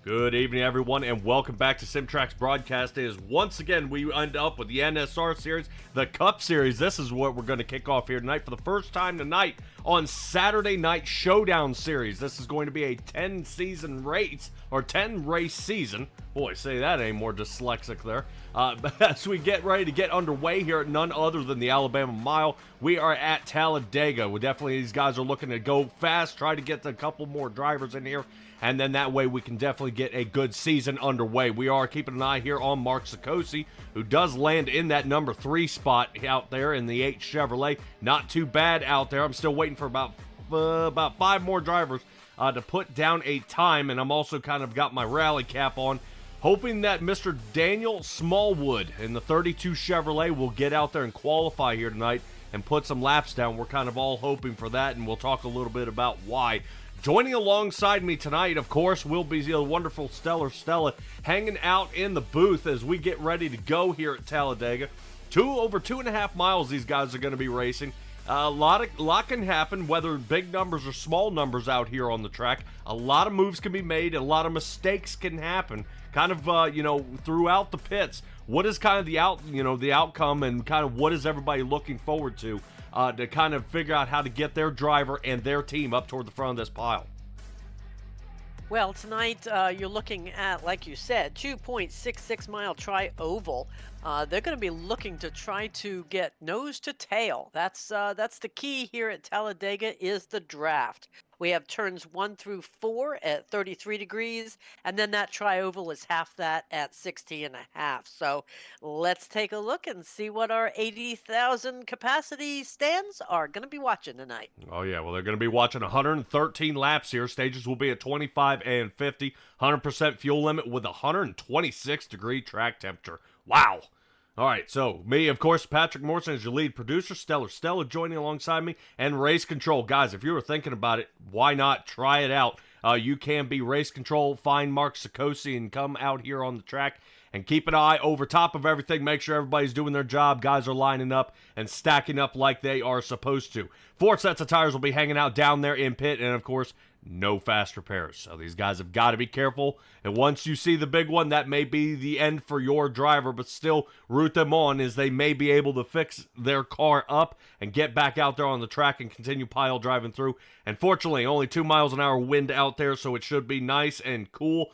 Good evening, everyone, and welcome back to SimTrack's broadcast. It is once again we end up with the NSR series, the Cup Series. This is what we're going to kick off here tonight for the first time tonight on Saturday Night Showdown series. This is going to be a 10-season race, or 10-race season. Boy, say that ain't more dyslexic there. As we get ready to get underway here at none other than the Alabama Mile, we are at Talladega. These guys are looking to go fast, try to get a couple more drivers in here, and then that way we can definitely get a good season underway. We are keeping an eye here on Mark Sikosi, who does land in that number 3 spot out there in the 8 Chevrolet. Not too bad out there. I'm still waiting for about 5 more drivers to put down a time, and I'm also kind of got my rally cap on, hoping that Mr. Daniel Smallwood in the 32 Chevrolet will get out there and qualify here tonight and put some laps down. We're kind of all hoping for that, and we'll talk a little bit about why. Joining alongside me tonight, of course, will be the wonderful Stella hanging out in the booth as we get ready to go here at Talladega. Over 2.5 miles these guys are going to be racing. A lot can happen, whether big numbers or small numbers out here on the track. A lot of moves can be made, and a lot of mistakes can happen. Kind of, throughout the pits. What is kind of the outcome, and kind of what is everybody looking forward to kind of figure out how to get their driver and their team up toward the front of this pile? Well, tonight you're looking at, like you said, 2.66 mile tri-oval. They're going to be looking to try to get nose to tail. That's the key here at Talladega is the draft. We have turns 1 through 4 at 33 degrees, and then that tri-oval is half that at 60.5. So let's take a look and see what our 80,000 capacity stands are going to be watching tonight. Oh, yeah. Well, they're going to be watching 113 laps here. Stages will be at 25 and 50. 100% fuel limit with 126-degree track temperature. Wow. All right, so me, of course, Patrick Morrison is your lead producer. Stella joining alongside me, and Race Control. Guys, if you were thinking about it, why not try it out? You can be Race Control, find Mark Sikosi, and come out here on the track and keep an eye over top of everything. Make sure everybody's doing their job. Guys are lining up and stacking up like they are supposed to. 4 sets of tires will be hanging out down there in pit, and, of course, no fast repairs. So these guys have got to be careful. And once you see the big one, that may be the end for your driver, but still root them on as they may be able to fix their car up and get back out there on the track and continue pile driving through. And fortunately, only 2 miles an hour wind out there, so it should be nice and cool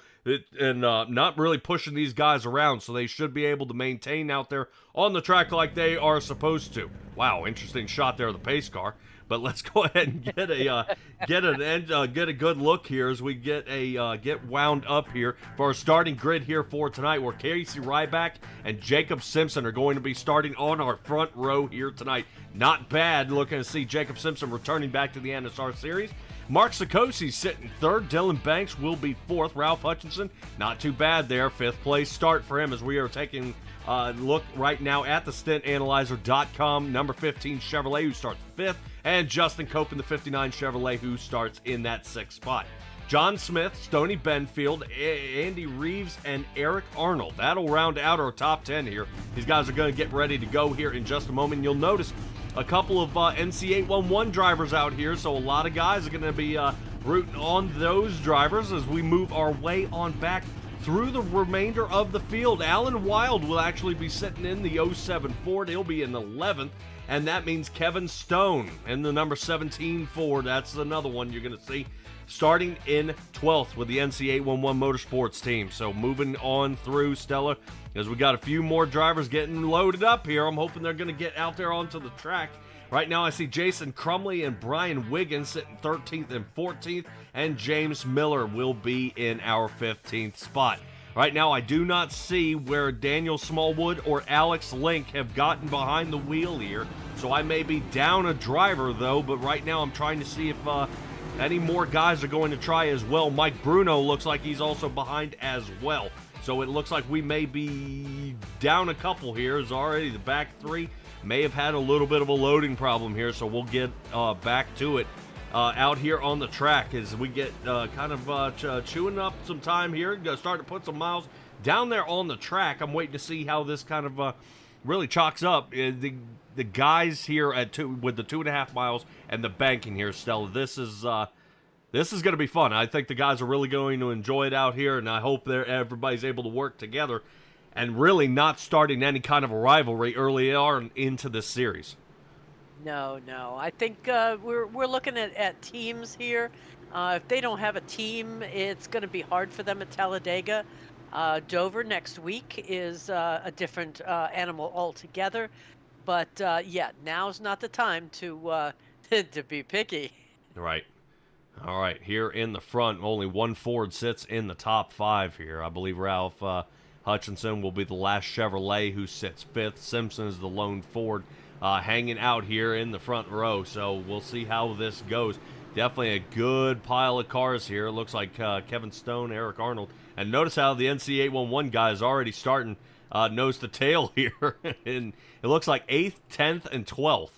and not really pushing these guys around, so they should be able to maintain out there on the track like they are supposed to. Wow, interesting shot there of the pace car. But let's go ahead and get a good look here as we get wound up here for our starting grid here for tonight, where Casey Ryback and Jacob Simpson are going to be starting on our front row here tonight. Not bad looking to see Jacob Simpson returning back to the NSR series. Mark Sikosi sitting 3rd. Dylan Banks will be 4th. Ralph Hutchinson, not too bad there. 5th place start for him as we are taking a look right now at the stintanalyzer.com. Number 15 Chevrolet, who starts 5th. And Justin Cope in the 59 Chevrolet, who starts in that 6th spot. John Smith, Stoney Benfield, Andy Reeves, and Eric Arnold. That'll round out our top 10 here. These guys are going to get ready to go here in just a moment. You'll notice a couple of NC811 drivers out here, so a lot of guys are going to be rooting on those drivers as we move our way on back through the remainder of the field. Alan Wild will actually be sitting in the 07 Ford. He'll be in 11th, and that means Kevin Stone in the number 17 Ford. That's another one you're going to see starting in 12th with the NC811 Motorsports team. So moving on through, Stella, as we got a few more drivers getting loaded up here. I'm hoping they're going to get out there onto the track. Right now I see Jason Crumley and Brian Wiggins sitting 13th and 14th, and James Miller will be in our 15th spot. Right now I do not see where Daniel Smallwood or Alex Link have gotten behind the wheel here, so I may be down a driver though, but right now I'm trying to see if any more guys are going to try as well. Mike Bruno looks like he's also behind as well. So it looks like we may be down a couple here. As already the back 3 may have had a little bit of a loading problem here, so we'll get back to it out here on the track as we get chewing up some time here. Start to put some miles down there on the track. I'm waiting to see how this kind of really chalks up. The guys here at with the 2.5 miles and the banking here, Stella. This This is going to be fun. I think the guys are really going to enjoy it out here, and I hope everybody's able to work together and really not starting any kind of a rivalry early on into this series. No, no. I think we're looking at teams here. If they don't have a team, it's going to be hard for them at Talladega. Dover next week is a different animal altogether. But yeah, now's not the time to to be picky. Right. All right, here in the front, only one Ford sits in the top 5 here. I believe Ralph Hutchinson will be the last Chevrolet who sits 5th. Simpson is the lone Ford hanging out here in the front row, so we'll see how this goes. Definitely a good pile of cars here. It looks like Kevin Stone, Eric Arnold. And notice how the NC811 guy is already starting nose to tail here. And it looks like 8th, 10th, and 12th.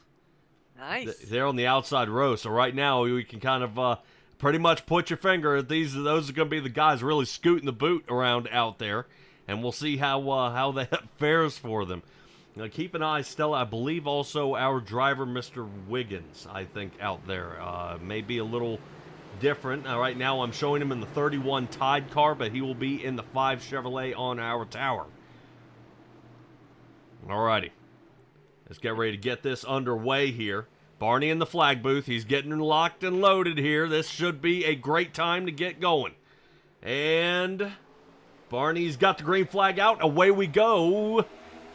Nice. They're on the outside row, so right now we can kind of pretty much put your finger at those are going to be the guys really scooting the boot around out there, and we'll see how that fares for them. Now, keep an eye, Stella. I believe also our driver, Mr. Wiggins, I think, out there. May be a little different. Right now I'm showing him in the 31 Tide car, but he will be in the 5 Chevrolet on our tower. Alrighty. Let's get ready to get this underway here. Barney in the flag booth. He's getting locked and loaded here. This should be a great time to get going. And Barney's got the green flag out. Away we go.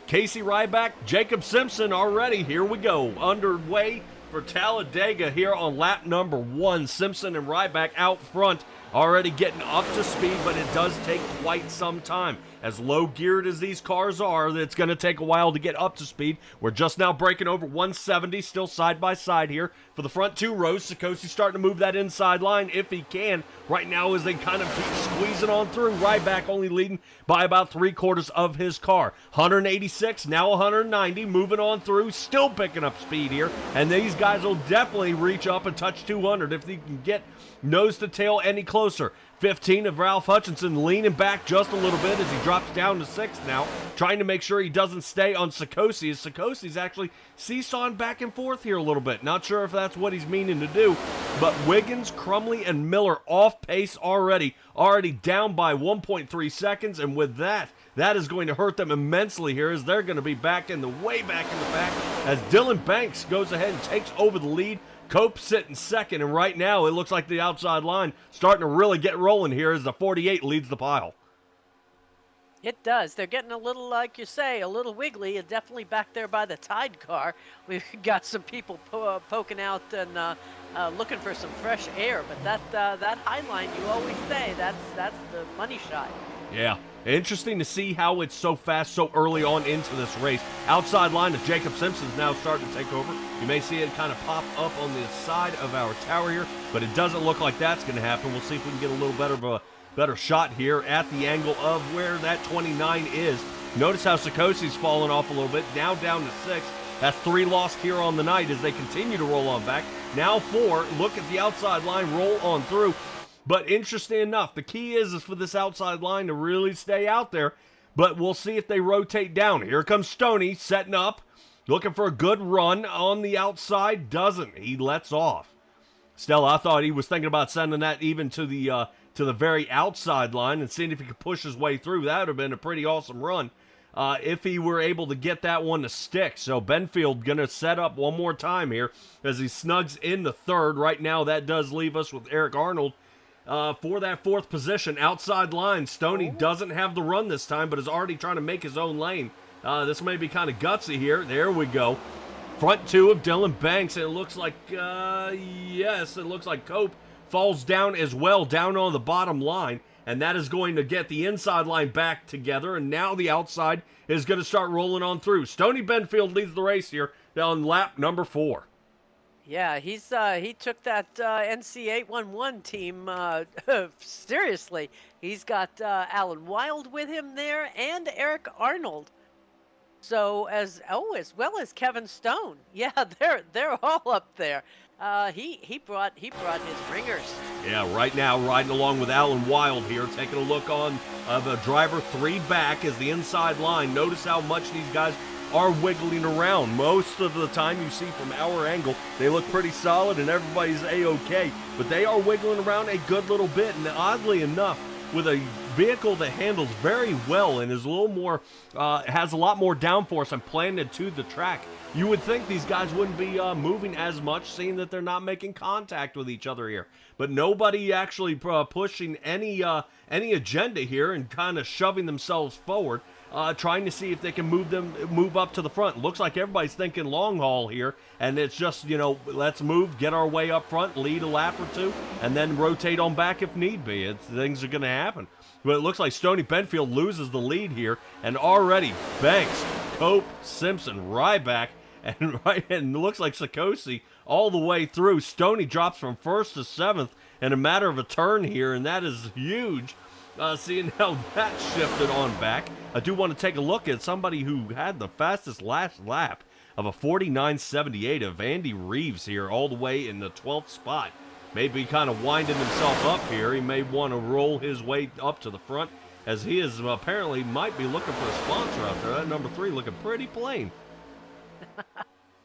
Casey Ryback, Jacob Simpson already. Here we go. Underway for Talladega here on lap number 1. Simpson and Ryback out front, already getting up to speed, but it does take quite some time. As low geared as these cars are, it's going to take a while to get up to speed. We're just now breaking over 170, still side by side here for the front 2 rows. Sikosi's starting to move that inside line if he can. Right now as they kind of keep squeezing on through. Ryback only leading by about 3/4 of his car. 186, now 190, moving on through, still picking up speed here. And these guys will definitely reach up and touch 200 if they can get nose to tail any closer. 15 of Ralph Hutchinson leaning back just a little bit as he drops down to 6th now, trying to make sure he doesn't stay on Sikosi, as Sikosi's actually seesawing back and forth here a little bit. Not sure if that's what he's meaning to do, but Wiggins, Crumley, and Miller off pace already down by 1.3 seconds, and with that is going to hurt them immensely here as they're going to be way back in the back as Dylan Banks goes ahead and takes over the lead. Cope sitting 2nd, and right now it looks like the outside line starting to really get rolling here as the 48 leads the pile. It does. They're getting a little, like you say, a little wiggly. And definitely back there by the Tide car. We've got some people poking out and looking for some fresh air. But that high line, you always say, that's the money shot. Yeah. Interesting to see how it's so fast so early on into this race. Outside line of Jacob Simpson's now starting to take over. You may see it kind of pop up on the side of our tower here, but it doesn't look like that's going to happen. We'll see if we can get a little better shot here at the angle of where that 29 is. Notice how Sikosi's fallen off a little bit, now down to 6. That's 3 lost here on the night as they continue to roll on back. Now 4. Look at the outside line, roll on through. But interesting enough, the key is for this outside line to really stay out there. But we'll see if they rotate down. Here comes Stoney setting up, looking for a good run on the outside. Doesn't. He lets off. Stella, I thought he was thinking about sending that even to the very outside line and seeing if he could push his way through. That would have been a pretty awesome run if he were able to get that one to stick. So Benfield going to set up one more time here as he snugs in the 3rd. Right now that does leave us with Eric Arnold for that 4th position. Outside line, Stoney doesn't have the run this time, but is already trying to make his own lane. This may be kind of gutsy here. There we go. Front 2 of Dylan Banks. It looks like, yes, it looks like Cope falls down as well, down on the bottom line. And that is going to get the inside line back together. And now the outside is going to start rolling on through. Stoney Benfield leads the race here on lap number 4. Yeah, he took that NC811 team seriously. He's got Alan Wild with him there and Eric Arnold. So as well as Kevin Stone. Yeah, they're all up there. He brought his ringers. Yeah, right now riding along with Alan Wild here, taking a look on the driver 3 back as the inside line. Notice how much these guys are wiggling around. Most of the time you see from our angle, they look pretty solid and everybody's A-OK, but they are wiggling around a good little bit, and oddly enough, with a vehicle that handles very well and is a little more, has a lot more downforce and planted to the track, you would think these guys wouldn't be moving as much, seeing that they're not making contact with each other here. But nobody actually pushing any agenda here and kind of shoving themselves forward, trying to see if they can move up to the front. Looks like everybody's thinking long haul here, and it's just, let's move, get our way up front, lead a lap or two, and then rotate on back if need be. Things are going to happen. But it looks like Stoney Benfield loses the lead here, and already Banks, Cope, Simpson, Ryback, and it looks like Sikosi all the way through. Stoney drops from 1st to 7th in a matter of a turn here, and that is huge. Seeing how that shifted on back. I do want to take a look at somebody who had the fastest last lap of a 49.78 of Andy Reeves here, all the way in the 12th spot. Maybe kind of winding himself up here. He may want to roll his way up to the front, as he is apparently might be looking for a sponsor out there. That number 3 looking pretty plain.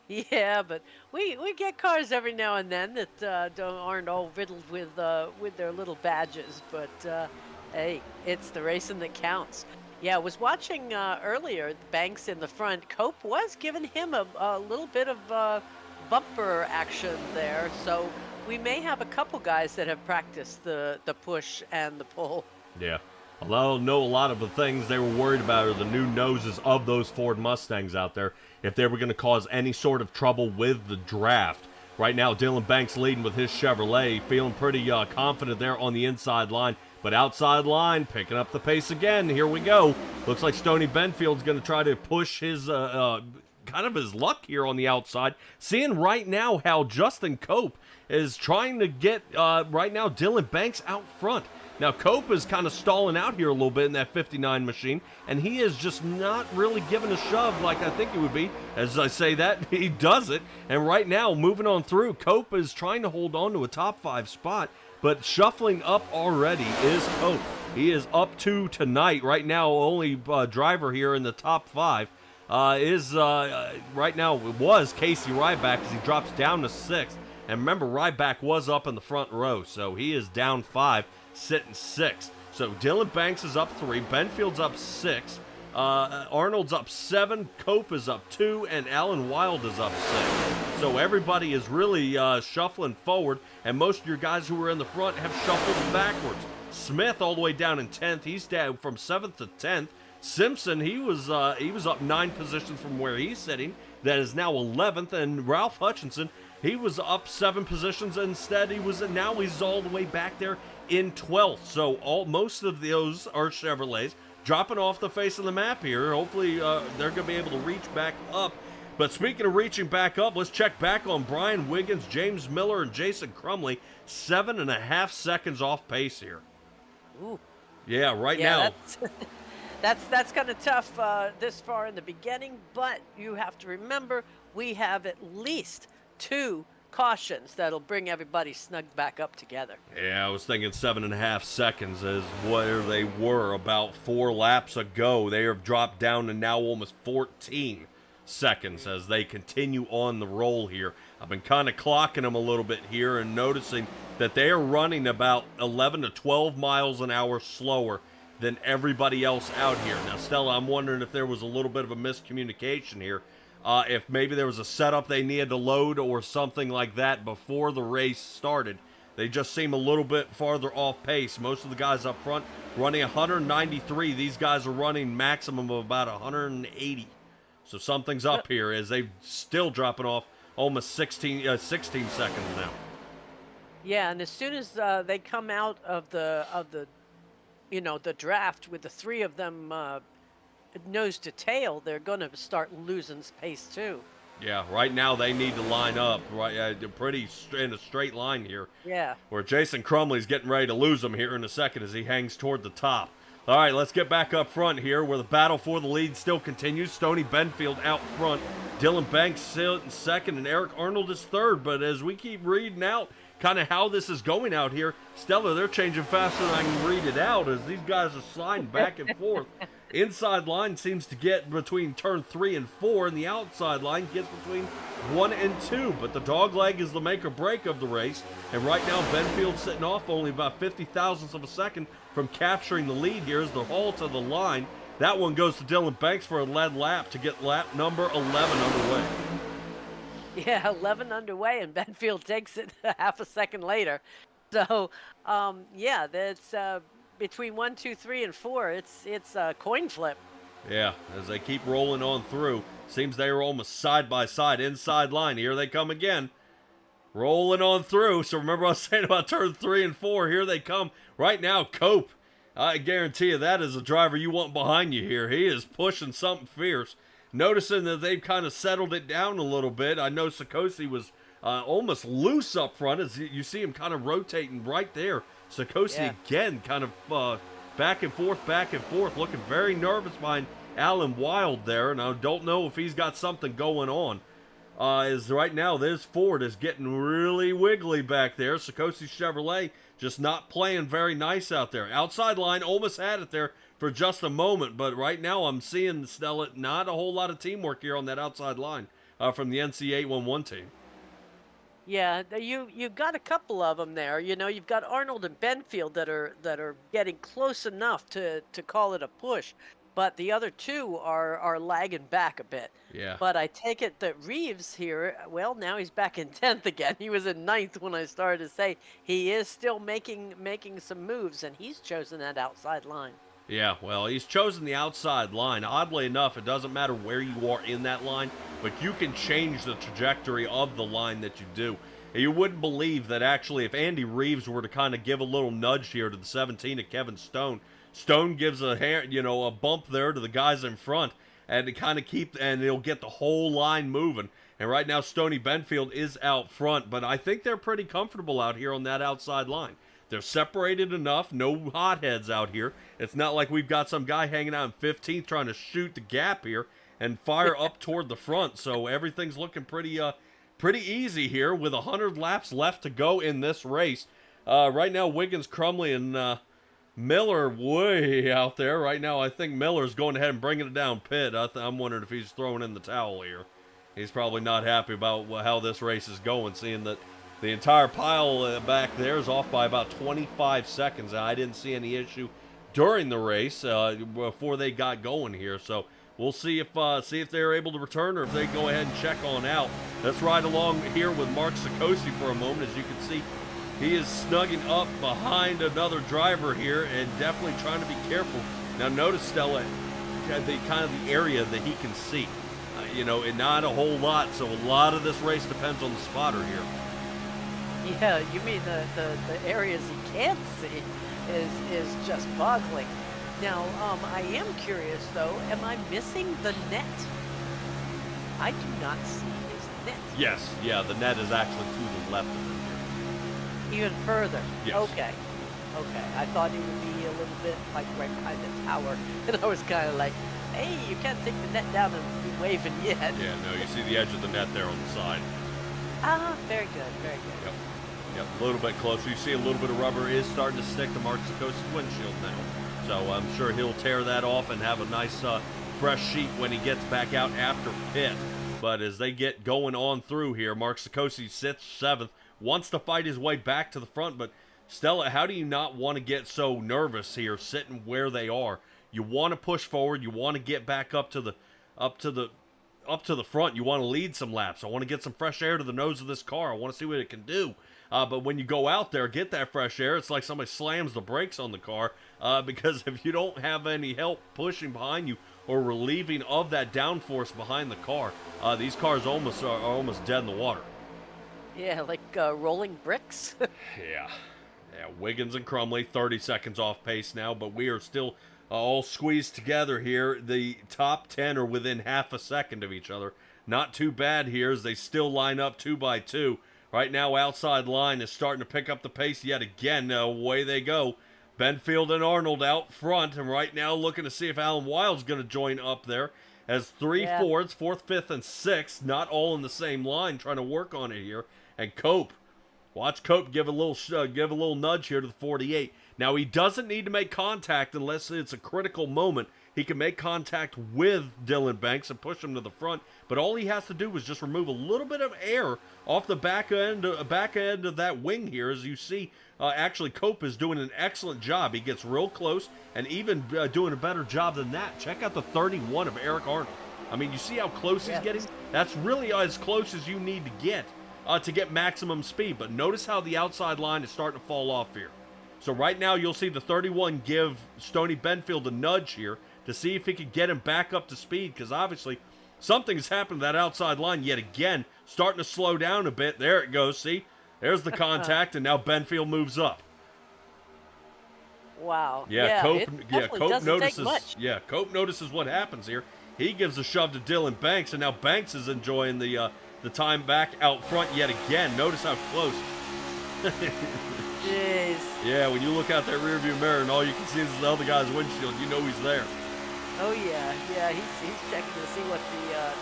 Yeah, but we get cars every now and then that aren't all riddled with their little badges. But hey, it's the racing that counts. Yeah, I was watching earlier. Banks in the front. Cope was giving him a little bit of bumper action there. So we may have a couple guys that have practiced the push and the pull. Yeah. Although I know a lot of the things they were worried about are the new noses of those Ford Mustangs out there, if they were going to cause any sort of trouble with the draft. Right now, Dylan Banks leading with his Chevrolet, feeling pretty confident there on the inside line. But outside line, picking up the pace again. Here we go. Looks like Stoney Benfield's going to try to push his kind of his luck here on the outside. Seeing right now how Justin Cope is trying to get right now Dylan Banks out front. Now, Cope is kind of stalling out here a little bit in that 59 machine, and he is just not really giving a shove like I think he would be. As I say that, he does it. And right now, moving on through, Cope is trying to hold on to a top 5 spot, but shuffling up already is Cope. He is up to tonight. Right now, only driver here in the top 5 is right now was Casey Ryback, as he drops down to 6th. And remember, Ryback was up in the front row, so he is down 5. Sitting 6. So Dylan Banks is up 3, Benfield's up 6, Arnold's up 7, Cope is up 2, and Alan Wild is up 6. So everybody is really shuffling forward, and most of your guys who were in the front have shuffled backwards. Smith all the way down in 10th. He's down from 7th to 10th. Simpson, he was up 9 positions from where he's sitting. That is now 11th, and Ralph Hutchinson, he was up 7 positions. Instead, now he's all the way back there in 12th. So most of those are Chevrolets dropping off the face of the map here. Hopefully they're going to be able to reach back up. But speaking of reaching back up, let's check back on Brian Wiggins, James Miller, and Jason Crumley. 7.5 seconds off pace here. Ooh. Yeah, now. That's kind of tough this far in the beginning, but you have to remember we have at least 2 cautions that'll bring everybody snugged back up together. Yeah, I was thinking 7.5 seconds is where they were about 4 laps ago. They have dropped down to now almost 14 seconds as they continue on the roll here. I've been kind of clocking them a little bit here and noticing that they are running about 11 to 12 miles an hour slower than everybody else out here. Now, Stella, I'm wondering if there was a little bit of a miscommunication here. If maybe there was a setup they needed to load or something like that before the race started. They just seem a little bit farther off pace. Most of the guys up front running 193. These guys are running maximum of about 180. So something's up here as they're still dropping off almost 16 seconds now. Yeah, and as soon as they come out of the draft with the 3 of them nose to tail, they're going to start losing pace too. Yeah, right now they need to line up pretty in a straight line here. Yeah. Where Jason Crumley's getting ready to lose them here in a second as he hangs toward the top. All right, let's get back up front here where the battle for the lead still continues. Stoney Benfield out front. Dylan Banks still in second, and Eric Arnold is third. But as we keep reading out, kind of how this is going out here. Stella, they're changing faster than I can read it out as these guys are sliding back and forth. Inside line seems to get between turn 3 and 4, and the outside line gets between 1 and 2. But the dog leg is the make or break of the race, and right now Benfield's sitting off only about 50 thousandths of a second from capturing the lead here as the haul to the line. That one goes to Dylan Banks for a lead lap to get lap number 11 underway. Yeah, 11 underway, and Benfield takes it half a second later. So, yeah, that's between 1, 2, 3, and 4. It's a coin flip. Yeah, as they keep rolling on through. Seems they are almost side by side, inside line. Here they come again. Rolling on through. So remember I was saying about turn 3 and 4. Here they come. Right now, Cope. I guarantee you that is a driver you want behind you here. He is pushing something fierce. Noticing that they've kind of settled it down a little bit. I know Sikosi was almost loose up front as you see him kind of rotating right there. Sikosi again kind of back and forth, looking very nervous behind Alan Wild there. And I don't know if he's got something going on. As right now, this Ford is getting really wiggly back there. Sikosi Chevrolet just not playing very nice out there. Outside line almost had it there for just a moment, but right now I'm seeing Stella not a whole lot of teamwork here on that outside line from the NC811 team. Yeah, you got a couple of them there. You know, you've got Arnold and Benfield that are getting close enough to call it a push, but the other two are lagging back a bit. Yeah. But I take it that Reeves here, well, now he's back in 10th again. He was in 9th when I started to say he is still making some moves, and he's chosen that outside line. Yeah, well, he's chosen the outside line. Oddly enough, it doesn't matter where you are in that line, but you can change the trajectory of the line that you do. And you wouldn't believe that actually if Andy Reeves were to kind of give a little nudge here to the 17 of Kevin Stone, Stone gives a bump there to the guys in front, and to kind of and he'll get the whole line moving. And right now, Stoney Benfield is out front, but I think they're pretty comfortable out here on that outside line. They're separated enough, no hotheads out here. It's not like we've got some guy hanging out in 15th trying to shoot the gap here and fire up toward the front. So everything's looking pretty easy here with 100 laps left to go in this race. Right now, Wiggins, Crumley, and Miller way out there. Right now, I think Miller's going ahead and bringing it down pit. I'm wondering if he's throwing in the towel here. He's probably not happy about how this race is going, seeing that the entire pile back there is off by about 25 seconds. I didn't see any issue during the race before they got going here. So we'll see if they're able to return or if they go ahead and check on out. Let's ride along here with Mark Sikosi for a moment. As you can see, he is snugging up behind another driver here and definitely trying to be careful. Now notice, Stella, the area that he can see. And not a whole lot. So a lot of this race depends on the spotter here. Yeah, you mean the areas he can't see is just boggling. Now, I am curious though, am I missing the net? I do not see his net. Yes, yeah, the net is actually to the left of him here. Even further? Yes. Okay. I thought it would be a little bit like right behind the tower. And I was kind of like, hey, you can't take the net down and be waving yet. Yeah, no, you see the edge of the net there on the side. Ah, very good, very good. Yep, a little bit closer. You see a little bit of rubber is starting to stick to Mark Sikosi's windshield now. So I'm sure he'll tear that off and have a nice fresh sheet when he gets back out after pit. But as they get going on through here, Mark Sikosi sits 7th, wants to fight his way back to the front. But Stella, how do you not want to get so nervous here sitting where they are? You want to push forward. You want to get back up to the front. You want to lead some laps. I want to get some fresh air to the nose of this car. I want to see what it can do. But when you go out there, get that fresh air, it's like somebody slams the brakes on the car because if you don't have any help pushing behind you or relieving of that downforce behind the car, these cars are almost dead in the water. Yeah, like rolling bricks. Yeah, Wiggins and Crumley, 30 seconds off pace now, but we are still all squeezed together here. The top 10 are within half a second of each other. Not too bad here as they still line up 2 by 2. Right now, outside line is starting to pick up the pace yet again. Away they go. Benfield and Arnold out front, and right now looking to see if Alan Wild's going to join up there. As 3 Fords, 4th, 5th, and 6th, not all in the same line, trying to work on it here. And Cope Watch Cope give a little nudge here to the 48. Now he doesn't need to make contact unless it's a critical moment. He can make contact with Dylan Banks and push him to the front, but all he has to do is just remove a little bit of air off the back end of that wing here. As you see, actually Cope is doing an excellent job. He gets real close and even doing a better job than that. Check out the 31 of Eric Arnold. I mean, you see how close he's getting? That's really as close as you need to get maximum speed. But notice how the outside line is starting to fall off here. So right now you'll see the 31 give Stoney Benfield a nudge here to see if he can get him back up to speed, because obviously something's happened to that outside line yet again, starting to slow down a bit. There it goes. See, there's the contact, and now Benfield moves up. Wow. Cope notices. Yeah, Cope notices what happens here. He gives a shove to Dylan Banks, and now Banks is enjoying the time back out front yet again. Notice how close. Jeez. Yeah, when you look out that rearview mirror and all you can see is the other guy's windshield, you know he's there. Oh yeah, he's checking to see what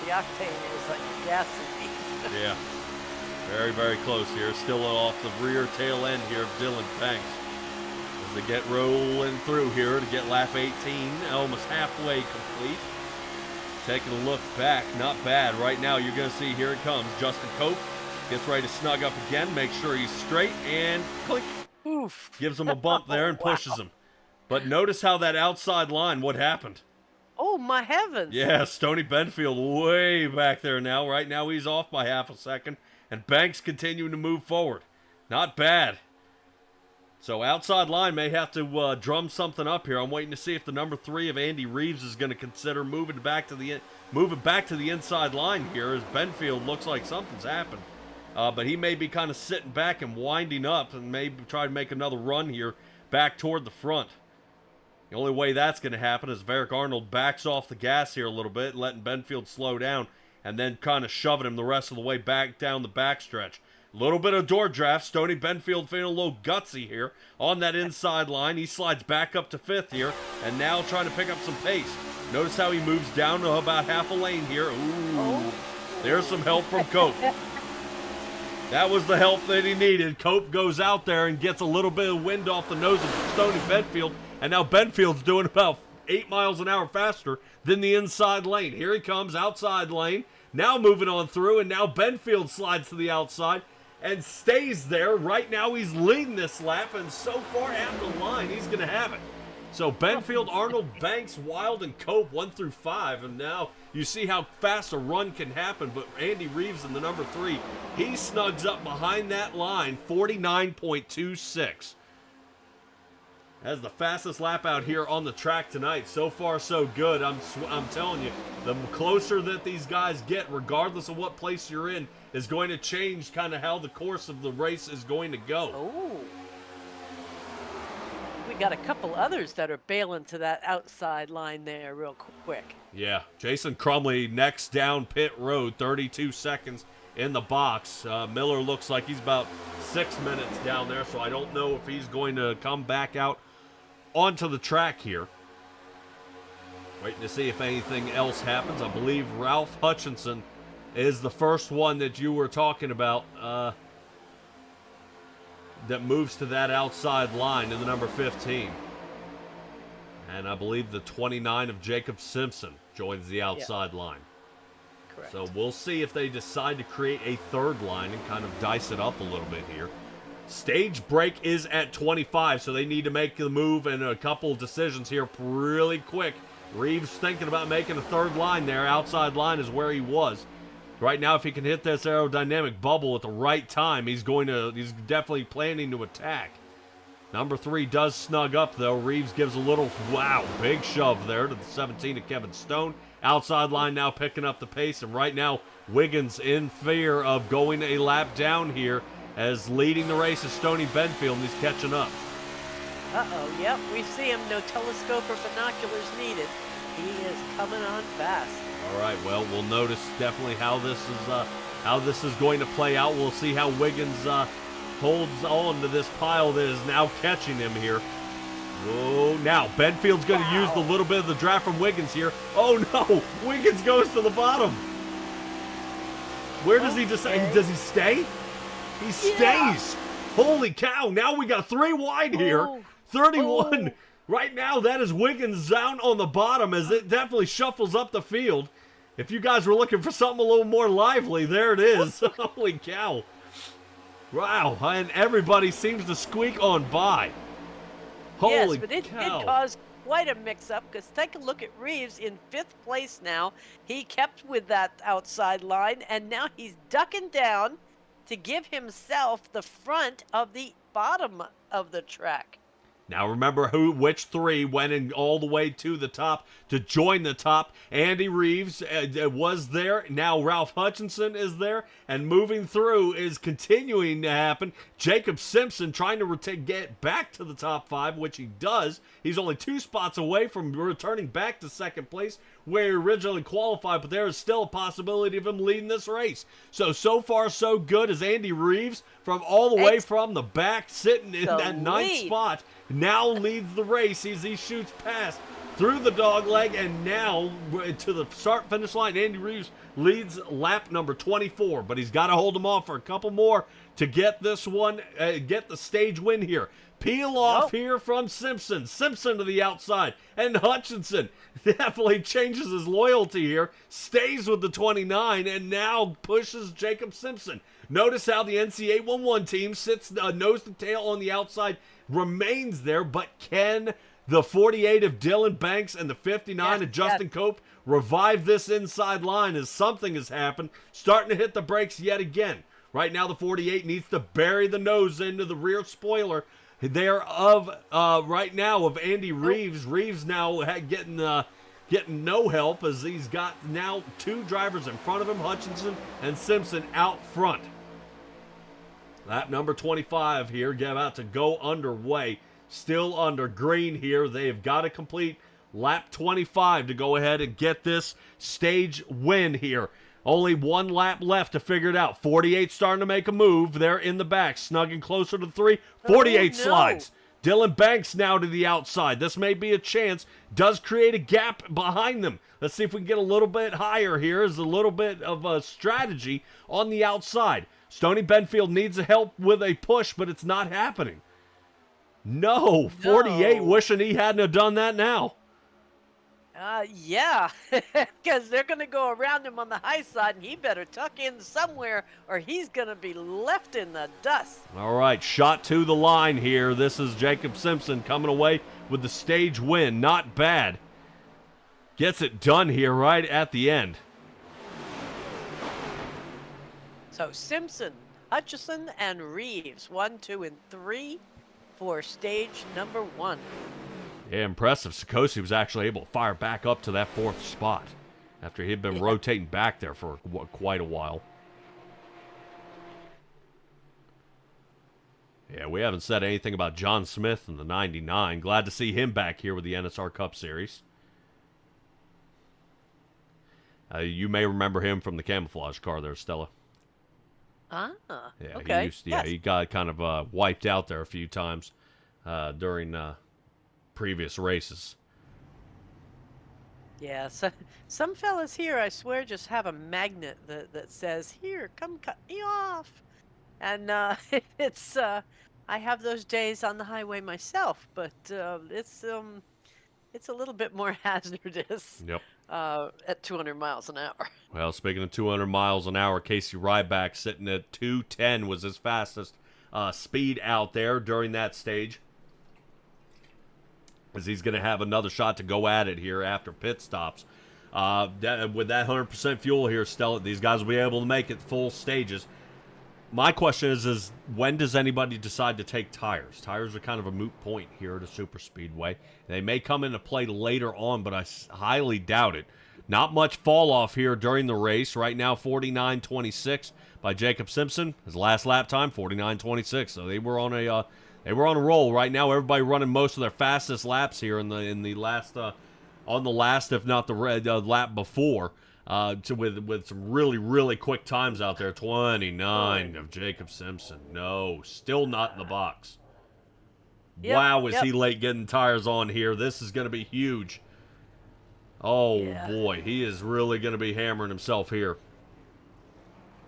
the octane is, like the gas is. Yeah, very, very close here. Still off the rear tail end here of Dylan Banks. As they get rolling through here to get lap 18, almost halfway complete. Taking a look back, not bad. Right now you're going to see, here it comes, Justin Cope gets ready to snug up again, make sure he's straight, and click. Oof. Gives him a bump there and pushes him. But notice how that outside line, what happened? Oh, my heavens. Yeah, Stoney Benfield way back there now. Right now he's off by half a second. And Banks continuing to move forward. Not bad. So outside line may have to drum something up here. I'm waiting to see if the number 3 of Andy Reeves is going to consider moving back to the inside line here, as Benfield looks like something's happened. But he may be kind of sitting back and winding up and maybe try to make another run here back toward the front. The only way that's going to happen is if Eric Arnold backs off the gas here a little bit, letting Benfield slow down, and then kind of shoving him the rest of the way back down the backstretch. A little bit of door draft. Stoney Benfield feeling a little gutsy here on that inside line. He slides back up to 5th here, and now trying to pick up some pace. Notice how he moves down to about half a lane here. Ooh, there's some help from Cope. That was the help that he needed. Cope goes out there and gets a little bit of wind off the nose of Stoney Benfield, and now Benfield's doing about 8 miles an hour faster than the inside lane. Here he comes, outside lane, now moving on through, and now Benfield slides to the outside and stays there. Right now he's leading this lap, and so far at the line, he's going to have it. So Benfield, Arnold, Banks, Wild, and Cope 1 through 5, and now you see how fast a run can happen. But Andy Reeves in the number 3, he snugs up behind that line, 49.26. That's the fastest lap out here on the track tonight. So far, so good. I'm telling you, the closer that these guys get, regardless of what place you're in, is going to change kind of how the course of the race is going to go. Oh. We got a couple others that are bailing to that outside line there real quick. Yeah, Jason Crumley next down pit road, 32 seconds in the box. Miller looks like he's about 6 minutes down there, so I don't know if he's going to come back out onto the track here. Waiting to see if anything else happens. I believe Ralph Hutchinson is the first one that you were talking about that moves to that outside line in the number 15. And I believe the 29 of Jacob Simpson joins the outside line. Correct. So we'll see if they decide to create a third line and kind of dice it up a little bit here. Stage break is at 25, so they need to make the move and a couple of decisions here really quick. Reeves thinking about making a third line there. Outside line is where he was. Right now, if he can hit this aerodynamic bubble at the right time, he's definitely planning to attack. Number 3 does snug up, though. Reeves gives a little, big shove there to the 17 of Kevin Stone. Outside line now picking up the pace, and right now, Wiggins in fear of going a lap down here, as leading the race is Stoney Benfield, and he's catching up. Uh-oh, yep, we see him. No telescope or binoculars needed. He is coming on fast. All right, well, we'll notice definitely how this is going to play out. We'll see how Wiggins holds on to this pile that is now catching him here. Oh, now Benfield's going to use the little bit of the draft from Wiggins here. Oh, no, Wiggins goes to the bottom. Where does he decide? Does he stay? He Yeah. stays. Holy cow. Now we got 3 wide here. Oh. 31. Oh. Right now, that is Wiggins down on the bottom as it definitely shuffles up the field. If you guys were looking for something a little more lively, there it is. Holy cow. Wow. And everybody seems to squeak on by. Yes, Holy but it did cow. cause quite a mix-up because take a look at Reeves in 5th place now. He kept with that outside line, and now he's ducking down to give himself the front of the bottom of the track. Now remember which 3 went in all the way to the top to join the top. Andy Reeves was there. Now Ralph Hutchinson is there. And moving through is continuing to happen. Jacob Simpson trying to get back to the top 5, which he does. He's only 2 spots away from returning back to 2nd place where he originally qualified, but there is still a possibility of him leading this race. So far so good as Andy Reeves from all the way from the back sitting in that 9th spot now leads the race as he shoots past through the dog leg and now to the start finish line. Andy Reeves leads lap number 24, but he's got to hold him off for a couple more to get this one, get the stage win here. Peel off here from Simpson. Simpson to the outside. And Hutchinson definitely changes his loyalty here. Stays with the 29 and now pushes Jacob Simpson. Notice how the NC811 team sits nose to tail on the outside, remains there, but can the 48 of Dylan Banks and the 59 of Justin Cope revive this inside line as something has happened, starting to hit the brakes yet again. Right now the 48 needs to bury the nose into the rear spoiler there of right now of Andy Reeves. Reeves now getting no help as he's got now 2 drivers in front of him, Hutchinson and Simpson out front. Lap number 25 here, about to go underway. Still under green here. They've got to complete lap 25 to go ahead and get this stage win here. Only 1 lap left to figure it out. 48 starting to make a move. They're in the back, snugging closer to 3. 48 slides. Dylan Banks now to the outside. This may be a chance. Does create a gap behind them. Let's see if we can get a little bit higher here. Is a little bit of a strategy on the outside. Stoney Benfield needs help with a push, but it's not happening. No, 48 wishing he hadn't have done that now. Yeah, because they're going to go around him on the high side, and he better tuck in somewhere, or he's going to be left in the dust. All right, shot to the line here. This is Jacob Simpson coming away with the stage win. Not bad. Gets it done here right at the end. So Simpson, Hutchison, and Reeves, 1, 2, and 3 for stage number 1. Yeah, impressive. Sikosi was actually able to fire back up to that 4th spot after he had been rotating back there for quite a while. Yeah, we haven't said anything about John Smith in the 99. Glad to see him back here with the NSR Cup Series. You may remember him from the camouflage car there, Stella. Ah, yeah, okay. He got kind of wiped out there a few times during previous races. Yeah, so, some fellas here, I swear, just have a magnet that says, "Here, come cut me off." And it's I have those days on the highway myself, but it's a little bit more hazardous. Yep. At 200 miles an hour. Well, speaking of 200 miles an hour, Casey Ryback sitting at 210 was his fastest speed out there during that stage. As he's going to have another shot to go at it here after pit stops. With that 100% fuel here, Stella, these guys will be able to make it full stages. My question is when does anybody decide to take tires? Tires are kind of a moot point here at a super speedway. They may come into play later on, but I highly doubt it. Not much fall off here during the race. Right now, 49.26 by Jacob Simpson. His last lap time, 49.26. So they were on a roll. Right now, everybody running most of their fastest laps here in the last on the last, if not the lap before. With some really, really quick times out there. 29 of Jacob Simpson. No, still not in the box. Yep, Wow, is he late getting tires on here. This is going to be huge. Oh, boy, he is really going to be hammering himself here.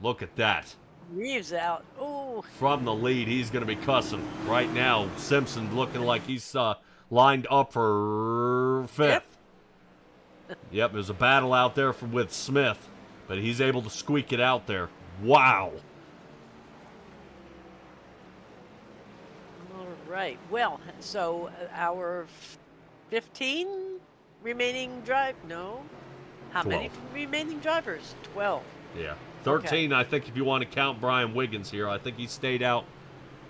Look at that. Reeves out. Oh, from the lead. He's going to be cussing right now. Simpson looking like he's lined up for fifth. Yep, there's a battle out there with Smith, but he's able to squeak it out there. Wow. All right. Well, so our 15 remaining No. How 12. many remaining drivers? 12. Yeah. 13, okay. I think if you want to count Brian Wiggins here. I think he stayed out.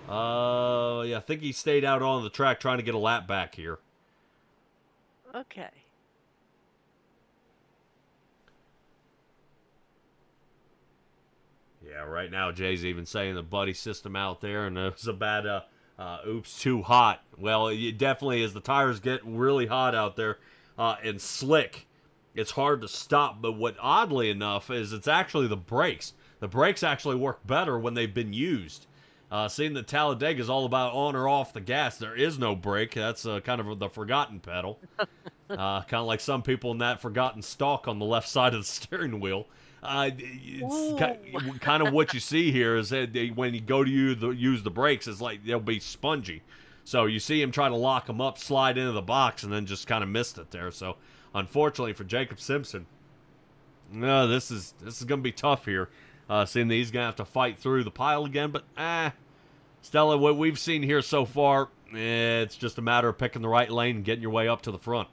Yeah, I think he stayed out on the track trying to get a lap back here. Okay. Yeah, right now Jay's even saying the buddy system out there, and it was a bad oops, too hot. Well, it definitely, as the tires get really hot out there and slick, it's hard to stop. But what, oddly enough, is it's actually the brakes. The brakes actually work better when they've been used. Seeing that Talladega is all about on or off the gas, there is no brake. That's kind of the forgotten pedal. Kind of like some people in that forgotten stalk on the left side of the steering wheel. It's kind of what you see here is that when you go to use the brakes, it's like they'll be spongy. So you see him try to lock them up, slide into the box, and then just kind of missed it there. So unfortunately for Jacob Simpson, no, this is going to be tough here. Seeing that he's going to have to fight through the pile again. But, Stella, what we've seen here so far, it's just a matter of picking the right lane and getting your way up to the front.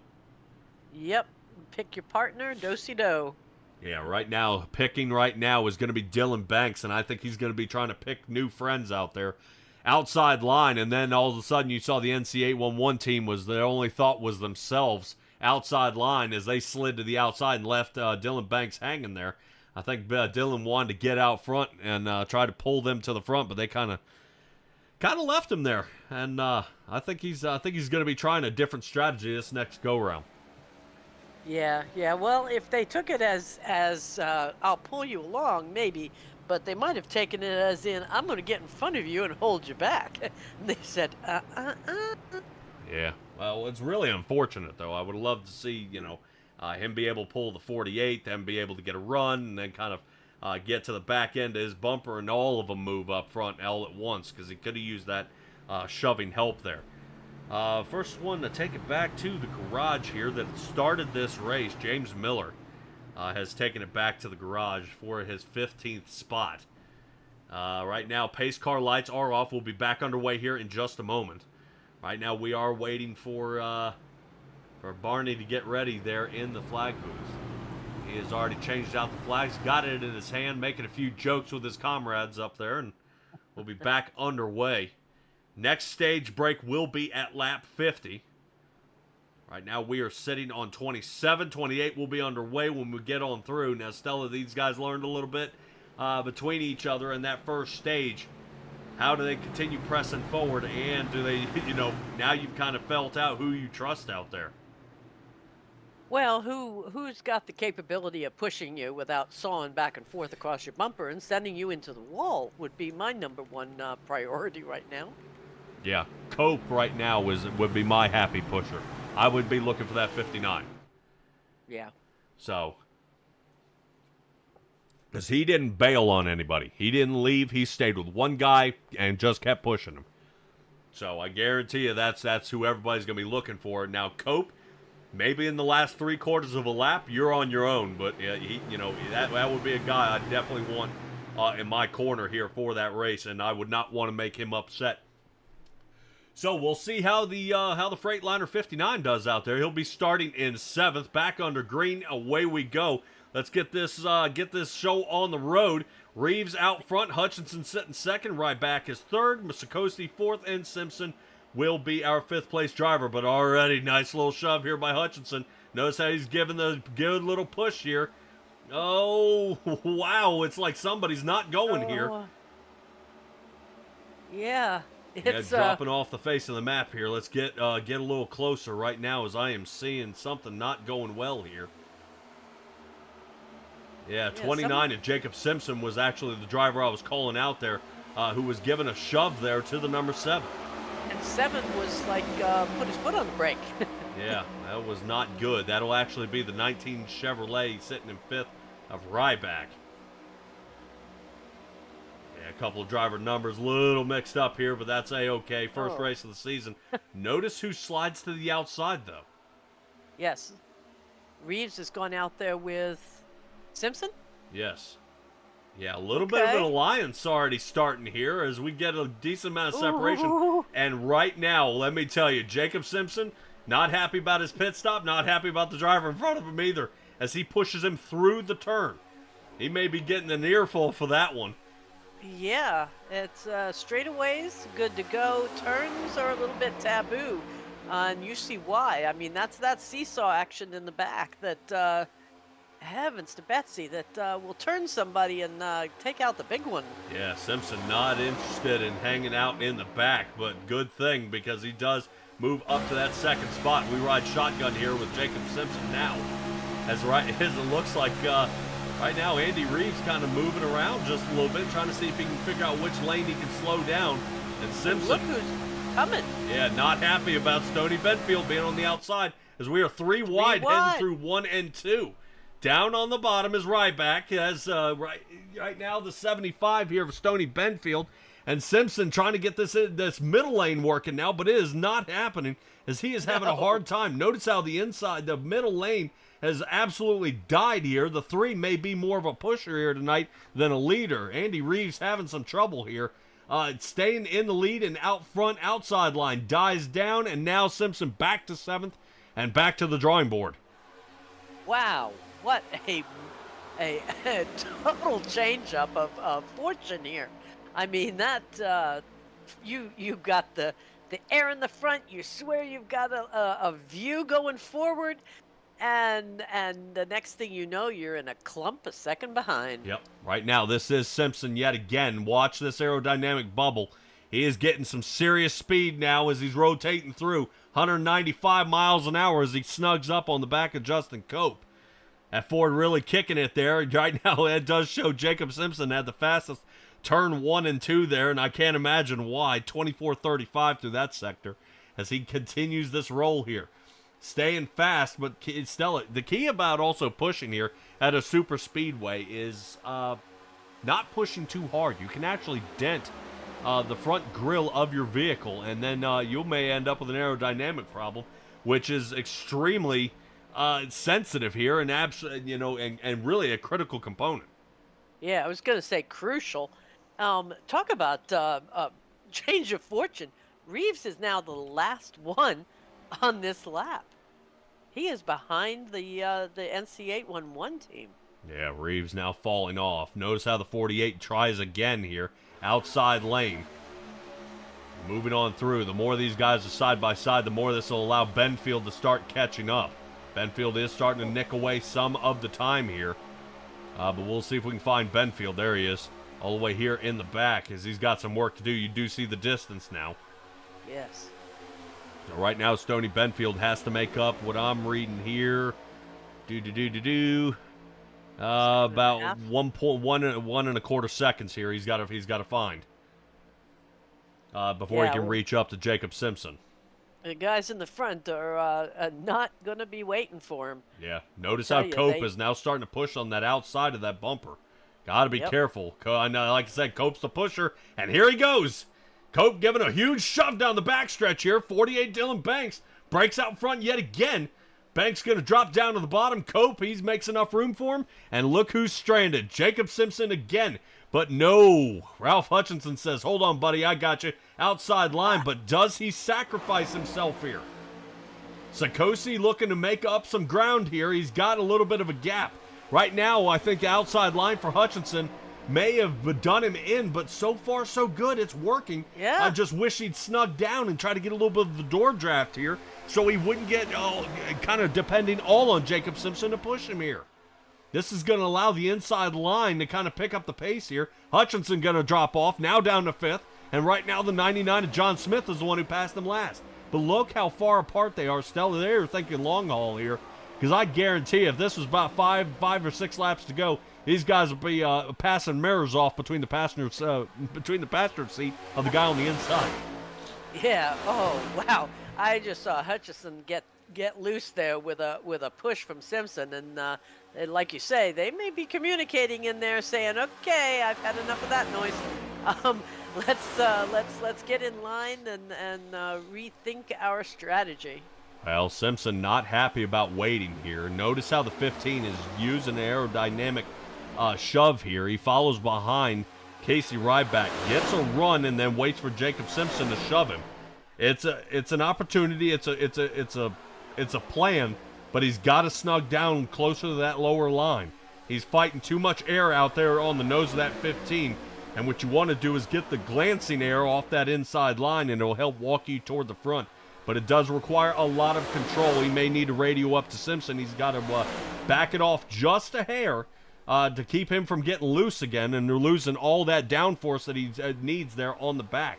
Yep. Pick your partner, do-si-do. Yeah, picking right now is going to be Dylan Banks, and I think he's going to be trying to pick new friends out there. Outside line, and then all of a sudden you saw the NC811 team their only thought was themselves. Outside line as they slid to the outside and left Dylan Banks hanging there. I think Dylan wanted to get out front and try to pull them to the front, but they kind of left him there. And I think he's going to be trying a different strategy this next go round. Yeah. Well, if they took it as I'll pull you along, maybe, but they might have taken it as in I'm going to get in front of you and hold you back. And they said, Yeah. Well, it's really unfortunate though. I would love to see him be able to pull the 48, then be able to get a run, and then kind of get to the back end of his bumper, and all of them move up front all at once, because he could have used that shoving help there. First one to take it back to the garage here that started this race, James Miller, has taken it back to the garage for his 15th spot. Right now, pace car lights are off. We'll be back underway here in just a moment. Right now, we are waiting for Barney to get ready there in the flag booth. He has already changed out the flags, got it in his hand, making a few jokes with his comrades up there, and we'll be back underway. Next stage break will be at lap 50. Right now we are sitting on 27. 28 will be underway when we get on through. Now, Stella, these guys learned a little bit between each other in that first stage. How do they continue pressing forward, and do they, now you've kind of felt out who you trust out there? Well, who's got the capability of pushing you without sawing back and forth across your bumper and sending you into the wall would be my number one priority right now. Yeah, Cope right now would be my happy pusher. I would be looking for that 59. Yeah. So, because he didn't bail on anybody. He didn't leave. He stayed with one guy and just kept pushing him. So I guarantee you that's who everybody's going to be looking for. Now, Cope, maybe in the last 3/4 of a lap, you're on your own. But that would be a guy I definitely want in my corner here for that race, and I would not want to make him upset. So we'll see how the Freightliner 59 does out there. He'll be starting in 7th, back under green. Away we go. Let's get this show on the road. Reeves out front, Hutchinson sitting 2nd, Ryback is 3rd, Misikoski 4th, and Simpson will be our 5th place driver. But already nice little shove here by Hutchinson. Notice how he's giving the good little push here. Oh wow! It's like somebody's not going here. Yeah. It's dropping off the face of the map here. Let's get a little closer right now, as I am seeing something not going well here. Yeah, 29 and Jacob Simpson was actually the driver I was calling out there, who was given a shove there to the number 7. And 7 was like put his foot on the brake. Yeah, that was not good. That'll actually be the 19 Chevrolet sitting in 5th of Ryback. Yeah, a couple of driver numbers, a little mixed up here, but that's A-okay. First Oh, race of the season. Notice who slides to the outside, though. yes. Reeves has gone out there with Simpson. Yes. Yeah, a little bit of an Okay. alliance already starting here as we get a decent amount of separation. Ooh. And right now, let me tell you, Jacob Simpson, not happy about his pit stop, not happy about the driver in front of him either, as he pushes him through the turn. He may be getting an earful for that one. Yeah, it's straightaways, good to go. Turns are a little bit taboo, and you see why. I mean, that's that seesaw action in the back that, heavens to Betsy, that will turn somebody and take out the big one. Yeah, Simpson not interested in hanging out in the back, but good thing because he does move up to that second spot. We ride shotgun here with Jacob Simpson now. As it looks like right now Andy Reeves kind of moving around just a little bit, trying to see if he can figure out which lane he can slow down. And Simpson, Look who's coming. yeah, not happy about Stoney Benfield being on the outside as we are three wide heading through 1 and 2. Down on the bottom is Ryback as right now the 75 here of Stoney Benfield, and Simpson trying to get this middle lane working now, but it is not happening as he is having a hard time. Notice how the middle lane has absolutely died here. The 3 may be more of a pusher here tonight than a leader. Andy Reeves having some trouble here. Staying in the lead and out front, outside line dies down, and now Simpson back to 7th and back to the drawing board. Wow, what a total change-up of fortune here. I mean, that you got the air in the front. You swear you've got a view going forward, and the next thing you know, you're in a clump a second behind. Yep. Right now, this is Simpson yet again. Watch this aerodynamic bubble. He is getting some serious speed now as he's rotating through 195 miles an hour as he snugs up on the back of Justin Cope. That Ford really kicking it there. Right now, it does show Jacob Simpson had the fastest turn 1 and 2 there, and I can't imagine why. 24.35 through that sector as he continues this roll here. Staying fast, but it's still the key about also pushing here at a super speedway is not pushing too hard. You can actually dent the front grille of your vehicle, and then you may end up with an aerodynamic problem, which is extremely sensitive here and and really a critical component. Yeah, I was gonna say crucial. Talk about change of fortune. Reeves is now the last one on this lap. He is behind the NC811 team. Yeah, Reeves now falling off. Notice how the 48 tries again here. Outside lane. Moving on through. The more these guys are side by side, the more this will allow Benfield to start catching up. Benfield is starting to nick away some of the time here. But we'll see if we can find Benfield. There he is. All the way here in the back as he's got some work to do. You do see the distance now. Yes. Right now, Stoney Benfield has to make up what I'm reading here. About 1.1 seconds here. He's got to find before he can reach up to Jacob Simpson. The guys in the front are not going to be waiting for him. Yeah. Notice how Cope is now starting to push on that outside of that bumper. Got to be careful. I know, like I said, Cope's the pusher, and here he goes. Cope giving a huge shove down the backstretch here. 48 Dylan Banks breaks out front yet again. Banks going to drop down to the bottom. Cope, he makes enough room for him. And look who's stranded. Jacob Simpson again. But no. Ralph Hutchinson says, hold on, buddy, I got you. Outside line, but does he sacrifice himself here? Sakosi looking to make up some ground here. He's got a little bit of a gap. Right now, I think the outside line for Hutchinson may have done him in, but so far so good. It's working. Yeah. I just wish he'd snug down and try to get a little bit of the door draft here so he wouldn't get kind of depending all on Jacob Simpson to push him here. This is going to allow the inside line to kind of pick up the pace here. Hutchinson going to drop off, now down to 5th, and right now the 99 of John Smith is the one who passed him last. But look how far apart they are. Stella, they're thinking long haul here, because I guarantee if this was about five or six laps to go, these guys will be passing mirrors off between the passenger seat of the guy on the inside. Yeah. Oh wow! I just saw Hutchison get loose there with a push from Simpson, and like you say, they may be communicating in there, saying, "Okay, I've had enough of that noise. Um, let's get in line and rethink our strategy. Well, Simpson not happy about waiting here. Notice how the 15 is using an aerodynamic shove here. He follows behind Casey Ryback, gets a run, and then waits for Jacob Simpson to shove him. It's an opportunity. It's a plan, but he's got to snug down closer to that lower line. He's fighting too much air out there on the nose of that 15, and what you want to do is get the glancing air off that inside line, and it'll help walk you toward the front. But it does require a lot of control. He may need to radio up to Simpson. He's got to back it off just a hair to keep him from getting loose again, and they're losing all that downforce that he needs there on the back.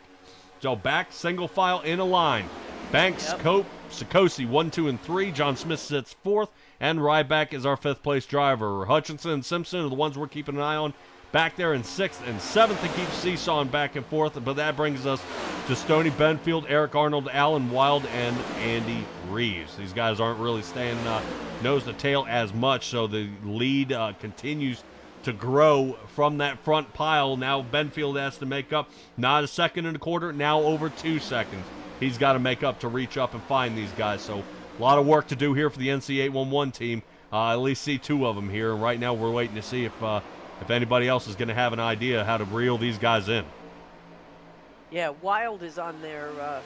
So back, single file in a line. Banks, Cope, Sikosi, 1, 2, and 3. John Smith sits 4th, and Ryback is our 5th place driver. Hutchinson and Simpson are the ones we're keeping an eye on back there in 6th and 7th to keep seesawing back and forth. But that brings us to Stoney Benfield, Eric Arnold, Alan Wild, and Andy Reeves. These guys aren't really staying nose to tail as much, so the lead continues to grow from that front pile. Now Benfield has to make up not a second and a quarter, now over 2 seconds. He's got to make up to reach up and find these guys. So a lot of work to do here for the NC811 team. At least see 2 of them here. Right now we're waiting to see if anybody else is going to have an idea how to reel these guys in. Yeah, Wild is on their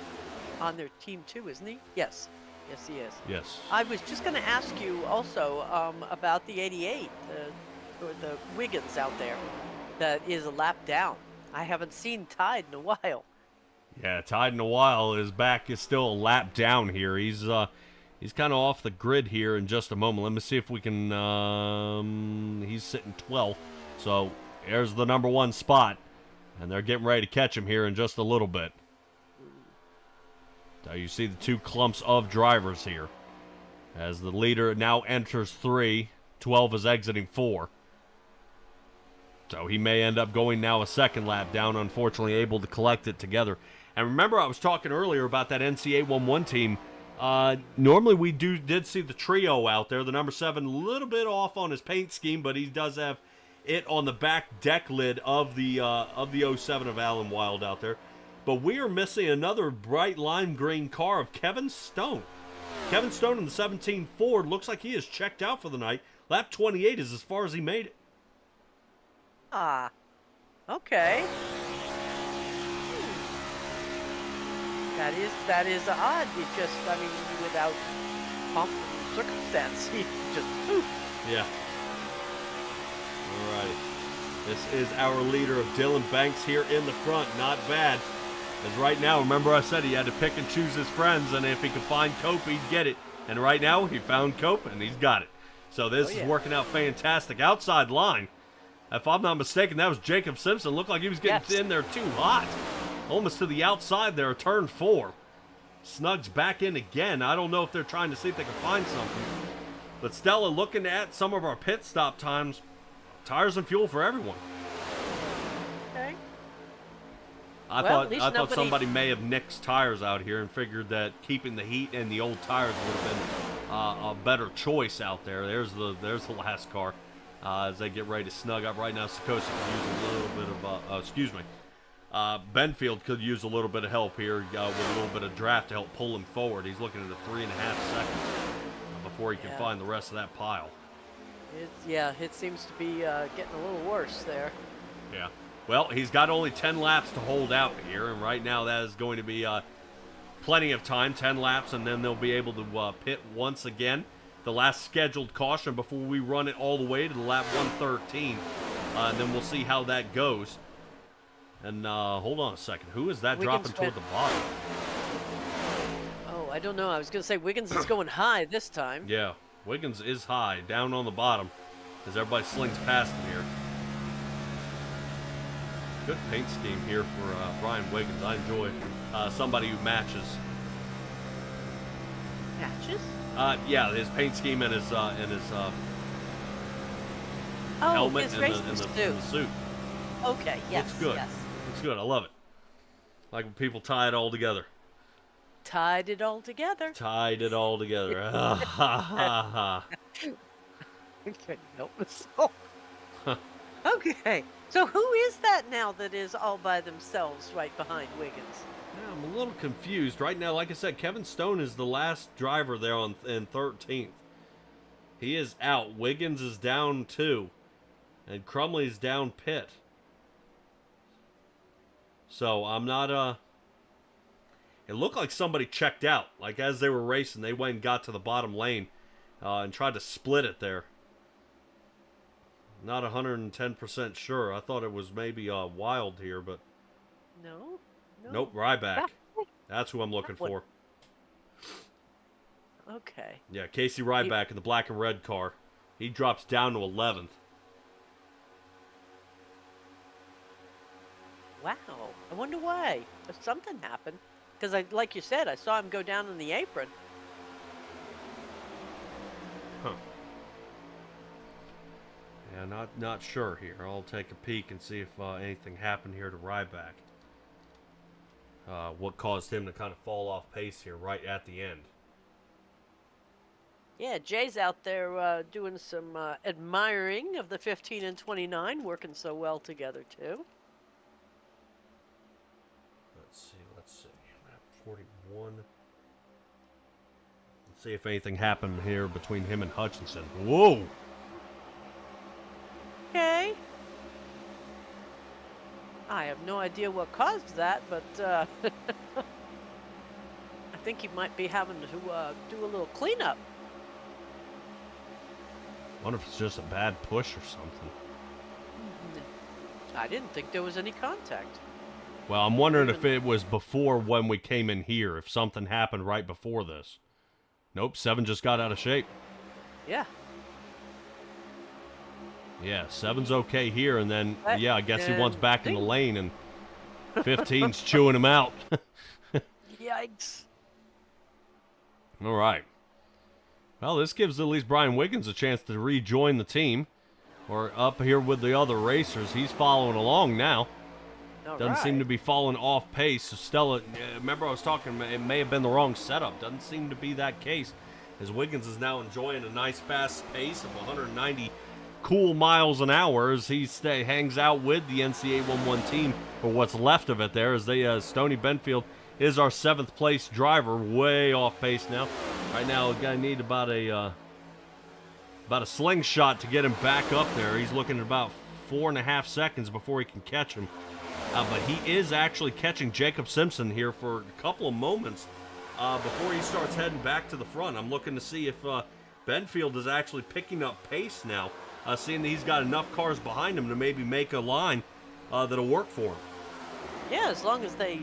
team too, isn't he? Yes. Yes, he is. Yes. I was just going to ask you also about the 88, the Wiggins out there that is a lap down. I haven't seen Tide in a while. Yeah, Tide in a while. His back is still a lap down here. He's kind of off the grid here in just a moment. Let me see if we can. He's sitting 12th, so there's the number 1 spot, and they're getting ready to catch him here in just a little bit. So you see the 2 clumps of drivers here, as the leader now enters 3. 12 is exiting 4. So he may end up going now a second lap down, unfortunately able to collect it together. And remember, I was talking earlier about that NC811 team. Normally we did see the trio out there. The number 7, a little bit off on his paint scheme, but he does have it on the back deck lid of the 07 of Alan Wild out there. But we are missing another bright lime green car of Kevin Stone. Kevin Stone in the 17 Ford looks like he is checked out for the night. Lap 28 is as far as he made it. Ah, okay. That is odd. You just, I mean, without pomp and circumstance, you just poof. Yeah. Alrighty. This is our leader of Dylan Banks here in the front. Not bad. As right now, remember I said he had to pick and choose his friends, and if he could find Cope, he'd get it. And right now, he found Cope, and he's got it. So this is working out fantastic. Outside line. If I'm not mistaken, that was Jacob Simpson. Looked like he was getting in there too hot. Almost to the outside there, turn 4. Snugs back in again. I don't know if they're trying to see if they can find something. But Stella, looking at some of our pit stop times, tires and fuel for everyone. Okay. I thought somebody may have nixed tires out here and figured that keeping the heat in the old tires would have been a better choice out there. There's the last car as they get ready to snug up. Right now, Sikosi could use a little bit of, Benfield could use a little bit of help here with a little bit of draft to help pull him forward. He's looking at a 3.5 seconds before he can find the rest of that pile. It seems to be getting a little worse there. Yeah. Well, he's got only 10 laps to hold out here, and right now that is going to be plenty of time, 10 laps, and then they'll be able to pit once again. The last scheduled caution before we run it all the way to the lap 113, and then we'll see how that goes. And hold on a second. Who is that dropping toward the bottom? Oh, I don't know. I was going to say Wiggins is going high this time. Yeah, Wiggins is high, down on the bottom, as everybody slings past him here. Good paint scheme here for Brian Wiggins. I enjoy somebody who matches. Matches? Yeah, his paint scheme and his helmet his and the suit. Okay, yes. Looks good. Yes. Looks good. I love it. Like when people tie it all together. Tied it all together. Tied it all together. Ha ha ha. I couldn't help myself. Okay. So who is that now that is all by themselves right behind Wiggins? Yeah, I'm a little confused right now. Like I said, Kevin Stone is the last driver there in 13th. He is out. Wiggins is down 2, and Crumley's down pit. So I'm not. It looked like somebody checked out. Like as they were racing, they went and got to the bottom lane and tried to split it there. Not 110% sure. I thought it was maybe Wild here, but No. No. nope, Ryback. Ah, That's who I'm looking that one. for. Okay. Yeah, Casey Ryback in the black and red car. He drops down to 11th. Wow. I wonder why. If something happened. Because, like you said, I saw him go down in the apron. Huh. Yeah, not sure here. I'll take a peek and see if anything happened here to Ryback. What caused him to kind of fall off pace here right at the end. Yeah, Jay's out there doing some admiring of the 15 and 29, working so well together, too. Let's see. Lap 41. Let's see if anything happened here between him and Hutchinson. Whoa! Okay. I have no idea what caused that, but I think he might be having to do a little cleanup. Wonder if it's just a bad push or something. I didn't think there was any contact. Well, I'm wondering if it was before when we came in here, if something happened right before this. Nope, 7 just got out of shape. Yeah. Yeah, 7's okay here, and then, yeah, I guess he wants back in the lane, and 15's chewing him out. Yikes. All right. Well, this gives at least Brian Wiggins a chance to rejoin the team, or up here with the other racers. He's following along now. Doesn't seem to be falling off pace. So Stella, remember I was talking, it may have been the wrong setup. Doesn't seem to be that case, as Wiggins is now enjoying a nice fast pace of 190 cool miles an hour as he hangs out with the NCAA 1-1 team, or what's left of it there, as they Stoney Benfield is our 7th place driver, way off pace now. Right now, we're gonna need about a slingshot to get him back up there. He's looking at about 4.5 seconds before he can catch him. But he is actually catching Jacob Simpson here for a couple of moments before he starts heading back to the front. I'm looking to see if Benfield is actually picking up pace now, seeing that he's got enough cars behind him to maybe make a line that'll work for him. Yeah, as long as they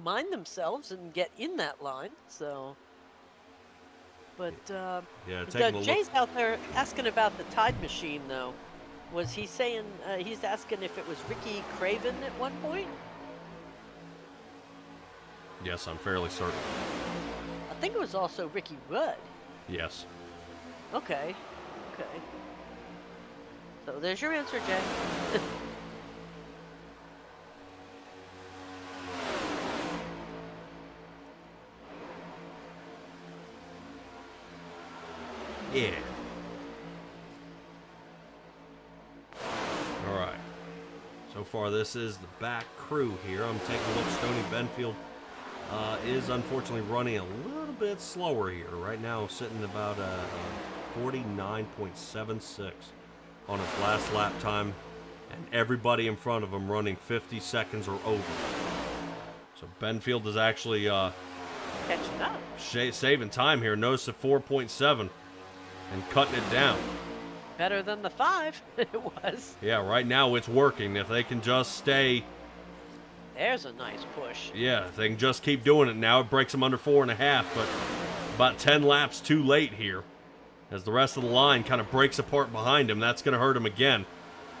mind themselves and get in that line. So, but yeah, taking a look. Jay's out there asking about the Tide machine, though. Was he saying he's asking if it was Ricky Craven at one point? Yes, I'm fairly certain. I think it was also Ricky Rudd. Yes. Okay. Okay. So there's your answer, Jay. Yeah. All right. So far, this is the back crew here. I'm taking a look. Stoney Benfield is unfortunately running a little bit slower here. Right now, sitting about 49.76 on his last lap time, and everybody in front of him running 50 seconds or over. So Benfield is actually Catching up. saving time here. Notice at 4.7 and cutting it down. Better than the 5 it was. Yeah, right now it's working. If they can just stay, There's a nice push. yeah, if they can just keep doing it now, it breaks them under 4.5, but about 10 laps too late here. As the rest of the line kind of breaks apart behind him, that's going to hurt him again.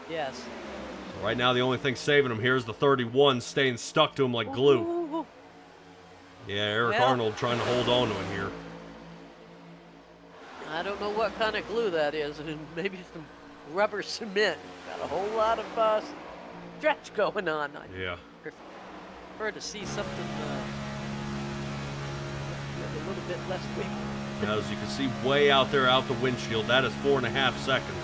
Yes. So right now, the only thing saving him here is the 31 staying stuck to him like glue. Ooh. Yeah, Eric Well. Arnold trying to hold on to him here. I don't know what kind of glue that is. Maybe some rubber cement. Got a whole lot of stretch going on. I Yeah. prefer to see something with a little bit less weight. Now, as you can see way out there out the windshield, that is 4.5 seconds.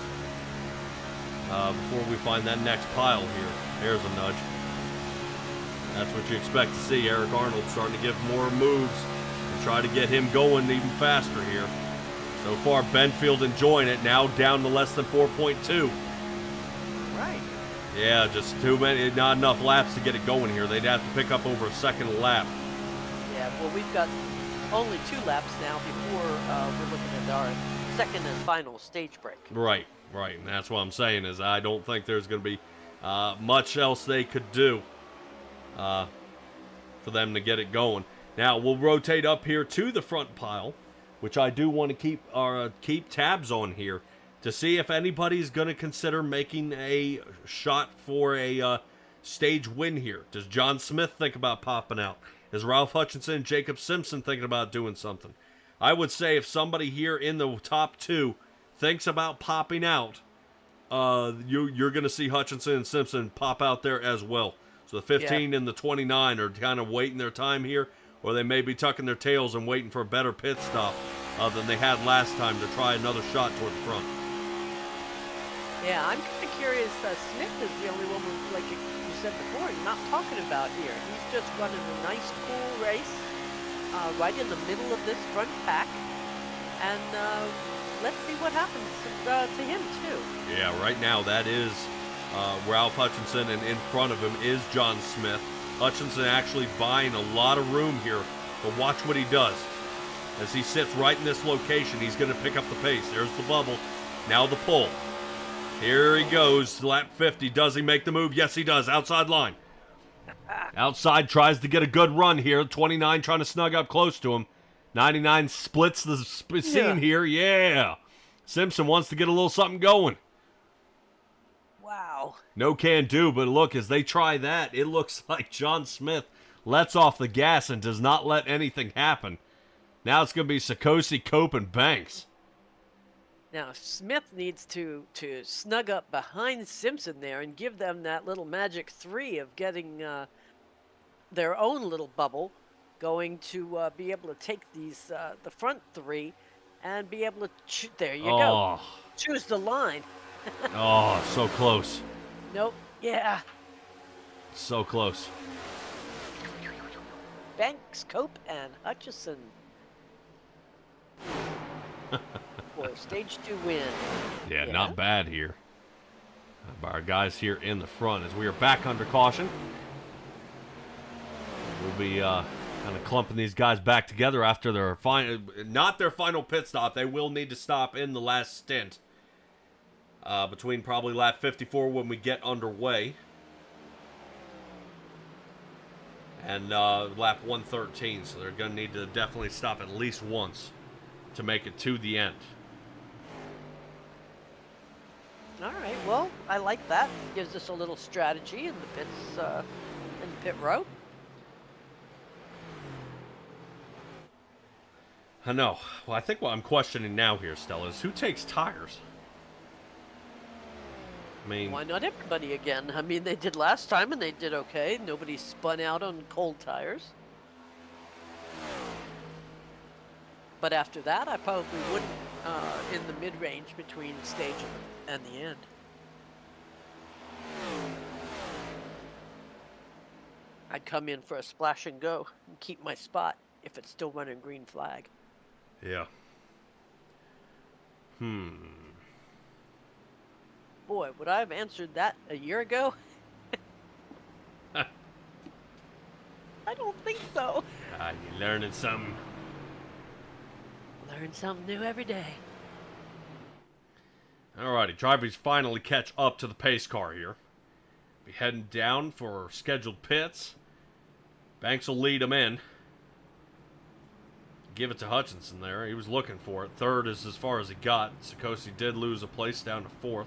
before we find that next pile here. There's a nudge. That's what you expect to see. Eric Arnold starting to give more moves and try to get him going even faster here. So far, Benfield enjoying it. Now down to less than 4.2. Right. Yeah, just too many, not enough laps to get it going here. They'd have to pick up over a second a lap. Yeah, well, we've got only 2 laps now before we're looking at our second and final stage break. Right, right. And that's what I'm saying is I don't think there's going to be much else they could do for them to get it going. Now, we'll rotate up here to the front pile, which I do want to keep tabs on here to see if anybody's going to consider making a shot for a stage win here. Does John Smith think about popping out? Is Ralph Hutchinson and Jacob Simpson thinking about doing something? I would say if somebody here in the top 2 thinks about popping out, you're going to see Hutchinson and Simpson pop out there as well. So the 15 and the 29 are kind of waiting their time here, or they may be tucking their tails and waiting for a better pit stop than they had last time to try another shot toward the front. Yeah, I'm kind of curious. Smith is the only one, like you said before, you're not talking about here. He's just running a nice, cool race right in the middle of this front pack. And let's see what happens to him, too. Yeah, right now that is Ralph Hutchinson, and in front of him is John Smith. Hutchinson actually buying a lot of room here, but watch what he does. As he sits right in this location, he's going to pick up the pace. There's the bubble. Now the pull. Here he goes, lap 50. Does he make the move? Yes, he does. Outside line. Outside tries to get a good run here. 29 trying to snug up close to him. 99 splits the seam here. Yeah. Simpson wants to get a little something going. Wow. No can do, but look, as they try that, it looks like John Smith lets off the gas and does not let anything happen. Now it's going to be Sikosi, Cope, and Banks. Now, Smith needs to snug up behind Simpson there and give them that little magic 3 of getting their own little bubble, going to be able to take these the front 3 and be able to there you go. Choose the line. Oh, so close. Nope. Yeah. So close. Banks, Cope, and Hutchison. For stage 2 win. Yeah, not bad here. By our guys here in the front as we are back under caution. We'll be kind of clumping these guys back together after their not their final pit stop. They will need to stop in the last stint. Between probably lap 54 when we get underway and lap 113. So they're going to need to definitely stop at least once to make it to the end. All right, well, I like that. Gives us a little strategy in the pits, in the pit row. I know. Well, I think what I'm questioning now here, Stella, is who takes tires? I mean, why not everybody again? I mean, they did last time and they did okay. Nobody spun out on cold tires. But after that, I probably wouldn't in the mid-range between stage and the end. I'd come in for a splash and go and keep my spot if it's still running green flag. Yeah. Boy, would I have answered that a year ago? I don't think so. You're learning something. Learn something new every day. Alrighty, drivers finally catch up to the pace car here. Be heading down for scheduled pits. Banks will lead them in. Give it to Hutchinson there. He was looking for it. Third is as far as he got. Sikosi did lose a place down to 4th.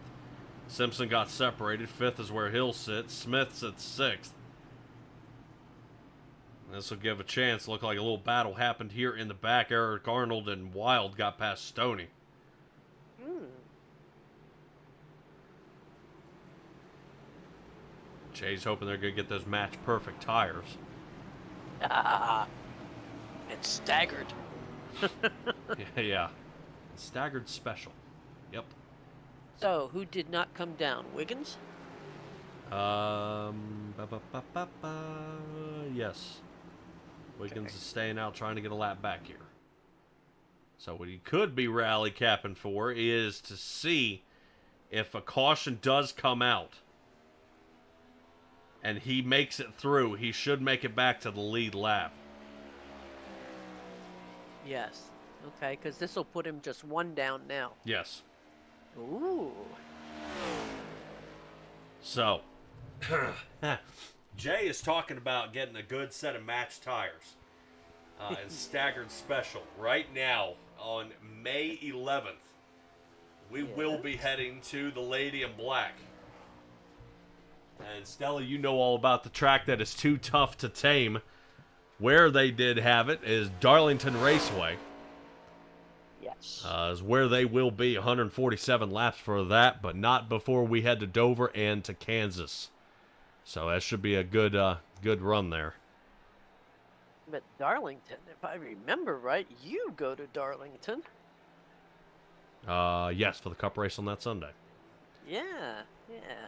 Simpson got separated. 5th is where Hill sits. Smith's at 6th. This will give a chance. Look like a little battle happened here in the back. Eric Arnold and Wild got past Stoney. Jay's hoping they're going to get those match-perfect tires. It's staggered. Yeah. Staggered special. Yep. So, who did not come down? Wiggins? Yes. Wiggins Okay. is staying out trying to get a lap back here. So what he could be rally capping for is to see if a caution does come out and he makes it through. He should make it back to the lead lap. Yes. Okay, because this will put him just one down now. Yes. Ooh. So, Jay is talking about getting a good set of match tires and staggered special. Right now, on May 11th, we will be heading to the Lady in Black. And Stella, you know all about the track that is too tough to tame. Where they did have it is Darlington Raceway. Yes. Is where they will be. 147 laps for that, but not before we head to Dover and to Kansas. So that should be a good run there. But Darlington, if I remember right, you go to Darlington. Yes, for the Cup race on that Sunday. Yeah, yeah.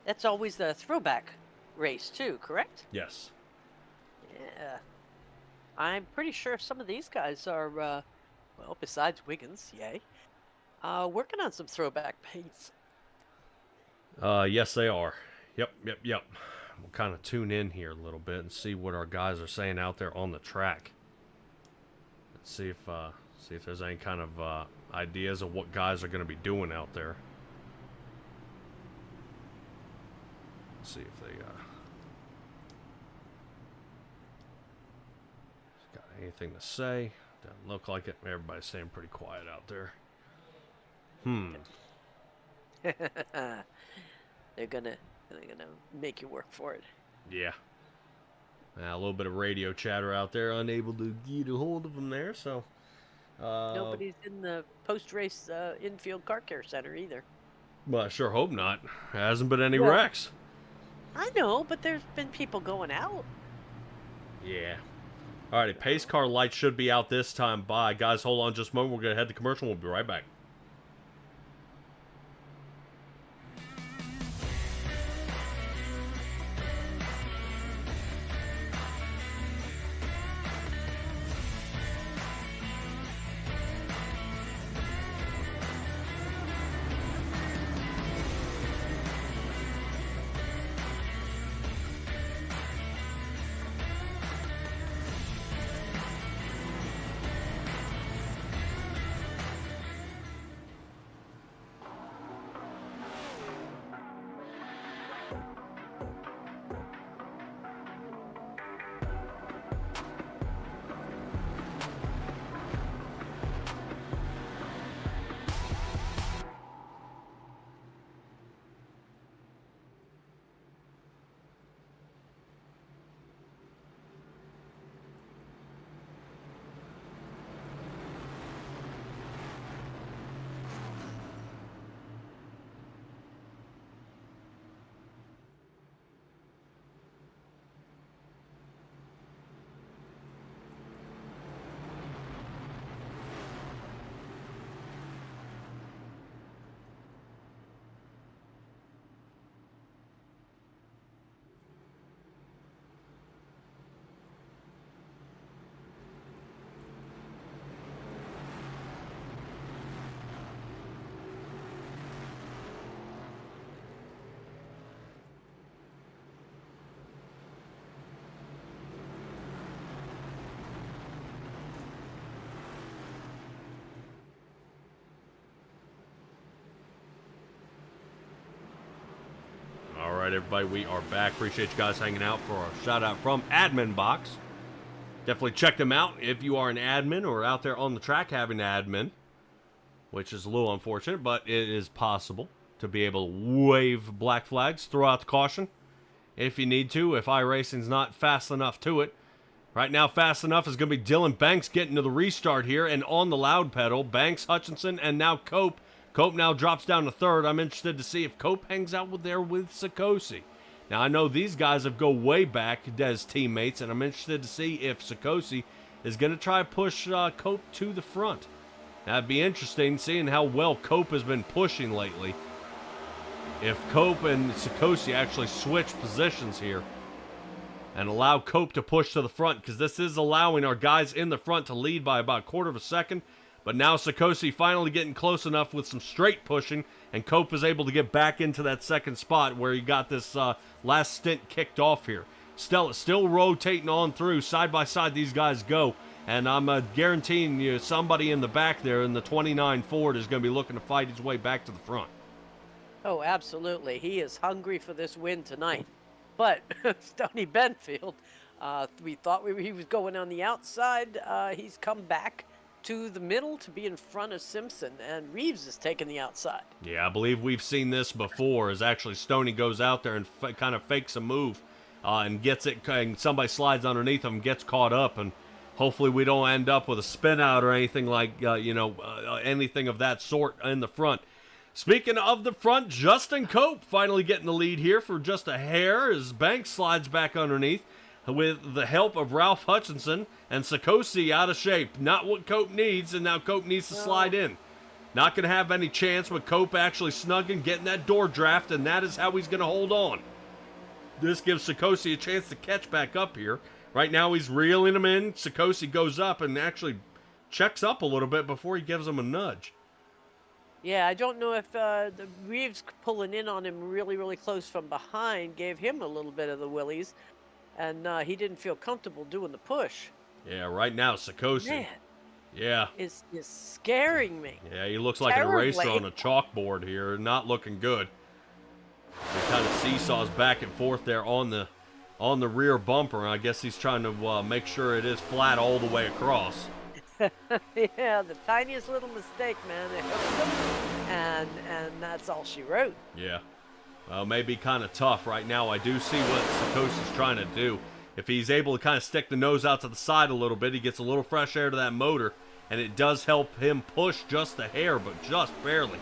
That's always the throwback race too, correct? Yes. Yeah. I'm pretty sure some of these guys are, well, besides Wiggins, yay, working on some throwback paints. Yes, they are. Yep. We'll kind of tune in here a little bit and see what our guys are saying out there on the track. Let's see if there's any kind of ideas of what guys are going to be doing out there. Let's see if they got anything to say. Doesn't look like it. Everybody's staying pretty quiet out there. They're gonna make you work for it. Yeah. A little bit of radio chatter out there, unable to get a hold of them there, so... Nobody's in the post-race infield car care center either. Well, I sure hope not. Hasn't been any Well- wrecks. I know, but there's been people going out. Yeah. Alrighty, pace car lights should be out this time. Bye. Guys, hold on just a moment. We're going to head to commercial. We'll be right back. All right, everybody, we are back. Appreciate you guys hanging out for our shout out from Admin Box. Definitely check them out if you are an admin or out there on the track having an admin, which is a little unfortunate, but it is possible to be able to wave black flags, throw out the caution if you need to, if iRacing's not fast enough to it. Right now, fast enough is going to be Dylan Banks getting to the restart here, and on the loud pedal, Banks, Hutchinson, and now Cope. Cope now drops down to third. I'm interested to see if Cope hangs out with Sikosi. Now, I know these guys have go way back as teammates, and I'm interested to see if Sikosi is going to try to push Cope to the front. That'd be interesting, seeing how well Cope has been pushing lately. If Cope and Sikosi actually switch positions here and allow Cope to push to the front, because this is allowing our guys in the front to lead by about a quarter of a second. But now Sikosi finally getting close enough with some straight pushing, and Cope is able to get back into that second spot where he got this last stint kicked off here. Stella still rotating on through. Side by side these guys go. And I'm guaranteeing you somebody in the back there in the 29 Ford is going to be looking to fight his way back to the front. Oh, absolutely. He is hungry for this win tonight. But Stoney Benfield, we thought he was going on the outside. He's come back to the middle to be in front of Simpson, and Reeves is taking the outside. Yeah, I believe we've seen this before, as actually Stoney goes out there and kind of fakes a move and gets it, and somebody slides underneath him and gets caught up, and hopefully we don't end up with a spin out or anything like, anything of that sort in the front. Speaking of the front, Justin Cope finally getting the lead here for just a hair as Banks slides back underneath with the help of Ralph Hutchinson, and Sikosi out of shape. Not what Cope needs, and now Cope needs to slide in. Not going to have any chance with Cope actually snugging, getting that door draft, and that is how he's going to hold on. This gives Sikosi a chance to catch back up here. Right now he's reeling him in. Sikosi goes up and actually checks up a little bit before he gives him a nudge. Yeah, I don't know if the Reeves pulling in on him really, really close from behind gave him a little bit of the willies, and he didn't feel comfortable doing the push. Yeah, right now Sikosi. Man, yeah, is scaring me. Yeah, he looks like terribly. an eraser on a chalkboard here. Not looking good. He kind of seesaws back and forth there on the rear bumper. I guess he's trying to make sure it is flat all the way across. Yeah, the tiniest little mistake, man, it hurts him, and that's all she wrote. Yeah. Maybe kind of tough right now. I do see what Sikosi's trying to do. If he's able to kind of stick the nose out to the side a little bit, he gets a little fresh air to that motor, and it does help him push just a hair, but just barely.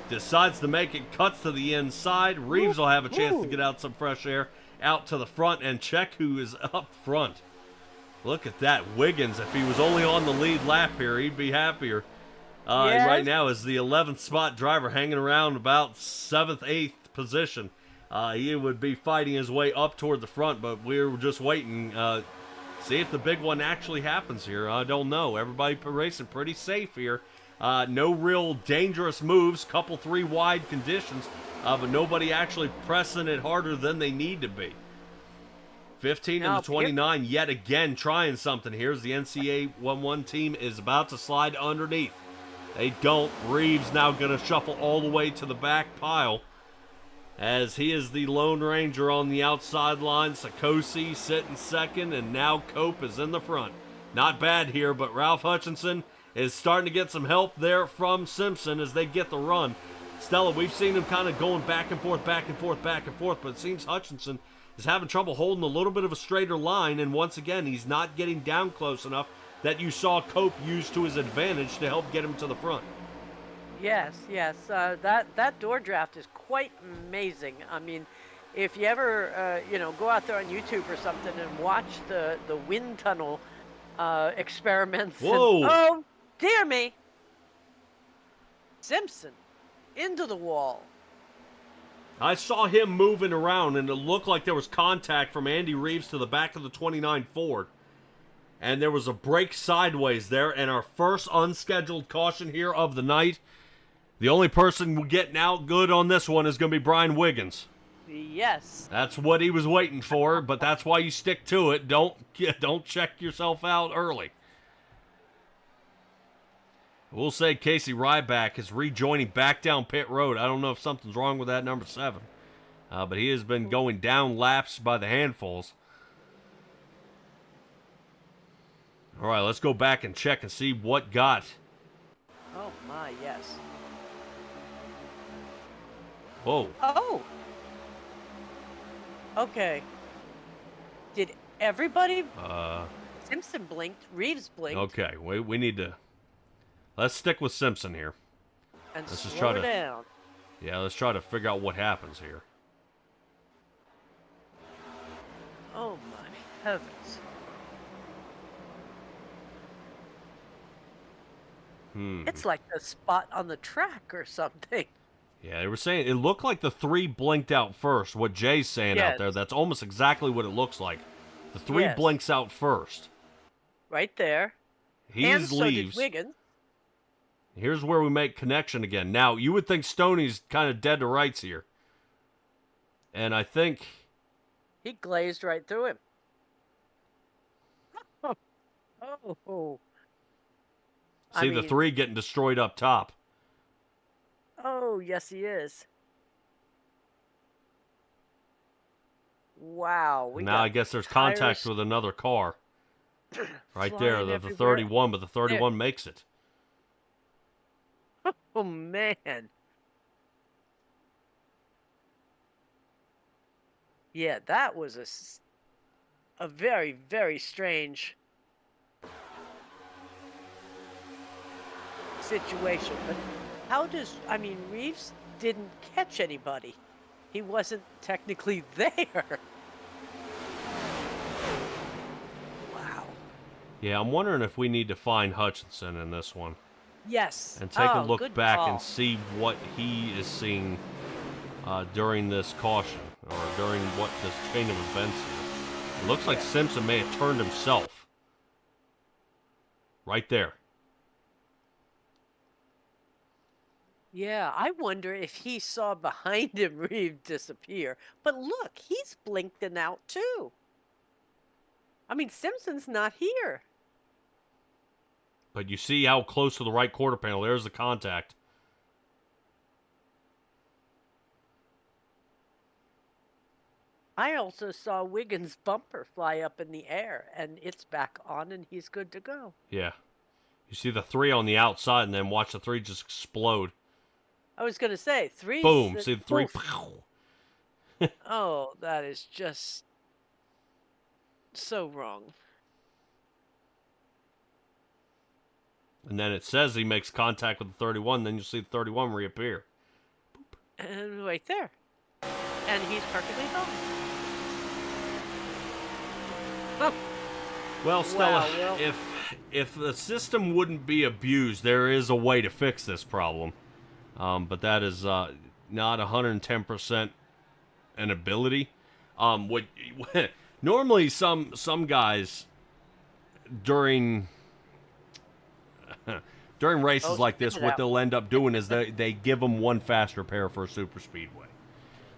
Decides to make it, cuts to the inside. Reeves will have a chance to get out some fresh air out to the front, and check who is up front. Look at that. Wiggins, if he was only on the lead lap here, he'd be happier. Yes. Right now is the 11th spot driver hanging around about 7th, 8th position. He would be fighting his way up toward the front, but we're just waiting. See if the big one actually happens here. I don't know. Everybody racing pretty safe here. No real dangerous moves. Couple 3 wide conditions, but nobody actually pressing it harder than they need to be. 15 and the 29 yet again trying something here as the NCAA 1-1 team is about to slide underneath. They don't. Reeves now going to shuffle all the way to the back pile as he is the Lone Ranger on the outside line. Sikosi sitting second, and now Cope is in the front. Not bad here, but Ralph Hutchinson is starting to get some help there from Simpson as they get the run. Stella, we've seen him kind of going back and forth, back and forth, back and forth, but it seems Hutchinson is having trouble holding a little bit of a straighter line, and once again, he's not getting down close enough that you saw Cope use to his advantage to help get him to the front. Yes. That door draft is quite amazing. I mean, if you ever, go out there on YouTube or something and watch the wind tunnel experiments. Whoa! Oh, dear me. Simpson into the wall. I saw him moving around, and it looked like there was contact from Andy Reeves to the back of the 29 Ford. And there was a break sideways there, and our first unscheduled caution here of the night. The only person getting out good on this one is going to be Brian Wiggins. Yes. That's what he was waiting for, but that's why you stick to it. Don't check yourself out early. We'll say Casey Ryback is rejoining back down pit road. I don't know if something's wrong with that number 7. But he has been going down laps by the handfuls. All right, let's go back and check and see what got. Oh, my, yes. Whoa. Oh. Okay. Did everybody? Simpson blinked. Reeves blinked. Okay, we need to. Let's stick with Simpson here. And let's just slow try her to. down. Yeah, let's try to figure out what happens here. Oh my heavens. It's like a spot on the track or something. Yeah, they were saying it looked like the 3 blinked out first. What Jay's saying out Yes. there, that's almost exactly what it looks like. The 3 Yes. blinks out first. Right there. He And so did leaves. Wiggins. Here's where we make connection again. Now, you would think Stoney's kind of dead to rights here. And I think... He glazed right through him. Oh. See the 3 getting destroyed up top. Oh, yes, he is. Wow. Now I guess there's contact with another car. Right there, the 31, but the 31 makes it. Oh, man. Yeah, that was a very, very strange situation. But how Reeves didn't catch anybody. He wasn't technically there. Wow. Yeah, I'm wondering if we need to find Hutchinson in this one. Yes. And take a look back and see what he is seeing during this caution, or during what this chain of events is. It looks like Simpson may have turned himself. Right there. Yeah, I wonder if he saw behind him Reeves disappear. But look, he's blinked and out too. I mean, Simpson's not here. But you see how close to the right quarter panel, there's the contact. I also saw Wiggins' bumper fly up in the air, and it's back on, and he's good to go. Yeah. You see the 3 on the outside, and then watch the 3 just explode. I was going to say, 3... Boom. See the 3... Oh, that is just so wrong. And then it says he makes contact with the 31, then you'll see the 31 reappear. And right there. And he's perfectly fine. Oh. Well, Stella, Wow, if the system wouldn't be abused, there is a way to fix this problem. But that is not 110% an ability. Normally some guys during races like this, what they'll end up doing is they give them one fast repair for a super speedway.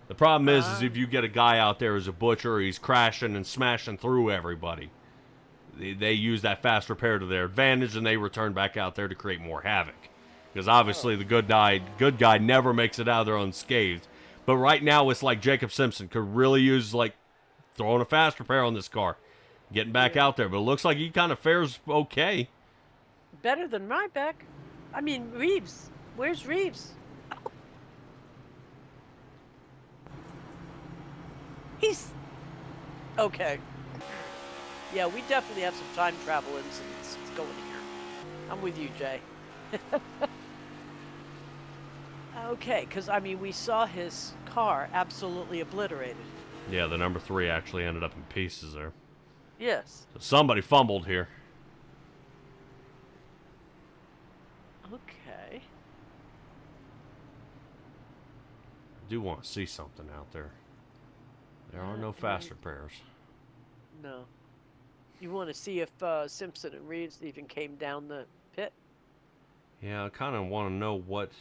The problem is if you get a guy out there as a butcher, he's crashing and smashing through everybody. They use that fast repair to their advantage, and they return back out there to create more havoc. Because obviously the good guy never makes it out of there unscathed. But right now it's like Jacob Simpson could really use like throwing a fast repair on this car, getting back out there. But it looks like he kind of fares okay. Better than Ryback. I mean, Reeves. Where's Reeves? He's... Okay. Yeah, we definitely have some time travel incidents going here. I'm with you, Jay. Okay, because, I mean, we saw his car absolutely obliterated. Yeah, the number 3 actually ended up in pieces there. Yes. So somebody fumbled here. Okay. I do want to see something out there. There are no fast repairs. No. You want to see if Simpson and Reeves even came down the pit? Yeah, I kind of want to know what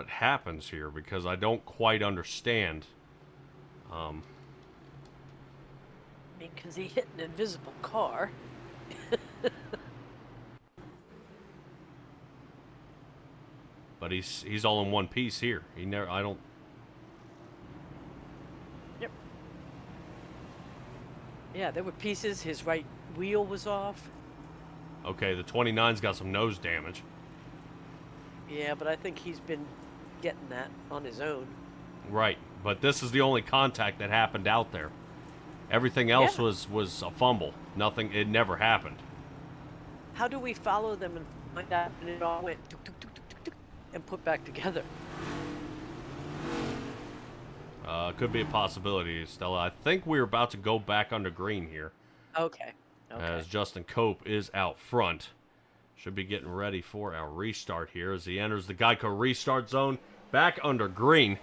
happens here, because I don't quite understand. I mean, because he hit an invisible car. But he's all in one piece here. I don't. Yep. Yeah, there were pieces. His right wheel was off. Okay, the 29's got some nose damage. Yeah, but I think he's been getting that on his own. Right, but this is the only contact that happened out there. Everything else was a fumble. Nothing. It never happened. How do we follow them and find out and it all went tuk, tuk, tuk, tuk, tuk, tuk, and put back together? Could be a possibility, Stella. I think we're about to go back under green here. Okay. As Justin Cope is out front. Should be getting ready for our restart here as he enters the Geico restart zone back under green.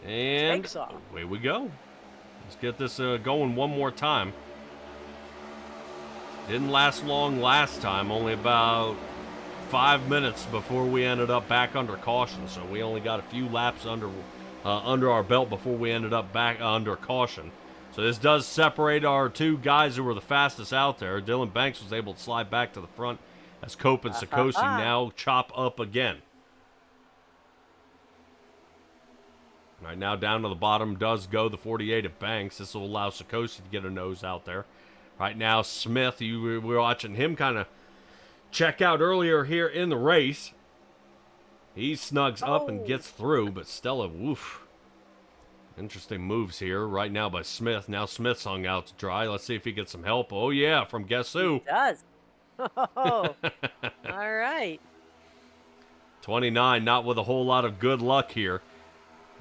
And Takes off. away we go. Let's get this going one more time. Didn't last long last time, only about 5 minutes before we ended up back under caution. So we only got a few laps under our belt before we ended up back under caution. So this does separate our two guys who were the fastest out there. Dylan Banks was able to slide back to the front as Cope and Sikosi now chop up again. Right now down to the bottom does go the 48 of Banks. This will allow Sikosi to get a nose out there. Right now Smith, we're watching him kind of check out earlier here in the race. He snugs up and gets through, but Stella, woof. Interesting moves here right now by Smith. Now Smith's hung out to dry. Let's see if he gets some help. Oh, yeah, from guess who? He does. Oh, all right. 29, not with a whole lot of good luck here.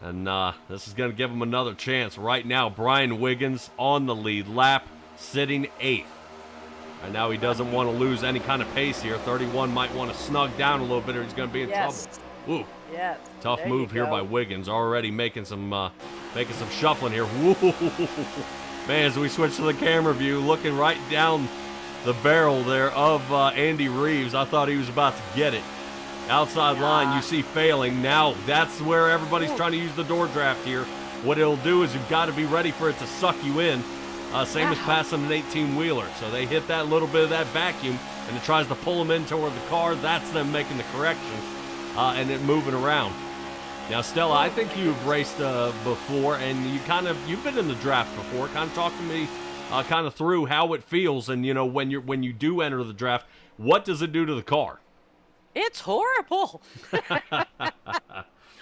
And this is going to give him another chance. Right now, Brian Wiggins on the lead lap, sitting 8th. And now he doesn't want to lose any kind of pace here. 31 might want to snug down a little bit or he's going to be in trouble. Ooh. Yes. Tough move here by Wiggins. Already making some shuffling here. Woo. Man, as we switch to the camera view, looking right down the barrel there of Andy Reeves. I thought he was about to get it. Outside line, you see failing. Now that's where everybody's trying to use the door draft here. What it'll do is you've got to be ready for it to suck you in. Same as passing an 18-wheeler. So they hit that little bit of that vacuum, and it tries to pull them in toward the car. That's them making the correction. And it moving around. Now, Stella, I think you've raced before, and you've been in the draft before. Kind of talk to me, kind of through how it feels, and when you do enter the draft, what does it do to the car? It's horrible.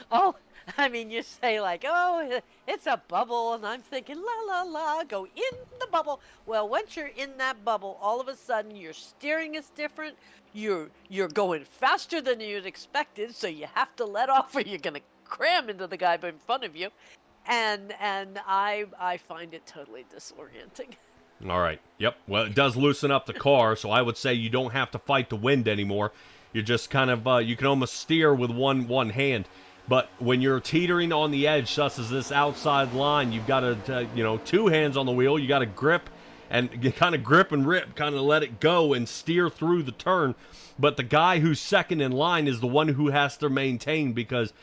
Oh, I mean, you say like, oh, it's a bubble, and I'm thinking, la, la, la, go in the bubble. Well, once you're in that bubble, all of a sudden your steering is different. You're going faster than you'd expected, so you have to let off or you're going to cram into the guy in front of you. And I find it totally disorienting. All right. Yep. Well, it does loosen up the car, so I would say you don't have to fight the wind anymore. You're just kind of, you can almost steer with one hand. But when you're teetering on the edge, such as this outside line, you've got to, 2 hands on the wheel. You got to grip and kind of grip and rip, kind of let it go and steer through the turn. But the guy who's second in line is the one who has to maintain because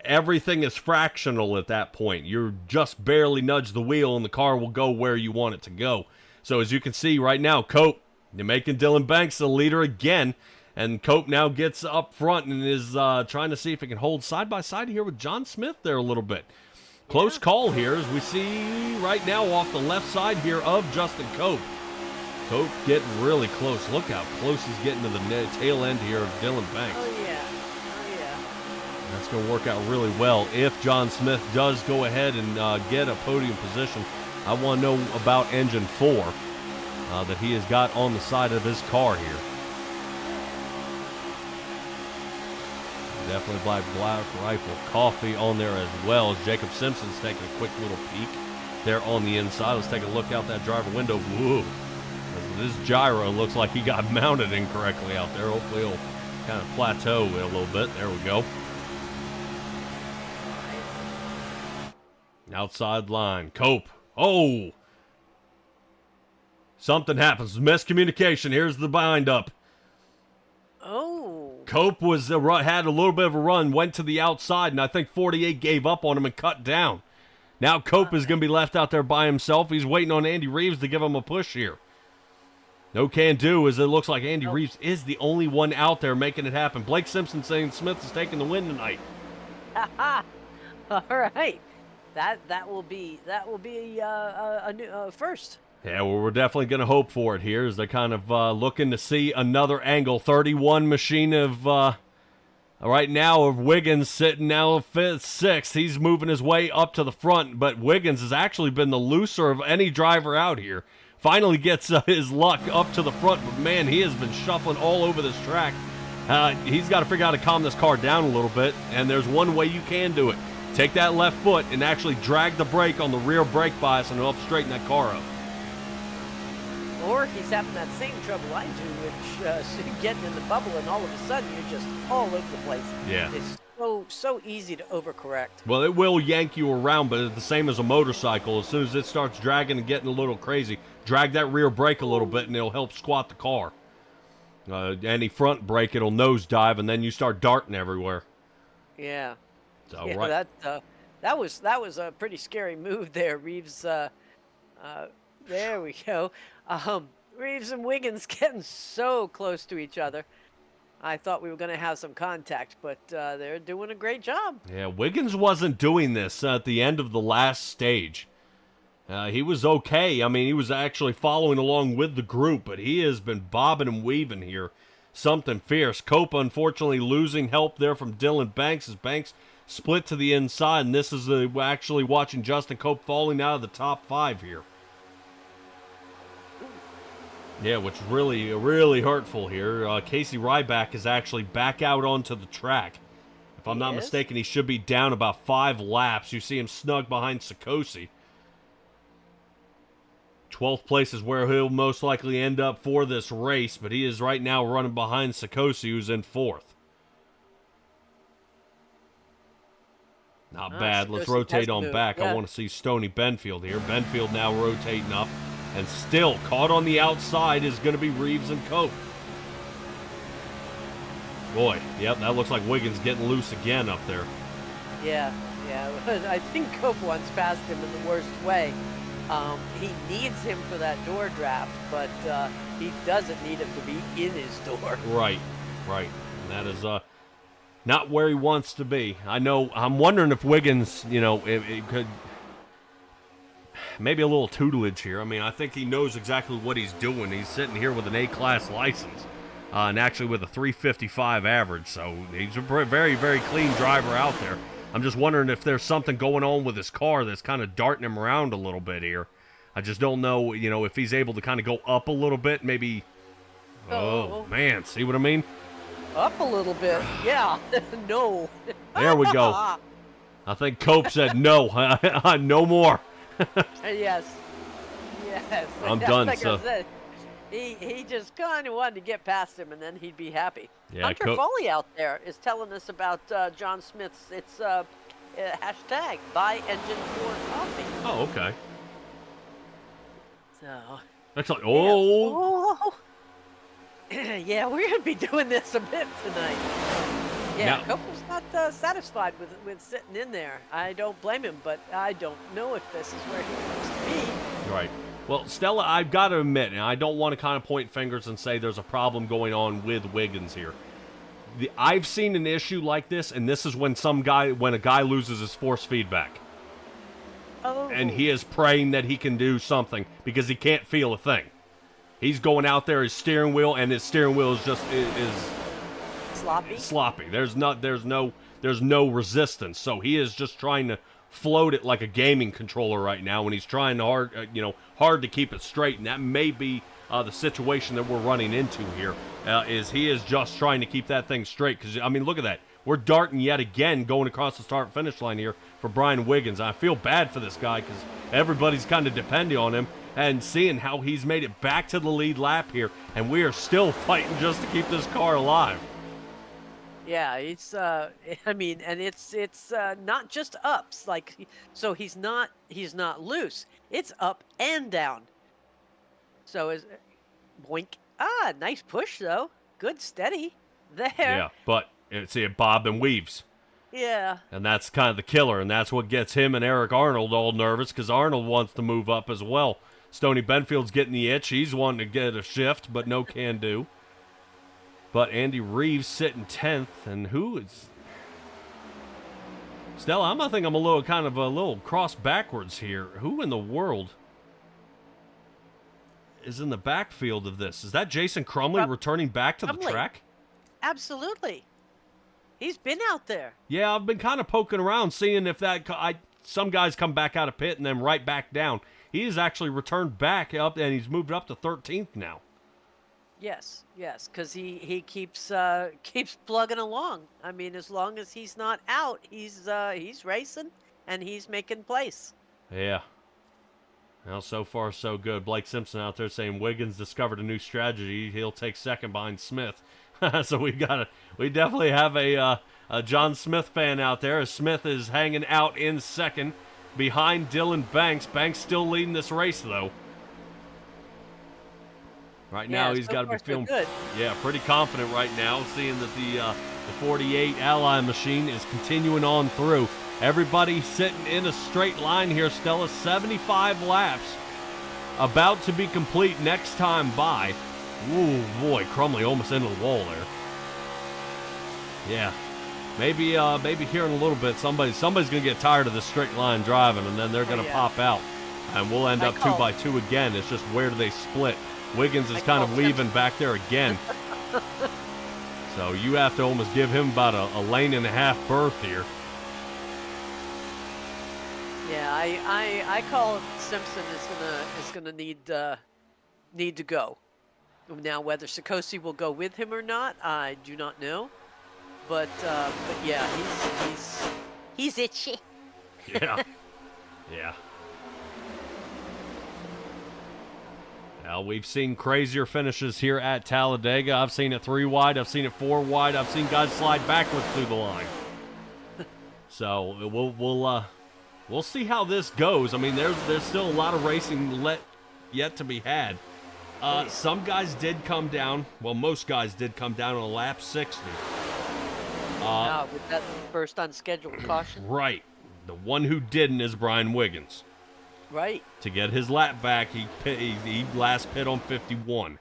everything is fractional at that point. You're just barely nudge the wheel and the car will go where you want it to go. So as you can see right now, Cope, you're making Dylan Banks the leader again. And Cope now gets up front and is trying to see if he can hold side by side here with John Smith there a little bit. Close call here as we see right now off the left side here of Justin Cope. Cope getting really close. Look how close he's getting to the tail end here of Dylan Banks. Oh, yeah. That's going to work out really well if John Smith does go ahead and get a podium position. I want to know about Engine 4 that he has got on the side of his car here. Definitely Black Rifle Coffee on there as well as Jacob Simpson's taking a quick little peek there on the inside. Let's take a look out that driver window. Whoa. This gyro looks like he got mounted incorrectly out there. Hopefully he'll kind of plateau a little bit. There we go. Outside line. Cope. Oh! Something happens. Miscommunication. Here's the bind up. Oh. Cope had a little bit of a run, went to the outside, and I think 48 gave up on him and cut down. Now Cope is going to be left out there by himself. He's waiting on Andy Reeves to give him a push here. No can do, as it looks like Andy Reeves is the only one out there making it happen. Blake Simpson saying Smith is taking the win tonight. All right. That will be a new first. Yeah, well, we're definitely going to hope for it here as they're kind of looking to see another angle. 31 machine of, right now, of Wiggins sitting now 5th, 6th. He's moving his way up to the front, but Wiggins has actually been the looser of any driver out here. Finally gets his luck up to the front, but man, he has been shuffling all over this track. He's got to figure out how to calm this car down a little bit, and there's one way you can do it. Take that left foot and actually drag the brake on the rear brake bias and help straighten that car up. Or he's having that same trouble I do, which getting in the bubble, and all of a sudden you're just all over the place. Yeah. It's so easy to overcorrect. Well, it will yank you around, but it's the same as a motorcycle. As soon as it starts dragging and getting a little crazy, drag that rear brake a little bit, and it'll help squat the car. Any front brake, it'll nosedive, and then you start darting everywhere. Yeah. So, Yeah, right. that was a pretty scary move there, Reeves. There we go. Reeves and Wiggins getting so close to each other. I thought we were going to have some contact, but they're doing a great job. Yeah, Wiggins wasn't doing this at the end of the last stage. He was okay. I mean, he was actually following along with the group, but he has been bobbing and weaving here. Something fierce. Cope, unfortunately, losing help there from Dylan Banks as Banks split to the inside, and this is actually watching Justin Cope falling out of the top 5 here. Yeah, which is really, really hurtful here. Casey Ryback is actually back out onto the track. If I'm not mistaken, he should be down about 5 laps. You see him snug behind Sikosi. 12th place is where he'll most likely end up for this race, but he is right now running behind Sikosi, who's in 4th. Not bad. Let's rotate on back. I want to see Stoney Benfield here. Benfield now rotating up. And still caught on the outside is going to be Reeves and Cope. Boy, yep, that looks like Wiggins getting loose again up there. Yeah. I think Cope once passed him in the worst way. He needs him for that door draft, but he doesn't need him to be in his door. Right. And that is not where he wants to be. I'm wondering if Wiggins, it could... Maybe a little tutelage here. I mean, I think he knows exactly what he's doing. He's sitting here with an A-class license and actually with a 355 average. So he's a very, very clean driver out there. I'm just wondering if there's something going on with his car that's kind of darting him around a little bit here. I just don't know, if he's able to kind of go up a little bit, maybe. Oh, man. See what I mean? Up a little bit. Yeah. No. There we go. I think Cope said no. No more. Yes. I'm done, like so. I said, he just kind of wanted to get past him, and then he'd be happy. Yeah, Hunter Foley out there is telling us about John Smith's. It's hashtag buy engine for coffee. Oh, okay. So. That's like, yeah, we're gonna be doing this a bit tonight. Yeah, Cope was not satisfied with sitting in there. I don't blame him, but I don't know if this is where he wants to be. Right. Well, Stella, I've got to admit, and I don't want to kind of point fingers and say there's a problem going on with Wiggins here. I've seen an issue like this, and this is when a guy loses his force feedback. Oh. And he is praying that he can do something because he can't feel a thing. He's going out there, his steering wheel is just sloppy. There's no resistance. So he is just trying to float it like a gaming controller right now, and he's trying hard to keep it straight. And that may be the situation that we're running into here. Is he is just trying to keep that thing straight? Because I mean, look at that. We're darting yet again going across the start-finish line here for Brian Wiggins. I feel bad for this guy because everybody's kind of depending on him. And seeing how he's made it back to the lead lap here, and we are still fighting just to keep this car alive. Yeah, it's I mean, and it's not just ups, like, so he's not loose. It's up and down. So is boink. Nice push though. Good steady there. Yeah, but see it bob and weaves. Yeah. And that's kind of the killer, and that's what gets him and Eric Arnold all nervous because Arnold wants to move up as well. Stoney Benfield's getting the itch. He's wanting to get a shift, but no can do. But Andy Reeves sitting 10th, and who is... Stella, I think I'm a little cross backwards here. Who in the world is in the backfield of this? Is that Jason Crumley returning back to the track? Absolutely. He's been out there. Yeah, I've been kind of poking around, seeing if some guys come back out of pit and then right back down. He has actually returned back up, and he's moved up to 13th now. Yes, because he keeps plugging along. I mean, as long as he's not out, he's racing and he's making place. Yeah. Well, so far so good. Blake Simpson out there saying Wiggins discovered a new strategy. He'll take second behind Smith. So we definitely have a John Smith fan out there. As Smith is hanging out in second behind Dylan Banks. Banks still leading this race though. Right now, Yeah, he's so got to be far so feeling, good. yeah, pretty confident right now, seeing that the 48 Ally machine is continuing on through. Everybody sitting in a straight line here, Stella. 75 laps about to be complete next time by. Ooh, boy, Crumley almost into the wall there. Yeah, maybe here in a little bit, somebody's gonna get tired of this straight line driving, and then they're gonna pop out, and we'll end up 2x2 again. It's just where do they split? Wiggins is kind of weaving back there again. So you have to almost give him about a lane and a half berth here. Yeah, I call Simpson is gonna need to go. Now whether Sikosi will go with him or not, I do not know. But yeah, he's itchy. Yeah. Yeah. Well, we've seen crazier finishes here at Talladega. I've seen it 3 wide. I've seen it 4 wide. I've seen guys slide backwards through the line. So we'll see how this goes. I mean, there's still a lot of racing yet to be had. Some guys did come down. Well, most guys did come down on lap 60. With that first unscheduled caution. Right. The one who didn't is Brian Wiggins. Right. To get his lap back, he last pit on 51.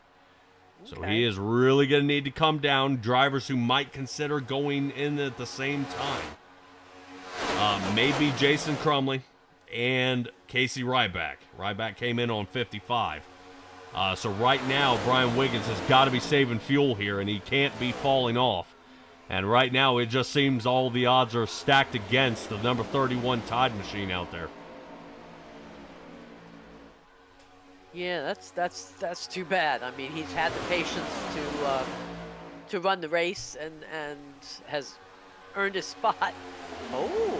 So he is really going to need to come down. Drivers who might consider going in at the same time. Maybe Jason Crumley and Casey Ryback. Ryback came in on 55. So right now, Brian Wiggins has got to be saving fuel here, and he can't be falling off. And right now, it just seems all the odds are stacked against the number 31 Tide machine out there. Yeah, that's too bad. I mean, he's had the patience to run the race and has earned his spot. Oh.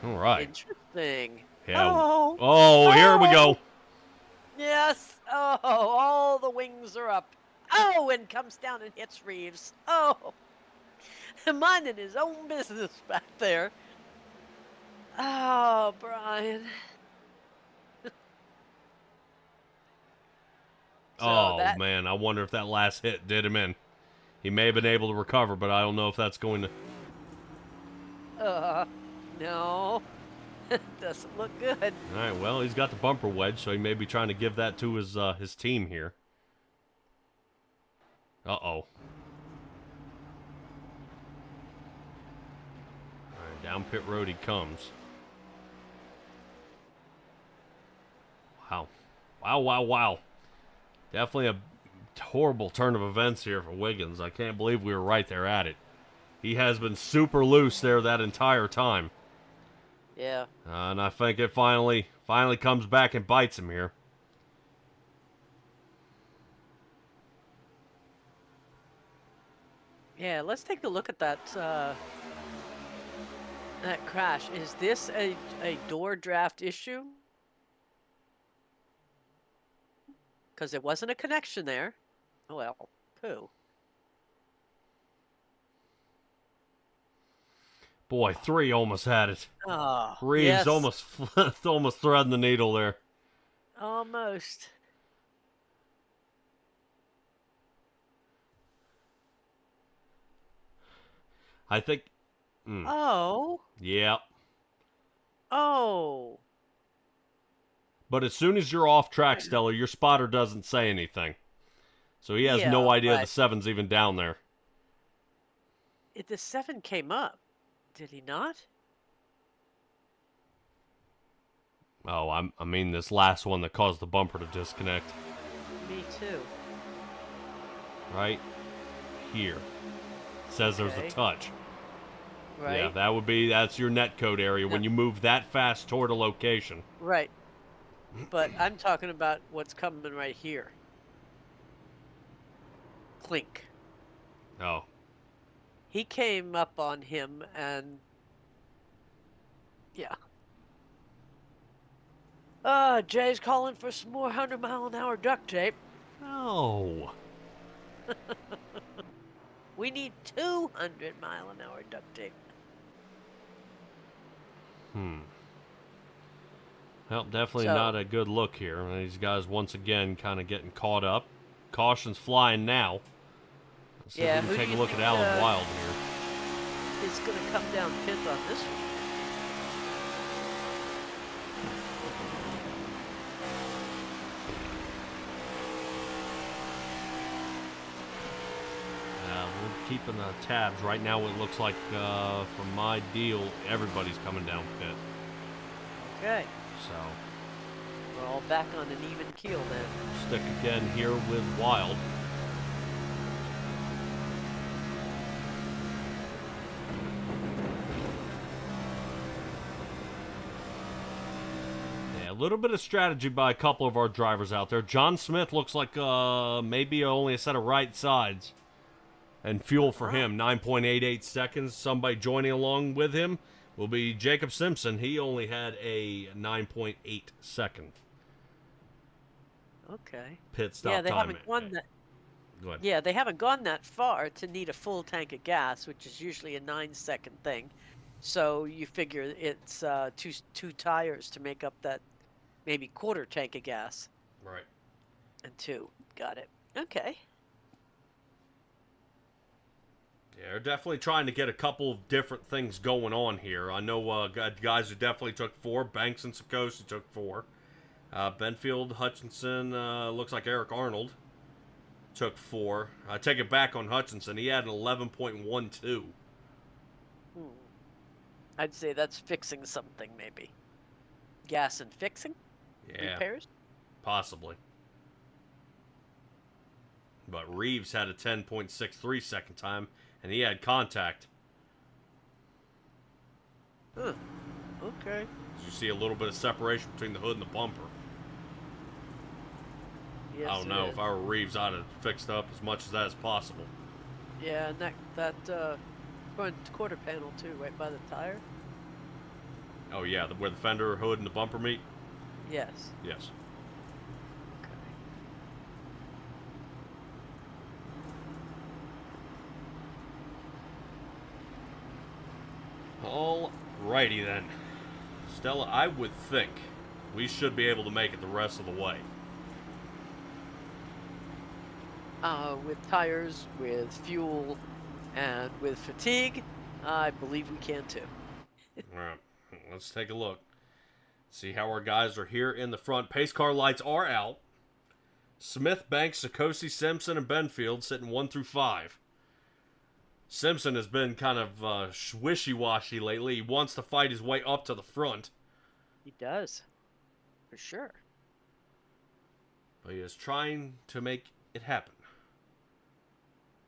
All right. Interesting. Yeah. Oh, here we go. Yes. Oh, all the wings are up. Oh, and comes down and hits Reeves. Oh. Minding his own business back there. Oh, Brian. Man, I wonder if that last hit did him in. He may have been able to recover, but I don't know if that's going to... No. Doesn't look good. All right, well, he's got the bumper wedge, so he may be trying to give that to his team here. Uh-oh. All right, down pit road he comes. Wow. Wow. Definitely a horrible turn of events here for Wiggins. I can't believe we were right there at it. He has been super loose there that entire time. Yeah. And I think it finally comes back and bites him here. Yeah, let's take a look at that that crash. Is this a door draft issue? Because there wasn't a connection there. Oh, well, poo. Boy, 3 almost had it. Oh, Reeves yes. almost threading the needle there. Almost. I think... Oh. Yeah. Oh. But as soon as you're off track, Stella, your spotter doesn't say anything. So he has no idea the 7's even down there. The 7 came up. Did he not? Oh, I mean this last one that caused the bumper to disconnect. Me too. Right here. It says there's a touch. Right. Yeah, that's your net code area when you move that fast toward a location. Right. But I'm talking about what's coming right here. Clink. Oh. He came up on him and... Yeah. Jay's calling for some more 100-mile-an-hour duct tape. Oh. We need 200-mile-an-hour duct tape. Well, definitely So, not a good look here. These guys once again kind of getting caught up. Caution's flying now. Let's see if yeah, we who can do take a you look think at Alan Wild here. is going to come down pit on this one? We're keeping tabs. Right now it looks like, from my deal, everybody's coming down pit. Okay, So, we're all back on an even keel then. stick again here with Wild. Yeah, a little bit of strategy by a couple of our drivers out there. John Smith looks like maybe only a set of right sides. And fuel for him, 9.88 seconds. Somebody joining along with him will be Jacob Simpson. He only had a 9.8 second Okay. pit stop Yeah, they time. haven't gone that. Go ahead. Yeah, they haven't gone that far to need a full tank of gas, which is usually a 9-second thing. So you figure it's two tires to make up that maybe quarter tank of gas. Right. And two. Got it. Okay. Yeah, they're definitely trying to get a couple of different things going on here. I know guys who definitely took 4. Banks and Sikosi took 4. Benfield, Hutchinson, looks like Eric Arnold took 4. I take it back on Hutchinson. He had an 11.12. I'd say that's fixing something, maybe. Gas and fixing? Yeah, Repairs? possibly. But Reeves had a 10.63 second time, and he had contact. Huh. Okay. You see a little bit of separation between the hood and the bumper. Yes, I don't know. If I were Reeves, I'd have fixed up as much of that as possible. Yeah, and that front quarter panel too, right by the tire. Oh, yeah, where the fender, hood, and the bumper meet? Yes. Yes. Okay. Alrighty then. Stella, I would think we should be able to make it the rest of the way. With tires, with fuel, and with fatigue, I believe we can too. Alright, let's take a look. See how our guys are here in the front. Pace car lights are out. Smith, Banks, Sikosi, Simpson, and Benfield sitting 1 through 5. Simpson has been kind of wishy-washy lately. He wants to fight his way up to the front. He does. For sure. But he is trying to make it happen.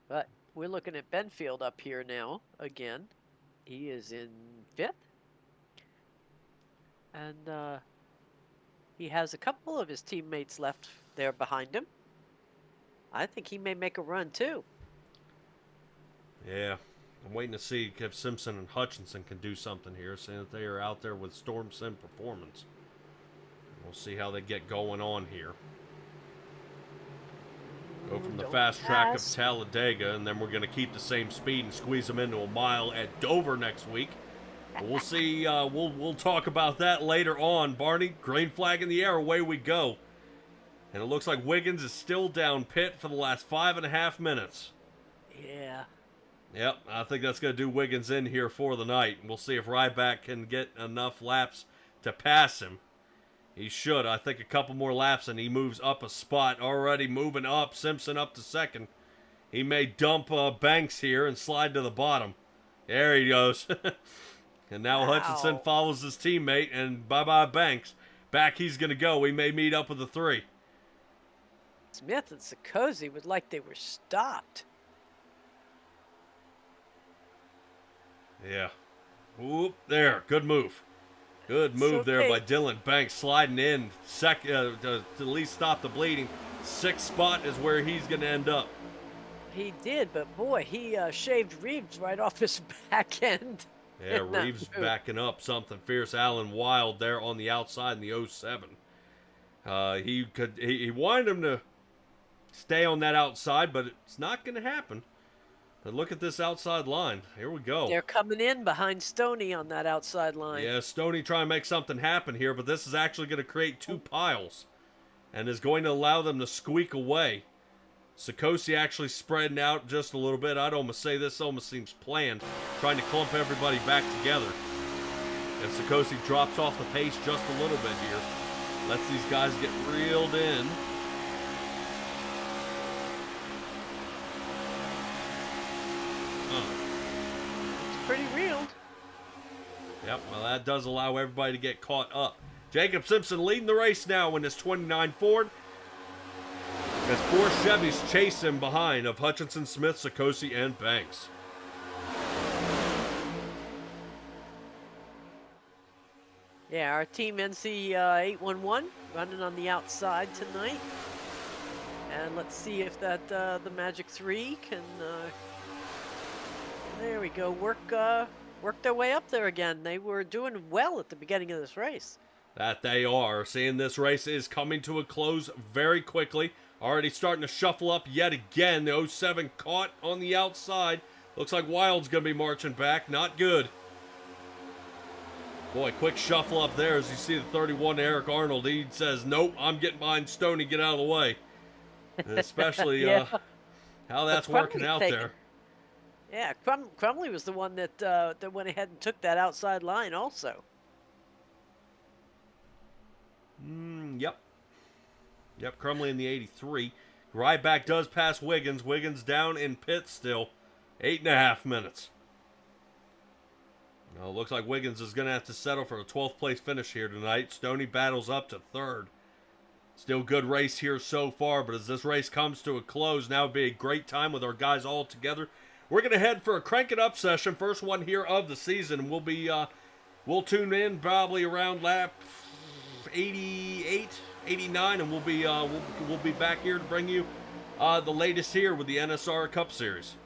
But we're looking at Benfield up here now, again. He is in 5th. And he has a couple of his teammates left there behind him. I think he may make a run, too. Yeah, I'm waiting to see if Simpson and Hutchinson can do something here, seeing that they are out there with Storm Sim Performance. We'll see how they get going on here. Go from the fast track of Talladega, and then we're going to keep the same speed and squeeze them into a mile at Dover next week. But we'll see. We'll talk about that later on. Barney, green flag in the air, away we go. And it looks like Wiggins is still down pit for the last 5.5 minutes. Yeah. Yep, I think that's going to do Wiggins in here for the night. We'll see if Ryback can get enough laps to pass him. He should. I think a couple more laps and he moves up a spot. Already moving up. Simpson up to second. He may dump Banks here and slide to the bottom. There he goes. And now Hutchinson follows his teammate, and bye-bye Banks. Back he's going to go. We may meet up with the 3. Smith and Sikosi would like they were stopped. Yeah. Whoop, there. Good move. Good move there by Dylan Banks, sliding in to at least stop the bleeding. 6th spot is where he's going to end up. He did, but boy, he shaved Reeves right off his back end. Yeah, Reeves backing up something fierce. Alan Wild there on the outside in the 07. He wanted him to stay on that outside, but it's not going to happen. But look at this outside line. Here we go. They're coming in behind Stoney on that outside line. Yeah, Stoney trying to make something happen here, but this is actually going to create two piles and is going to allow them to squeak away. Sikosi actually spreading out just a little bit. I'd almost say this almost seems planned, trying to clump everybody back together. And Sikosi drops off the pace just a little bit here. Lets these guys get reeled in. It's pretty reeled. Yep, well that does allow everybody to get caught up. Jacob Simpson leading the race now in his 29 Ford. As four Chevys chase him behind of Hutchinson, Smith, Sikosi, and Banks. Yeah, our team NC 811 running on the outside tonight. And let's see if that the Magic 3 can there we go, work their way up there again. They were doing well at the beginning of this race. That they are. Seeing this race is coming to a close very quickly. Already starting to shuffle up yet again. The 07 caught on the outside. Looks like Wild's going to be marching back. Not good. Boy, quick shuffle up there as you see the 31 Eric Arnold. He says, nope, I'm getting behind Stoney. Get out of the way. And especially yeah. How that's working out there. Yeah, Crumley was the one that that went ahead and took that outside line also. Yep. Yep, Crumley in the 83. Ryback does pass Wiggins. Wiggins down in pit still. 8.5 minutes. Well, looks like Wiggins is going to have to settle for a 12th place finish here tonight. Stoney battles up to third. Still good race here so far, but as this race comes to a close, now would be a great time with our guys all together. We're going to head for a Crank It Up session, first one here of the season. We'll tune in probably around lap 88, 89, and we'll be back here to bring you the latest here with the NSR Cup Series.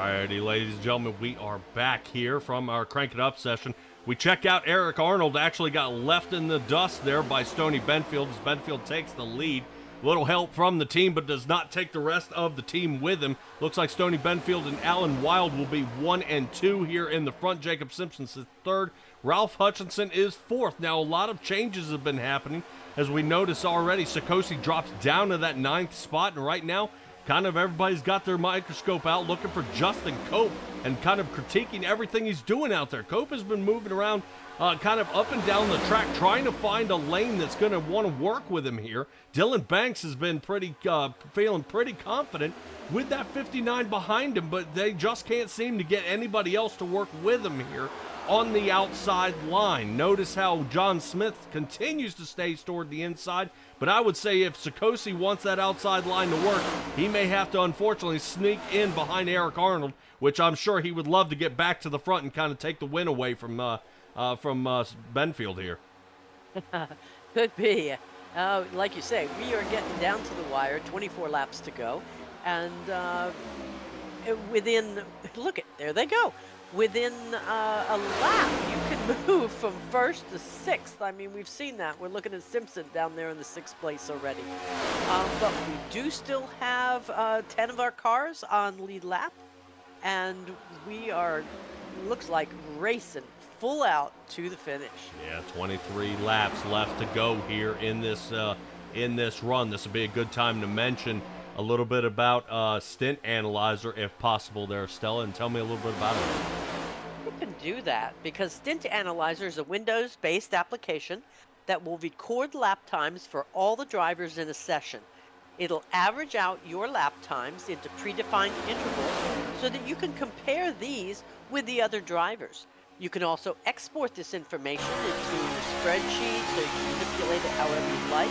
Alrighty, ladies and gentlemen, we are back here from our Crank It Up session. We check out Eric Arnold, actually got left in the dust there by Stoney Benfield as Benfield takes the lead. Little help from the team, but does not take the rest of the team with him. Looks like Stoney Benfield and Alan Wild will be 1 and 2 here in the front. Jacob Simpson's third. Ralph Hutchinson is fourth. Now, a lot of changes have been happening. As we notice already, Sikosi drops down to that 9th spot, and right now, kind of everybody's got their microscope out looking for Justin Cope and kind of critiquing everything he's doing out there. Cope has been moving around kind of up and down the track, trying to find a lane that's going to want to work with him here. Dylan Banks has been feeling pretty confident with that 59 behind him, but they just can't seem to get anybody else to work with him here on the outside line. Notice how John Smith continues to stay toward the inside, but I would say if Sikosi wants that outside line to work, he may have to unfortunately sneak in behind Eric Arnold, which I'm sure he would love to get back to the front and kind of take the win away from Benfield here. Could be. Like you say, we are getting down to the wire, 24 laps to go, and there they go. Within a lap, you can move from 1st to 6th. I mean, we've seen that. We're looking at Simpson down there in the 6th place already. But we do still have 10 of our cars on lead lap, and we are, looks like, racing full out to the finish. Yeah, 23 laps left to go here in this run. This would be a good time to mention a little bit about Stint Analyzer, if possible there, Stella, and tell me a little bit about it. You can do that because Stint Analyzer is a Windows-based application that will record lap times for all the drivers in a session. It'll average out your lap times into predefined intervals so that you can compare these with the other drivers. You can also export this information into spreadsheets, so you can manipulate it however you like,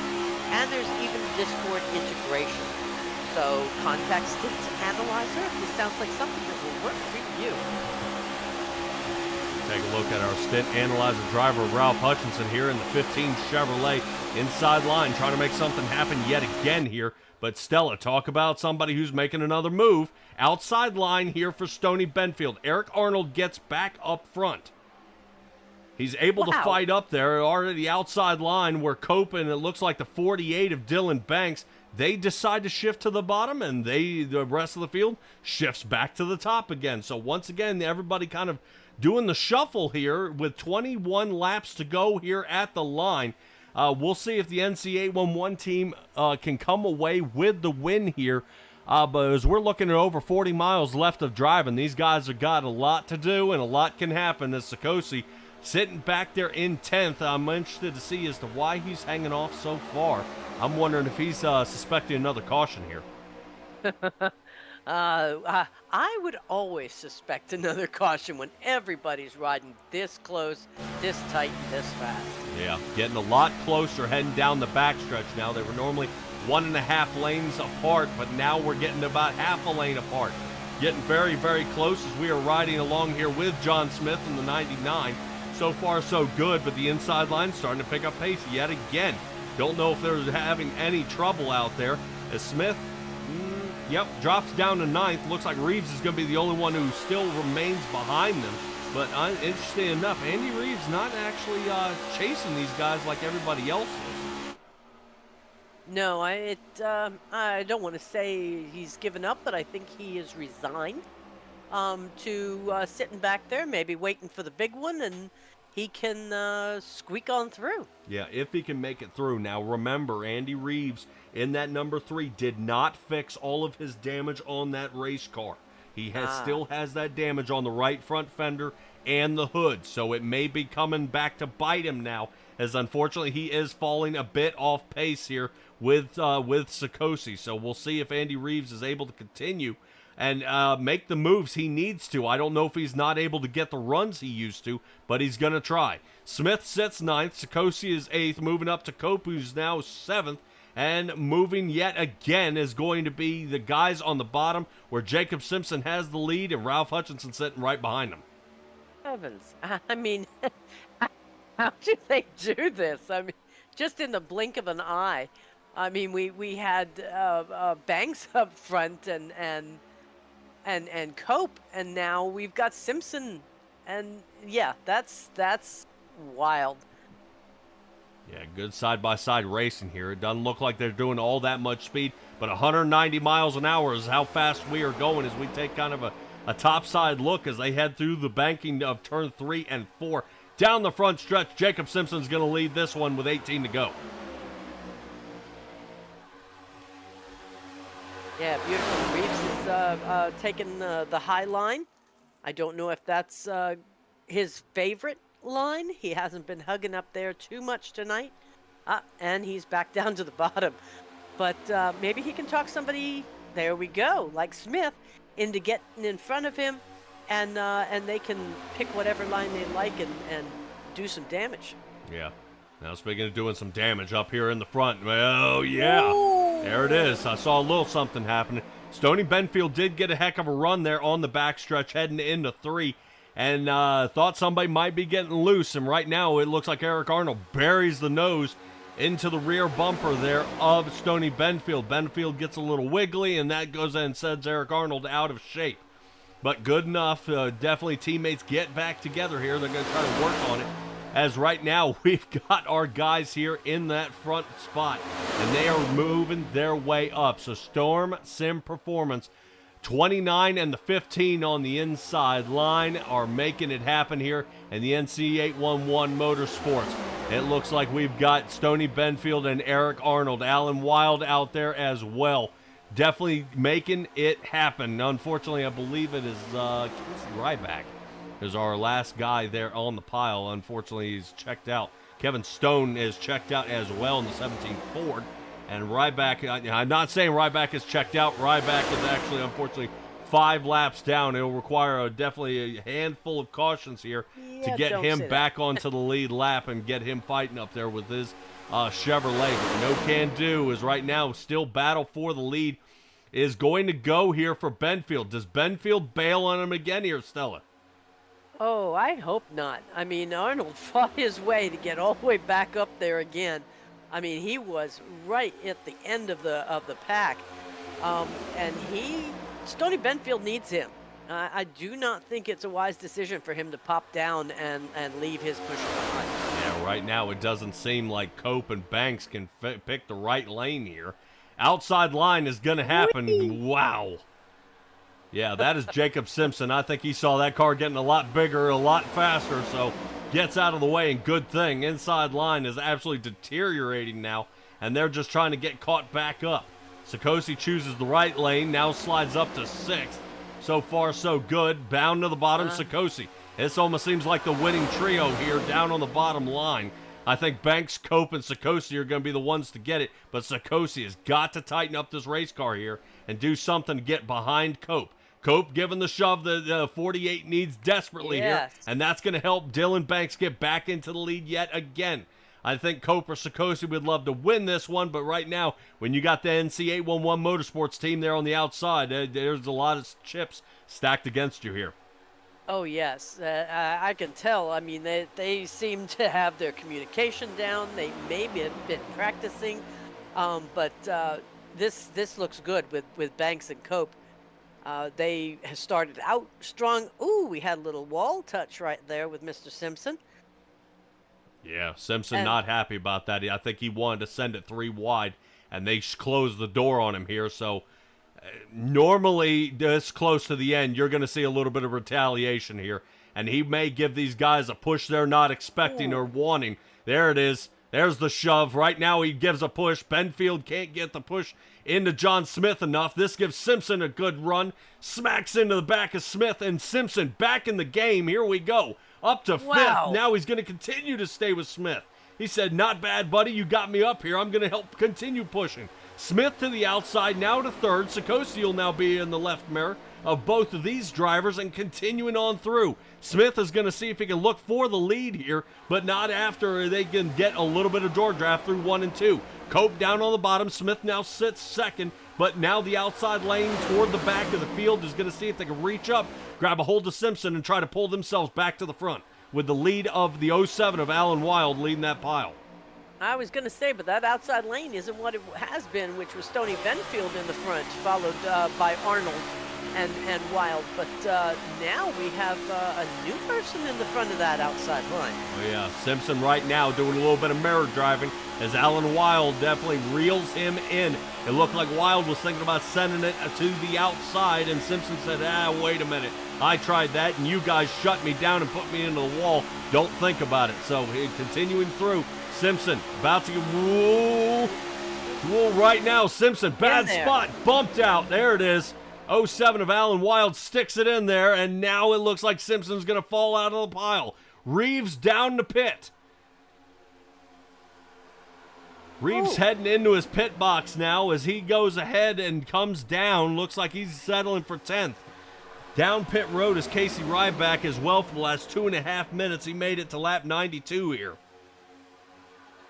and there's even Discord integration. So contact Stint Analyzer if this sounds like something that will work for you. Take a look at our Stint Analyzer driver, Ralph Hutchinson, here in the 15 Chevrolet inside line, trying to make something happen yet again here. But Stella, talk about somebody who's making another move. Outside line here for Stoney Benfield. Eric Arnold gets back up front. He's able to fight up there, already outside line where Cope and it looks like the 48 of Dylan Banks, they decide to shift to the bottom, and the rest of the field shifts back to the top again. So once again, everybody kind of doing the shuffle here with 21 laps to go here at the line. We'll see if the NC811 team can come away with the win here. But as we're looking at over 40 miles left of driving, these guys have got a lot to do, and a lot can happen as Sikosi sitting back there in 10th. I'm interested to see as to why he's hanging off so far. I'm wondering if he's suspecting another caution here. I would always suspect another caution when everybody's riding this close, this tight, and this fast. Yeah, getting a lot closer heading down the backstretch now. They were normally 1.5 lanes apart, but now we're getting about half a lane apart. Getting very, very close as we are riding along here with John Smith in the 99. So far, so good, but the inside line starting to pick up pace yet again. Don't know if they're having any trouble out there as Smith, drops down to 9th. Looks like Reeves is going to be the only one who still remains behind them. But interesting enough, Andy Reeves not actually chasing these guys like everybody else is. No, I don't want to say he's given up, but I think he is resigned to sitting back there, maybe waiting for the big one, and he can squeak on through. Yeah, if he can make it through. Now, remember, Andy Reeves in that number 3 did not fix all of his damage on that race car. He still has that damage on the right front fender and the hood, so it may be coming back to bite him now, as unfortunately he is falling a bit off pace here with Sikosi. So we'll see if Andy Reeves is able to continue and make the moves he needs to. I don't know if he's not able to get the runs he used to, but he's going to try. Smith sits 9th. Sikosi is 8th, moving up to Cope, who's now 7th. And moving yet again is going to be the guys on the bottom where Jacob Simpson has the lead and Ralph Hutchinson sitting right behind him. Heavens. I mean, how do they do this? I mean, just in the blink of an eye. I mean, we had Banks up front and and Cope, and now we've got Simpson, and yeah, that's wild. Yeah, good side-by-side racing here. It doesn't look like they're doing all that much speed, but 190 miles an hour is how fast we are going as we take kind of a topside look as they head through the banking of turn 3 and 4. Down the front stretch, Jacob Simpson's going to lead this one with 18 to go. Yeah, beautiful. Reeves is taking the high line. I don't know if that's his favorite line. He hasn't been hugging up there too much tonight. And he's back down to the bottom. But maybe he can talk somebody, there we go, like Smith, into getting in front of him, and they can pick whatever line they like and do some damage. Yeah. Now, speaking of doing some damage up here in the front, oh, yeah. Ooh. There it is. I saw a little something happening. Stony Benfield did get a heck of a run there on the backstretch heading into 3 and thought somebody might be getting loose. And right now, it looks like Eric Arnold buries the nose into the rear bumper there of Stony Benfield. Benfield gets a little wiggly, and that goes and sends Eric Arnold out of shape. But good enough. Definitely teammates get back together here. They're going to try to work on it. As right now, we've got our guys here in that front spot, and they are moving their way up. So Storm Sim Performance, 29 and the 15 on the inside line are making it happen here in the NC811 Motorsports. It looks like we've got Stony Benfield and Eric Arnold, Alan Wild out there as well. Definitely making it happen. Unfortunately, I believe it is Casey Ryback is our last guy there on the pile. Unfortunately, he's checked out. Kevin Stone is checked out as well in the 17 Ford. And Ryback, I'm not saying Ryback is checked out. Ryback is actually, unfortunately, 5 laps down. It'll require definitely a handful of cautions here to get him back onto the lead lap and get him fighting up there with his Chevrolet. But no can do is right now still battle for the lead is going to go here for Benfield. Does Benfield bail on him again here, Stella? Oh, I hope not. I mean, Arnold fought his way to get all the way back up there again. I mean, he was right at the end of the pack, and Stony Benfield needs him. I do not think it's a wise decision for him to pop down and leave his pusher behind. Yeah, right now it doesn't seem like Cope and Banks can pick the right lane here. Outside line is going to happen. Whee! Wow. Yeah, that is Jacob Simpson. I think he saw that car getting a lot bigger, a lot faster, so gets out of the way, and good thing. Inside line is absolutely deteriorating now, and they're just trying to get caught back up. Sikosi chooses the right lane, now slides up to 6th. So far, so good. Bound to the bottom, Sikosi. This almost seems like the winning trio here down on the bottom line. I think Banks, Cope, and Sikosi are going to be the ones to get it, but Sikosi has got to tighten up this race car here and do something to get behind Cope. Cope giving the shove the 48 needs desperately here, and that's going to help Dylan Banks get back into the lead yet again. I think Cope or Sikosi would love to win this one, but right now, when you got the NC811 Motorsports team there on the outside, there's a lot of chips stacked against you here. Oh, yes. I can tell. I mean, they seem to have their communication down. They maybe have been practicing, but this looks good with Banks and Cope. They started out strong. Ooh, we had a little wall touch right there with Mr. Simpson. Yeah, Simpson not happy about that. I think he wanted to send it 3 wide, and they closed the door on him here. So normally this close to the end, you're going to see a little bit of retaliation here, and he may give these guys a push they're not expecting or wanting. There it is. There's the shove. Right now he gives a push. Benfield can't get the push into John Smith enough. This gives Simpson a good run. Smacks into the back of Smith, and Simpson back in the game. Here we go. Up to 5th. Now he's going to continue to stay with Smith. He said, not bad, buddy. You got me up here. I'm going to help continue pushing. Smith to the outside, now to 3rd. Sikosi will now be in the left mirror of both of these drivers and continuing on through. Smith is going to see if he can look for the lead here, but not after they can get a little bit of door draft through 1 and 2. Cope down on the bottom. Smith now sits 2nd, but now the outside lane toward the back of the field is going to see if they can reach up, grab a hold of Simpson, and try to pull themselves back to the front with the lead of the 07 of Alan Wild leading that pile. I was going to say, but that outside lane isn't what it has been, which was Stony Benfield in the front, followed by Arnold. and Wild. But now we have a new person in the front of that outside line. Oh, yeah. Simpson right now doing a little bit of mirror driving as Alan Wild definitely reels him in. It looked like Wild was thinking about sending it to the outside, and Simpson said, wait a minute. I tried that, and you guys shut me down and put me into the wall. Don't think about it. So, continuing through, Simpson about to get, whoa, right now. Simpson, bad spot, bumped out. There it is. 07 of Alan Wild sticks it in there, and now it looks like Simpson's going to fall out of the pile. Reeves down the pit. Reeves heading into his pit box now as he goes ahead and comes down. Looks like he's settling for 10th. Down pit road is Casey Ryback as well for the last 2.5 minutes. He made it to lap 92 here.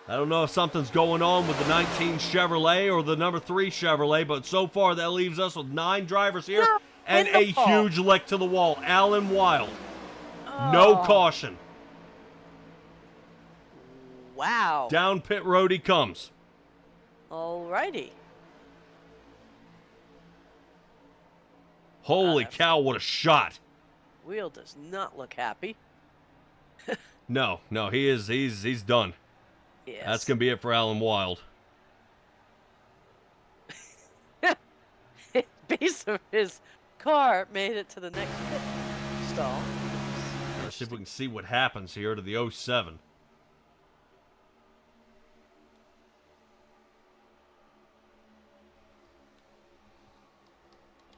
I don't know if something's going on with the 19 Chevrolet or the number 3 Chevrolet, but so far that leaves us with 9 drivers here and a huge lick to the wall. Alan Wild. No caution. Wow. Down pit road he comes. Alrighty. Holy cow, what a shot. Wheel does not look happy. No, he's done. Yes. That's going to be it for Alan Wild. Base of his car made it to the next pit stall. Let's see if we can see what happens here to the 07.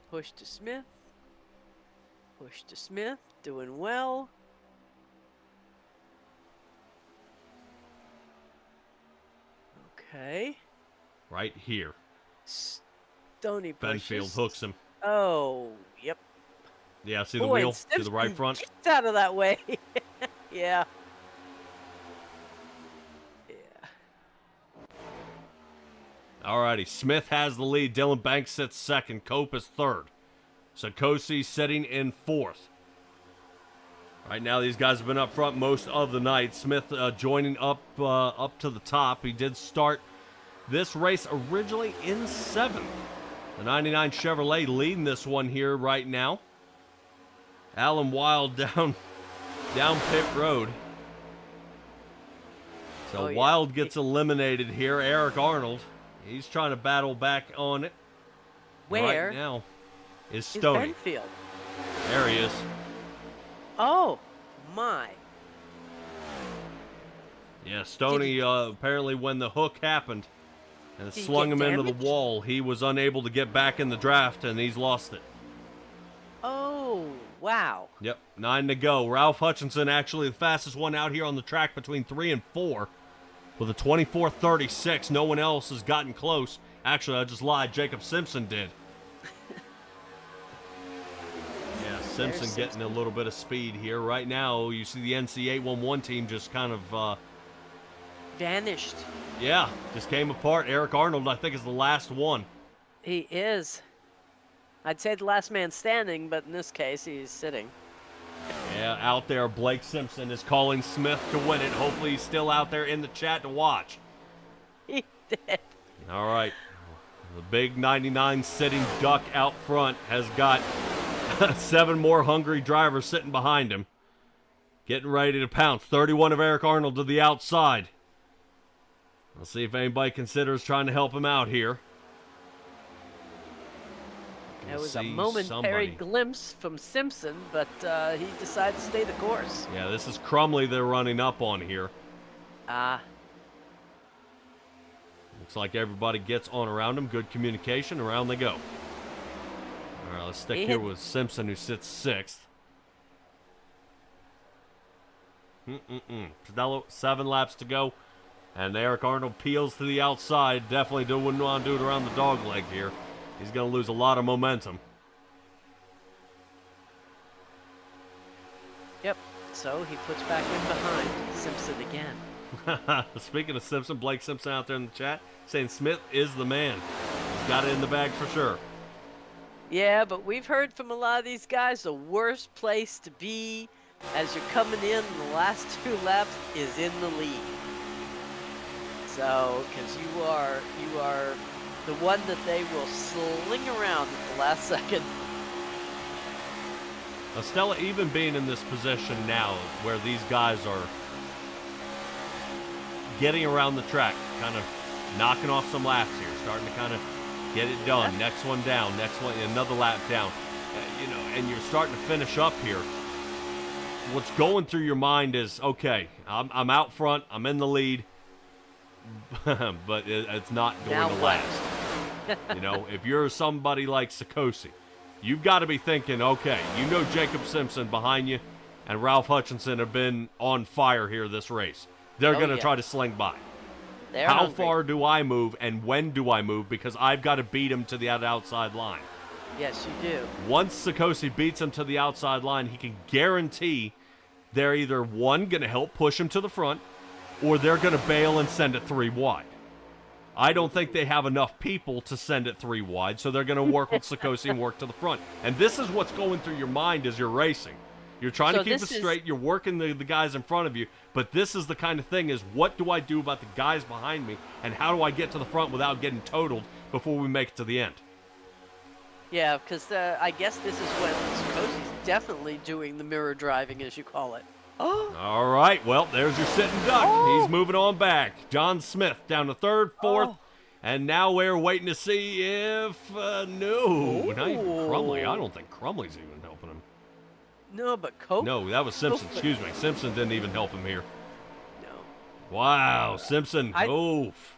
Push to Smith. Push to Smith. Doing well. Okay. Right here. Stony bushes. Benfield hooks him. Oh, yep. Yeah, see the wheel to the right front? Get out of that way. Yeah. Alrighty, Smith has the lead. Dylan Banks sits second. Cope is third. Sakosi sitting in fourth. Right now, these guys have been up front most of the night. Smith joining up to the top. He did start this race originally in 7th. The 99 Chevrolet leading this one here right now. Alan Wild down pit road. So Wild gets eliminated here. Eric Arnold, he's trying to battle back on it. Where right now is Stoney. Benfield? There he is. Oh, my. Yeah, Stoney, apparently when the hook happened and it slung him into the wall, he was unable to get back in the draft, and he's lost it. Oh, wow. Yep, 9 to go. Ralph Hutchinson actually the fastest one out here on the track between 3 and 4 with a 24:36. No one else has gotten close. Actually, I just lied. Jacob Simpson did. Simpson getting a little bit of speed here. Right now, you see the NC811 team just kind of... vanished. Yeah, just came apart. Eric Arnold, I think, is the last one. He is. I'd say the last man standing, but in this case, he's sitting. Yeah, out there, Blake Simpson is calling Smith to win it. Hopefully he's still out there in the chat to watch. He did. All right. The big 99 sitting duck out front has got 7 more hungry drivers sitting behind him. Getting ready to pounce. 31 of Eric Arnold to the outside. Let's see if anybody considers trying to help him out here. It was a momentary glimpse from Simpson, but he decided to stay the course. Yeah, this is Crumley they're running up on here. Looks like everybody gets on around him. Good communication. Around they go. All right, let's stick here with Simpson, who sits 6th. Cadello, 7 laps to go. And Eric Arnold peels to the outside. Definitely wouldn't want to do it around the dog leg here. He's going to lose a lot of momentum. Yep, so he puts back in behind Simpson again. Speaking of Simpson, Blake Simpson out there in the chat saying Smith is the man. He's got it in the bag for sure. Yeah, but we've heard from a lot of these guys the worst place to be as you're coming in the last 2 laps is in the lead. So, because you are the one that they will sling around at the last second. Estella even being in this position now where these guys are getting around the track, kind of knocking off some laps here, starting to kind of get it done. Next one down, next one, another lap down. And you're starting to finish up here. What's going through your mind is, okay, I'm out front, I'm in the lead, but it's not going to last. If you're somebody like Sikosi, you've got to be thinking, okay, Jacob Simpson behind you and Ralph Hutchinson have been on fire here this race. They're going to try to sling by. How far do I move and when do I move? Because I've got to beat him to the outside line. Yes, you do. Once Sikosi beats him to the outside line, he can guarantee they're either, one, going to help push him to the front, or they're going to bail and send it 3 wide. I don't think they have enough people to send it 3 wide, so they're going to work with Sikosi and work to the front. And this is what's going through your mind as you're racing. You're trying to keep it straight. You're working the guys in front of you. But this is the kind of thing is, what do I do about the guys behind me, and how do I get to the front without getting totaled before we make it to the end? Yeah, because I guess this is when Sikosi's definitely doing the mirror driving, as you call it. Oh. All right, well, there's your sitting duck. Oh. He's moving on back. John Smith down to 3rd, 4th, and now we're waiting to see if, not even Crumley. I don't think Crumley's even helping him. No, but Cope? No, that was Simpson. Excuse me. Simpson didn't even help him here. No. Wow, Simpson. Oof.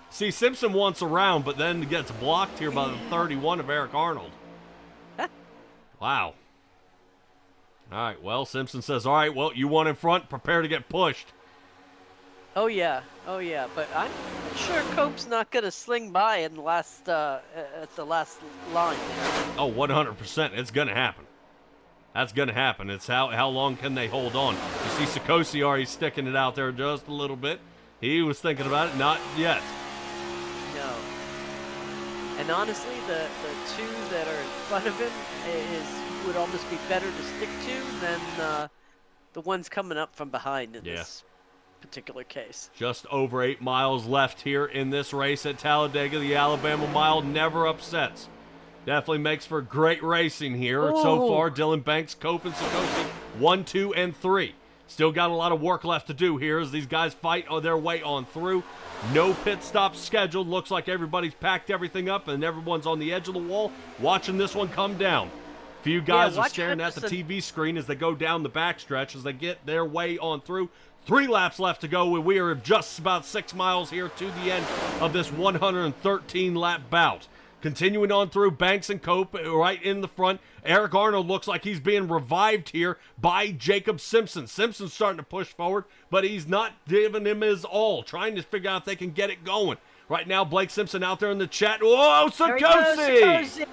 See, Simpson wants around, but then gets blocked here by the 31 of Eric Arnold. Wow. All right, well, Simpson says, all right, well, you want in front, prepare to get pushed. Oh, yeah. But I'm sure Cope's not going to sling by in the last, at the last line there. Oh, 100%. It's going to happen. That's going to happen. It's how long can they hold on? You see Sikosi already sticking it out there just a little bit. He was thinking about it. Not yet. No. And honestly, the 2 that are in front of him would almost be better to stick to than the ones coming up from behind in this particular case. Just over 8 miles left here in this race at Talladega. The Alabama Mile never upsets. Definitely makes for great racing here. So far, Dylan Banks, Cope, and Sikosi, 1, 2, and 3. Still got a lot of work left to do here as these guys fight their way on through. No pit stops scheduled. Looks like everybody's packed everything up and everyone's on the edge of the wall watching this one come down. Few guys are staring at the TV screen as they go down the backstretch as they get their way on through. 3 laps left to go. We are just about 6 miles here to the end of this 113-lap bout. Continuing on through, Banks and Cope right in the front. Eric Arnold looks like he's being revived here by Jacob Simpson. Simpson's starting to push forward, but he's not giving him his all, trying to figure out if they can get it going. Right now, Blake Simpson out there in the chat. Whoa, Sikosi!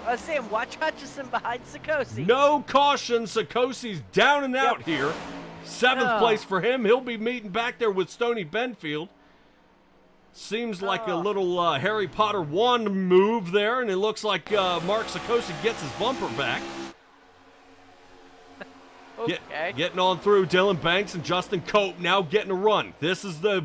I was saying, watch Hutchison behind Sikosi. No caution. Sikosi's down and out here. 7th place for him. He'll be meeting back there with Stoney Benfield. Seems like a little Harry Potter wand move there, and it looks like Mark Sikosi gets his bumper back. Okay. Getting on through, Dylan Banks and Justin Cope now getting a run. This is a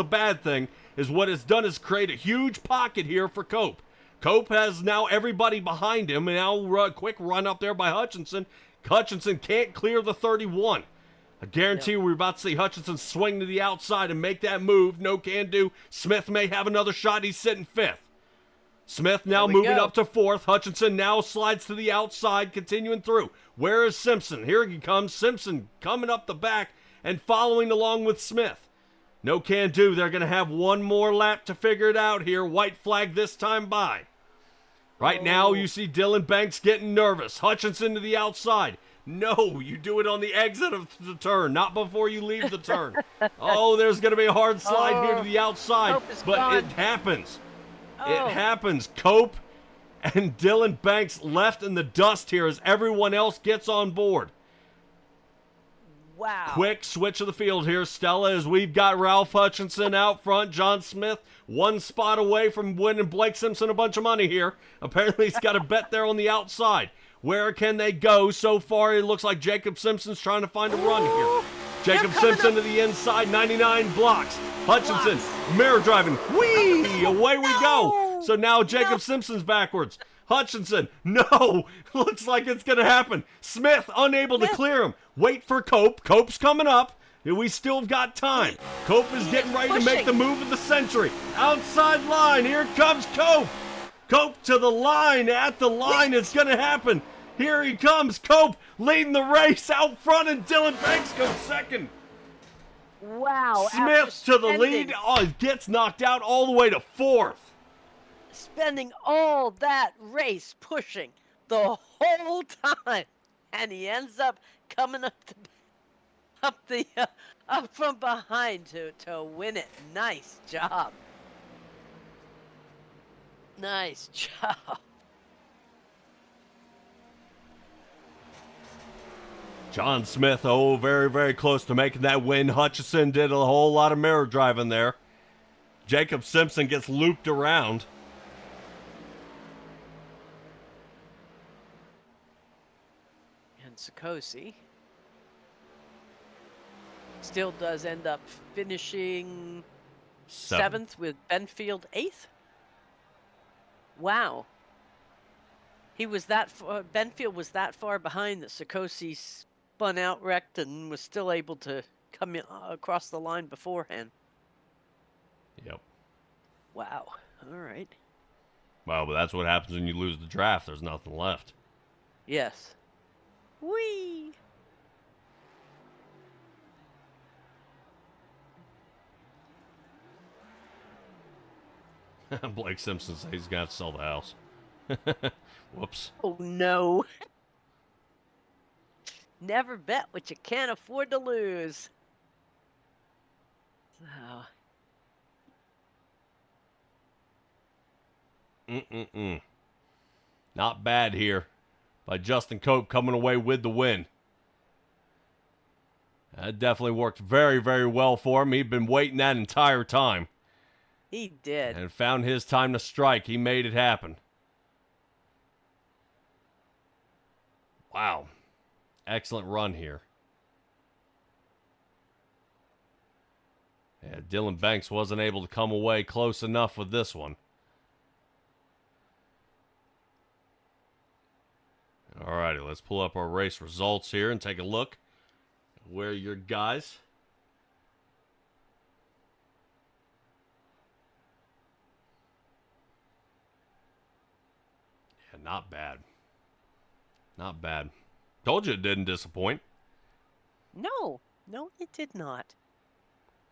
bad thing, is what it's done is create a huge pocket here for Cope. Cope has now everybody behind him, and now quick run up there by Hutchinson. Hutchinson can't clear the 31. I guarantee we're about to see Hutchinson swing to the outside and make that move. No can do. Smith may have another shot. He's sitting 5th. Smith now moving up to 4th. Hutchinson now slides to the outside, continuing through. Where is Simpson? Here he comes. Simpson coming up the back and following along with Smith. No can do. They're going to have one more lap to figure it out here. White flag this time by. Right now, you see Dylan Banks getting nervous. Hutchinson to the outside. No, you do it on the exit of the turn, not before you leave the turn. There's going to be a hard slide here to the outside, but it happens. It happens. Cope and Dylan Banks left in the dust here as everyone else gets on board. Wow. Quick switch of the field here, Stella, as we've got Ralph Hutchinson out front. John Smith, 1 spot away from winning Blake Simpson a bunch of money here. Apparently he's got a bet there on the outside. Where can they go? So far, it looks like Jacob Simpson's trying to find a run here. Jacob Simpson to the inside, 99 blocks. Hutchinson, mirror driving. Whee! Away we go. So now Jacob Simpson's backwards. Hutchinson, no! Looks like it's going to happen. Smith, unable to clear him. Wait for Cope. Cope's coming up. We still got time. Cope is getting ready to make the move of the century. Outside line. Here comes Cope. Cope to the line. At the line, it's going to happen. Here he comes. Cope leading the race out front, and Dylan Banks goes second. Wow. Smith to the lead. Oh, he gets knocked out all the way to fourth. Spending all that race pushing the whole time, and he ends up coming up from behind to win it. Nice job. Nice job. John Smith, very, very close to making that win. Hutchison did a whole lot of mirror driving there. Jacob Simpson gets looped around. And Sikosi still does end up finishing seventh with Benfield eighth. Wow. He was that far, Benfield was that far behind that Sikosi spun out, wrecked, and was still able to come in, across the line beforehand. Yep. Wow. All right. Well, but that's what happens when you lose the draft. There's nothing left. Yes. Whee! Blake Simpson says he's got to sell the house. Whoops. Oh, no. Never bet what you can't afford to lose. So. Not bad here by Justin Cope coming away with the win. That definitely worked very, very well for him. He'd been waiting that entire time. He did. And found his time to strike. He made it happen. Wow. Excellent run here. Yeah, Dylan Banks wasn't able to come away close enough with this one. Alrighty, let's pull up our race results here and take a look at where your guys. Yeah, not bad. Not bad. Told you it didn't disappoint. No, it did not.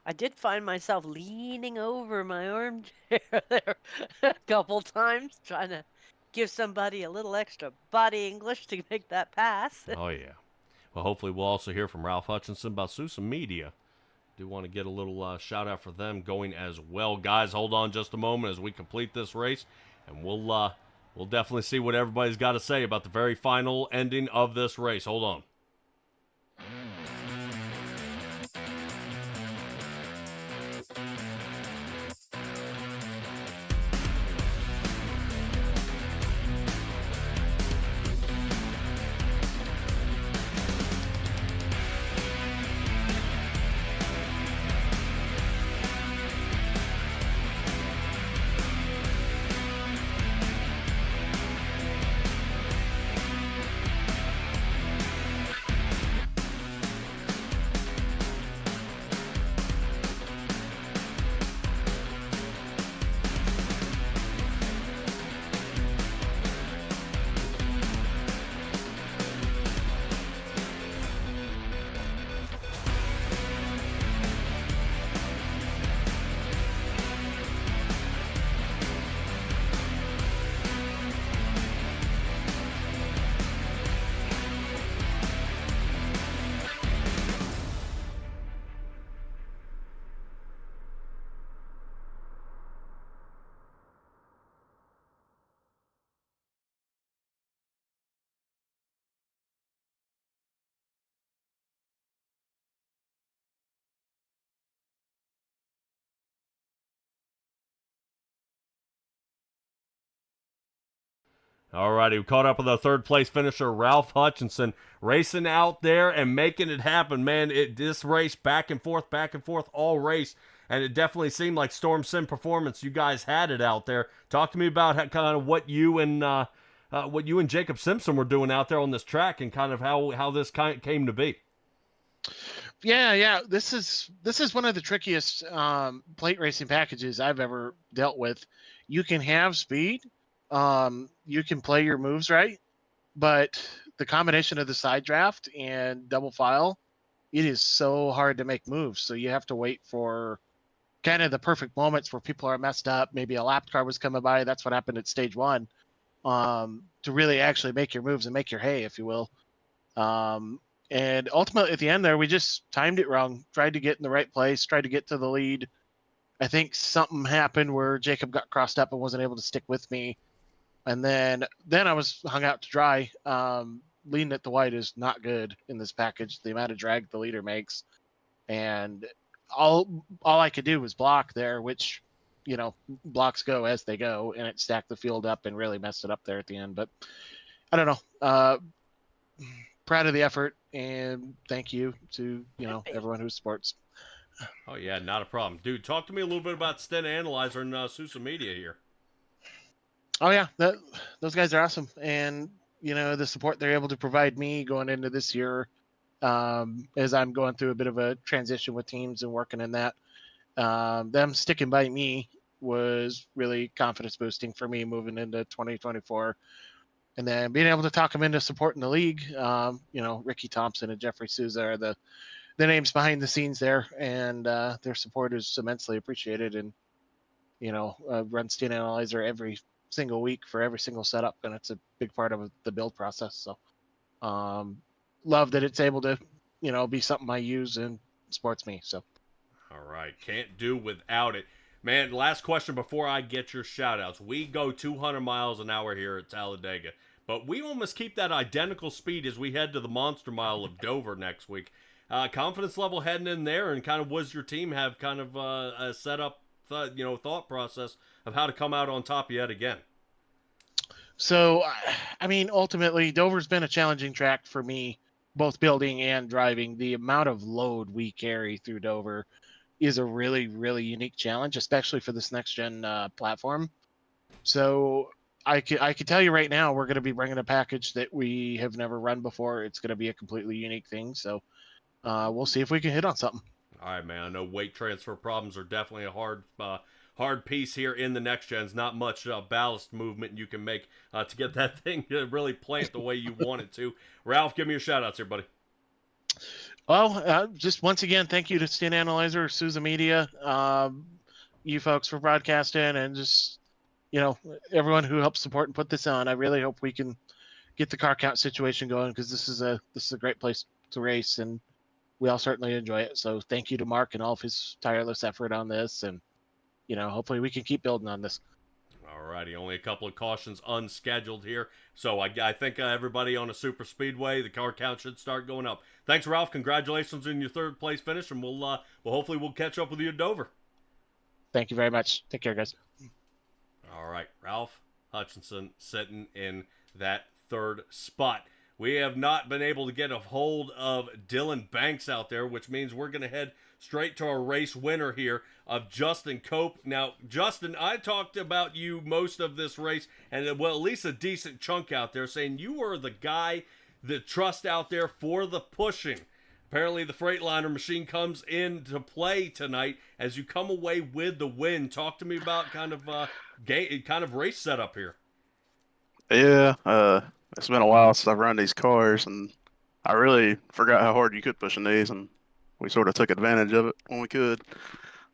I did find myself leaning over my armchair there a couple times, trying to give somebody a little extra body English to make that pass. Oh, yeah. Well, hopefully we'll also hear from Ralph Hutchinson about Sousa Media. Do want to get a little shout out for them going as well. Guys, hold on just a moment as we complete this race, and we'll definitely see what everybody's got to say about the very final ending of this race. Hold on. Alrighty, we caught up with our third place finisher, Ralph Hutchinson, racing out there and making it happen, man. This race back and forth, all race, and it definitely seemed like Storm Sim Performance. You guys had it out there. Talk to me about kind of what you and what you and Jacob Simpson were doing out there on this track and kind of how this came to be. Yeah. This is one of the trickiest plate racing packages I've ever dealt with. You can have speed, you can play your moves right, but the combination of the side draft and double file, it is so hard to make moves. So you have to wait for kind of the perfect moments where people are messed up. Maybe a lap car was coming by. That's what happened at stage one. To really actually make your moves and make your hay, if you will. Um, and ultimately, at the end there, we just timed it wrong. Tried to get in the right place. Tried to get to the lead. I think something happened where Jacob got crossed up and wasn't able to stick with me. And then I was hung out to dry. Leading at the white is not good in this package. The amount of drag the leader makes, and all I could do was block there, which blocks go as they go, and it stacked the field up and really messed it up there at the end. But I don't know. Proud of the effort, and thank you to everyone who supports. Oh yeah, not a problem, dude. Talk to me a little bit about Stint Analyzer and Sousa Media here. Oh yeah, those guys are awesome, and the support they're able to provide me going into this year, as I'm going through a bit of a transition with teams and working in that. Them sticking by me was really confidence boosting for me moving into 2024. And then being able to talk them into supporting the league, Ricky Thompson and Jeffrey Souza are the names behind the scenes there, and their support is immensely appreciated. And run Stint Analyzer every single week for every single setup, and it's a big part of the build process. So, love that it's able to, be something I use and supports me. So, all right, can't do without it. Man, last question before I get your shout-outs. We go 200 miles an hour here at Talladega, but we almost keep that identical speed as we head to the Monster Mile of Dover next week. Confidence level heading in there, and kind of was your team have kind of a set up, thought process of how to come out on top yet again? So, I mean, ultimately, Dover's been a challenging track for me, both building and driving. The amount of load we carry through Dover is a really, really unique challenge, especially for this next gen platform. So I could tell you right now, we're going to be bringing a package that we have never run before. It's going to be a completely unique thing. So we'll see if we can hit on something. All right, man. I know weight transfer problems are definitely a hard piece here in the next gens. Not much ballast movement you can make to get that thing to really plant the way you want it to. Ralph, give me your shout outs here, buddy. Well, just once again, thank you to Stint Analyzer, Sousa Media, you folks for broadcasting, and just everyone who helped support and put this on. I really hope we can get the car count situation going, because this is a great place to race, and we all certainly enjoy it. So thank you to Mark and all of his tireless effort on this, and hopefully we can keep building on this. Alrighty, only a couple of cautions unscheduled here. So I think everybody on a super speedway, the car count should start going up. Thanks, Ralph. Congratulations on your third place finish, and we'll hopefully we'll catch up with you at Dover. Thank you very much. Take care, guys. All right, Ralph Hutchinson sitting in that third spot. We have not been able to get a hold of Dylan Banks out there, which means we're going to head straight to our race winner here of Justin Cope. Now, Justin, I talked about you most of this race, and well, at least a decent chunk out there, saying you were the guy that trust out there for the pushing. Apparently, the Freightliner machine comes into play tonight as you come away with the win. Talk to me about kind of race setup here. Yeah, it's been a while since I've run these cars, and I really forgot how hard you could push in these, and we sort of took advantage of it when we could.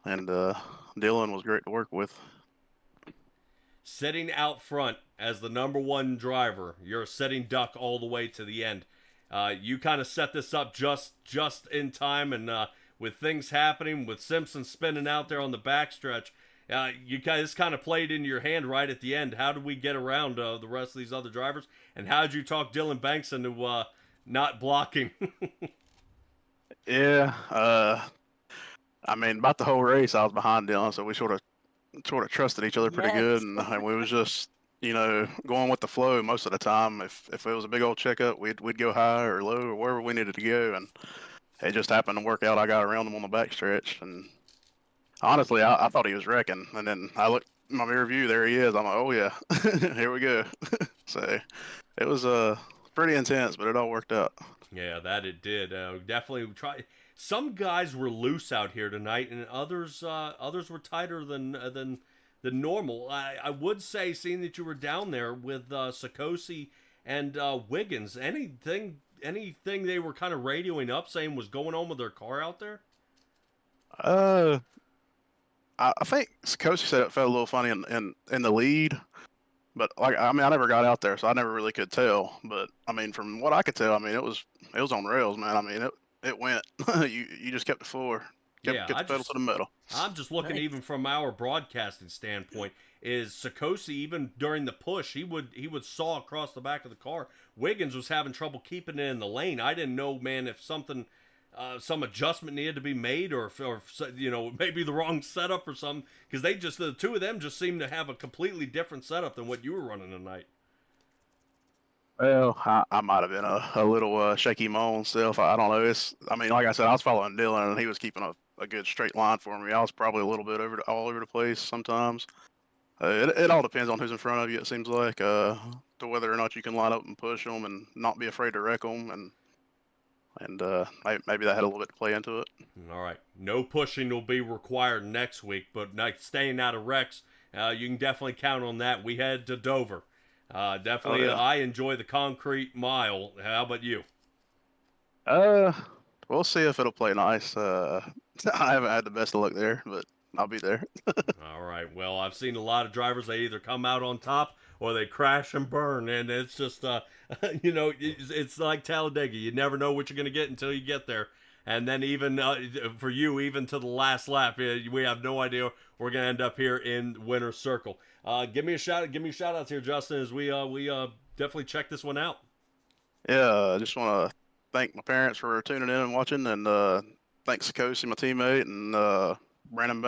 And Dylan was great to work with. Sitting out front as the number one driver, you're a sitting duck all the way to the end. You kind of set this up just in time, and with things happening, with Simpson spinning out there on the backstretch, you guys kind of played into your hand right at the end. How did we get around the rest of these other drivers, and how did you talk Dylan Banks into not blocking? Yeah, I mean, about the whole race, I was behind Dylan, so we sort of trusted each other pretty good, and we was just going with the flow most of the time. If it was a big old checkup, we'd go high or low or wherever we needed to go, and it just happened to work out. I got around him on the backstretch, and honestly, I thought he was wrecking, and then I looked my mirror view, there he is. I'm like, oh yeah, here we go. So it was pretty intense, but it all worked out. Yeah, that it did. Definitely try. Some guys were loose out here tonight, and others were tighter than normal. I would say, seeing that you were down there with Sikosi and Wiggins, anything they were kind of radioing up saying was going on with their car out there? I think Sikosi said it felt a little funny in the lead, but like I mean I never got out there, so I never really could tell. But I mean from what I could tell, I mean it was on rails, man. I mean it went. you just kept the floor, kept the pedal to the metal. I'm just looking even from our broadcasting standpoint. Is Sikosi, even during the push, he would saw across the back of the car. Wiggins was having trouble keeping it in the lane. I didn't know, man, if something. Some adjustment needed to be made, or maybe the wrong setup or something, because the two of them just seemed to have a completely different setup than what you were running tonight. Well, I might have been a little shaky my own self. I don't know. I mean, like I said, I was following Dylan, and he was keeping a good straight line for me. I was probably a little bit all over the place sometimes. It all depends on who's in front of you. It seems like to whether or not you can line up and push them and not be afraid to wreck them and maybe that had a little bit to play into it. All right. No pushing will be required next week, but staying out of wrecks, you can definitely count on that. We head to Dover. Definitely, I enjoy the concrete mile. How about you? We'll see if it'll play nice. I haven't had the best of luck there, but I'll be there. All right. Well, I've seen a lot of drivers, they either come out on top or they crash and burn, and it's just, it's like Talladega. You never know what you're going to get until you get there. And then even for you, even to the last lap, we have no idea we're going to end up here in winner's circle. Give me a shout outs here, Justin, as we definitely check this one out. Yeah, I just want to thank my parents for tuning in and watching, and thanks to Sikosi, my teammate, and not Brandon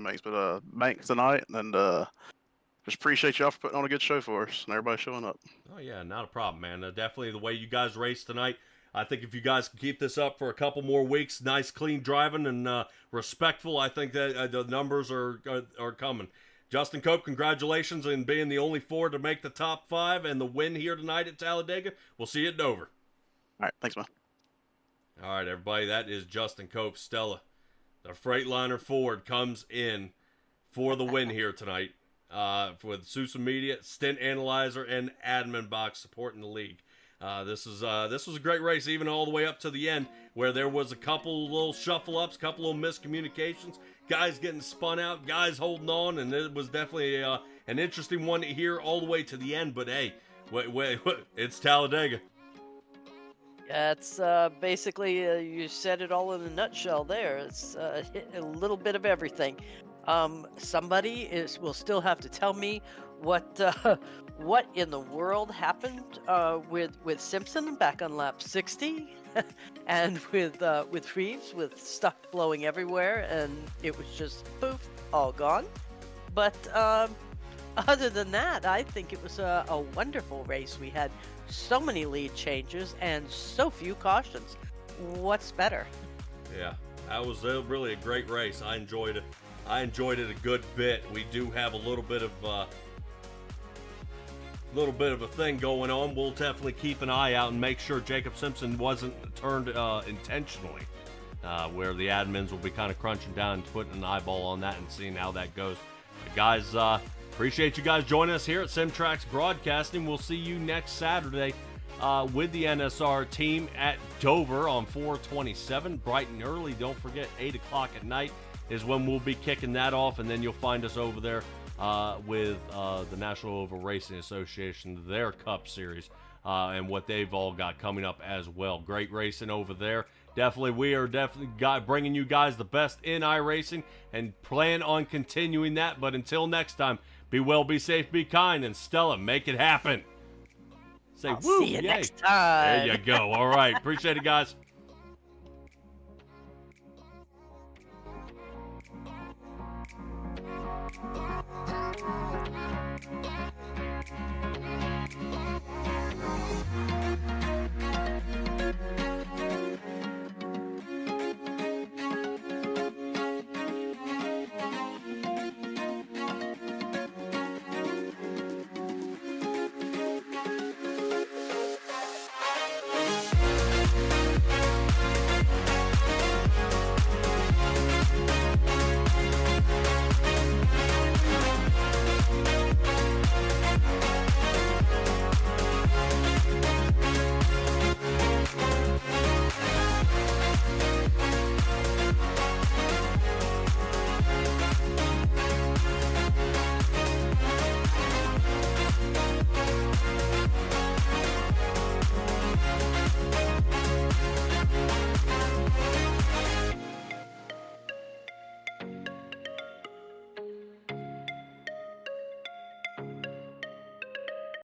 Banks, but Banks tonight, and just appreciate y'all for putting on a good show for us and everybody showing up. Oh yeah, not a problem, man. Definitely the way you guys raced tonight. I think if you guys can keep this up for a couple more weeks, nice clean driving and respectful, I think that the numbers are coming. Justin Cope, congratulations on being the only Ford to make the top 5 and the win here tonight at Talladega. We'll see you at Dover. All right, thanks, man. All right, everybody, that is Justin Cope. Stella, the Freightliner Ford, comes in for the win here tonight with Sousa Media, Stint Analyzer, and Admin Box supporting the league. This was a great race, even all the way up to the end, where there was a couple little shuffle-ups, couple little miscommunications, guys getting spun out, guys holding on, and it was definitely an interesting one here all the way to the end. But hey, wait, it's Talladega. That's basically, you said it all in a nutshell there. It's a little bit of everything. Somebody will still have to tell me what in the world happened with Simpson back on lap 60 and with Reeves with stuff blowing everywhere, and it was just poof, all gone. But other than that, I think it was a wonderful race. We had so many lead changes and so few cautions. What's better? Yeah, that was really a great race. I enjoyed it. A good bit. We do have a little bit of a thing going on. We'll definitely keep an eye out and make sure Jacob Simpson wasn't turned intentionally, where the admins will be kind of crunching down and putting an eyeball on that and seeing how that goes. But guys, appreciate you guys joining us here at Simtrax Broadcasting. We'll see you next Saturday with the NSR team at Dover on 427, bright and early. Don't forget, 8 o'clock at night is when we'll be kicking that off, and then you'll find us over there with the National Oval Racing Association, their Cup Series, and what they've all got coming up as well. Great racing over there. We are bringing you guys the best in iRacing and plan on continuing that. But until next time, be well, be safe, be kind, and Stella, make it happen. Say I'll woo, see you yay. next time. There you go. All right. Appreciate it, guys.